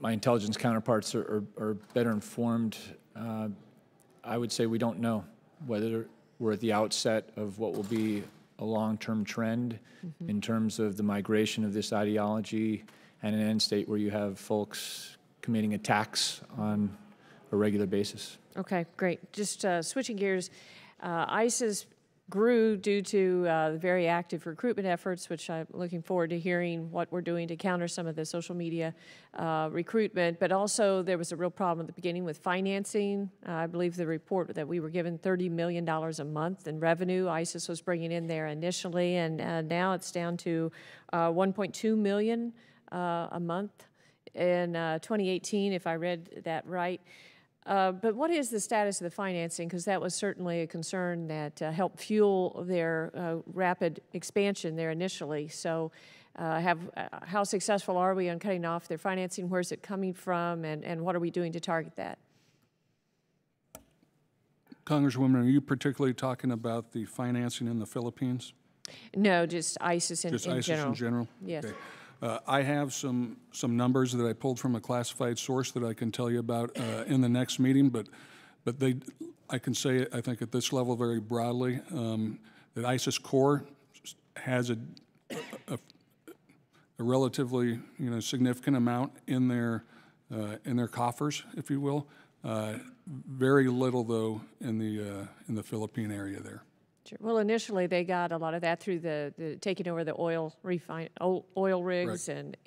my intelligence counterparts are better informed. I would say we don't know whether we're at the outset of what will be a long-term trend in terms of the migration of this ideology and an end state where you have folks committing attacks on a regular basis. Okay, great. Just switching gears, ISIS grew due to very active recruitment efforts, which I'm looking forward to hearing what we're doing to counter some of the social media recruitment. But also there was a real problem at the beginning with financing. I believe the report that we were given $30 million a month in revenue ISIS was bringing in there initially, and now it's down to $1.2 million a month in 2018, if I read that right. But what is the status of the financing? Because that was certainly a concern that helped fuel their rapid expansion there initially. So how successful are we on cutting off their financing? Where's it coming from? And what are we doing to target that? Congresswoman, are you particularly talking about the financing in the Philippines? No, just ISIS in general. Just ISIS in general? Yes. Okay. I have some numbers that I pulled from a classified source that I can tell you about in the next meeting, but I can say, I think at this level very broadly, that ISIS core has a relatively significant amount in their coffers, if you will. Very little though in the Philippine area there. Sure. Well, initially they got a lot of that through the taking over the oil rigs and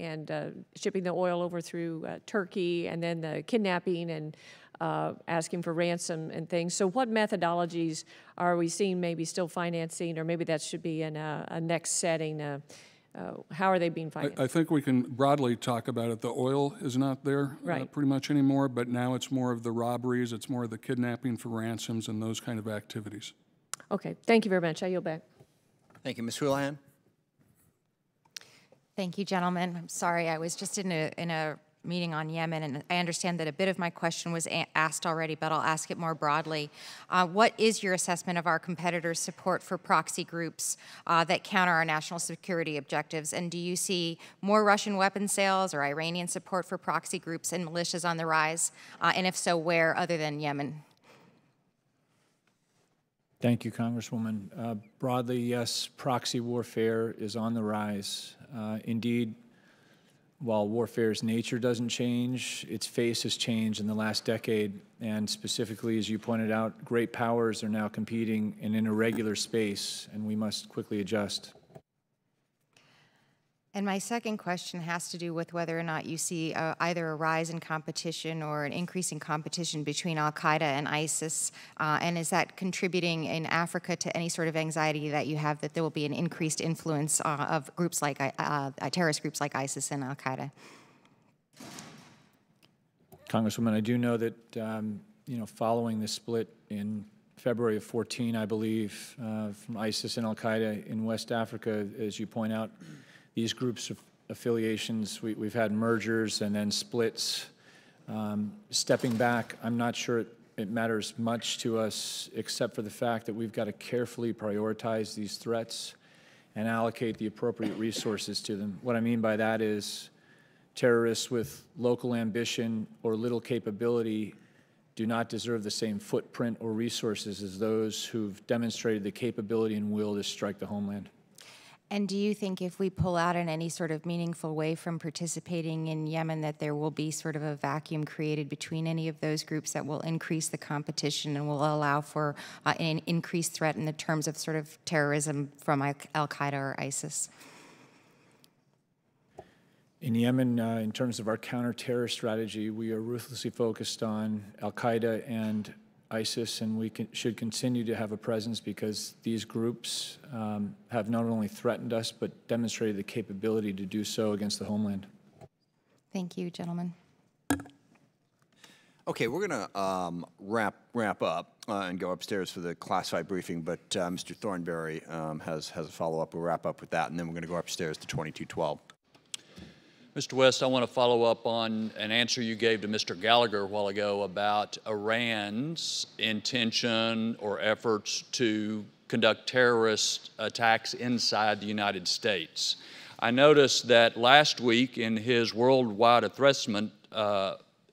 shipping the oil over through Turkey, and then the kidnapping and asking for ransom and things. So what methodologies are we seeing maybe still financing, or maybe that should be in a next setting? How are they being financed? I think we can broadly talk about it. The oil is not there pretty much anymore, but now it's more of the robberies, it's more of the kidnapping for ransoms and those kind of activities. Okay, thank you very much. I yield back. Thank you. Ms. Houlihan? Thank you, gentlemen. I'm sorry, I was just in a meeting on Yemen, and I understand that a bit of my question was asked already, but I'll ask it more broadly. What is your assessment of our competitors' support for proxy groups that counter our national security objectives? And do you see more Russian weapon sales or Iranian support for proxy groups and militias on the rise? And if so, where other than Yemen? Thank you, Congresswoman. Broadly, yes, proxy warfare is on the rise. Indeed, while warfare's nature doesn't change, its face has changed in the last decade. And specifically, as you pointed out, great powers are now competing in an irregular space, and we must quickly adjust. And my second question has to do with whether or not you see either a rise in competition or an increase in competition between al-Qaeda and ISIS, and is that contributing in Africa to any sort of anxiety that you have that there will be an increased influence of groups like terrorist groups like ISIS and al-Qaeda? Congresswoman, I do know that following the split in February of 14, I believe, from ISIS and al-Qaeda in West Africa, as you point out, these groups of affiliations, we've had mergers and then splits. Stepping back, I'm not sure it matters much to us, except for the fact that we've got to carefully prioritize these threats and allocate the appropriate resources to them. What I mean by that is terrorists with local ambition or little capability do not deserve the same footprint or resources as those who've demonstrated the capability and will to strike the homeland. And do you think if we pull out in any sort of meaningful way from participating in Yemen that there will be sort of a vacuum created between any of those groups that will increase the competition and will allow for an increased threat in the terms of sort of terrorism from al-Qaeda or ISIS? In Yemen, in terms of our counter-terror strategy, we are ruthlessly focused on al-Qaeda and ISIS, and we should continue to have a presence because these groups have not only threatened us, but demonstrated the capability to do so against the homeland. Thank you, gentlemen. Okay, we're going to wrap up and go upstairs for the classified briefing, but Mr. Thornberry has a follow-up. We'll wrap up with that, and then we're going to go upstairs to 2212. Mr. West, I want to follow up on an answer you gave to Mr. Gallagher a while ago about Iran's intention or efforts to conduct terrorist attacks inside the United States. I noticed that last week in his worldwide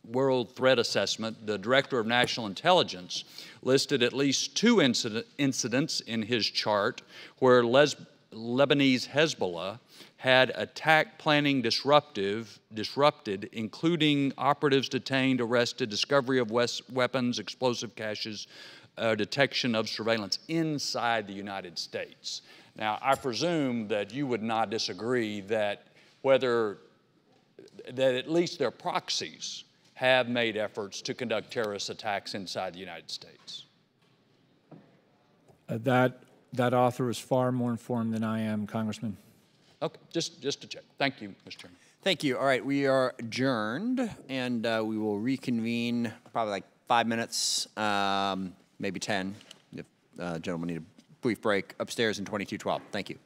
world threat assessment, the Director of National Intelligence listed at least 2 incidents in his chart where Lebanese Hezbollah had attack planning disrupted, including operatives detained, arrested, discovery of weapons, explosive caches, detection of surveillance inside the United States. Now, I presume that you would not disagree that at least their proxies have made efforts to conduct terrorist attacks inside the United States. That author is far more informed than I am, Congressman. Okay, just to check. Thank you, Mr. Chairman. Thank you. All right, we are adjourned, and we will reconvene probably like 5 minutes, maybe 10, if gentlemen need a brief break, upstairs in 2212. Thank you.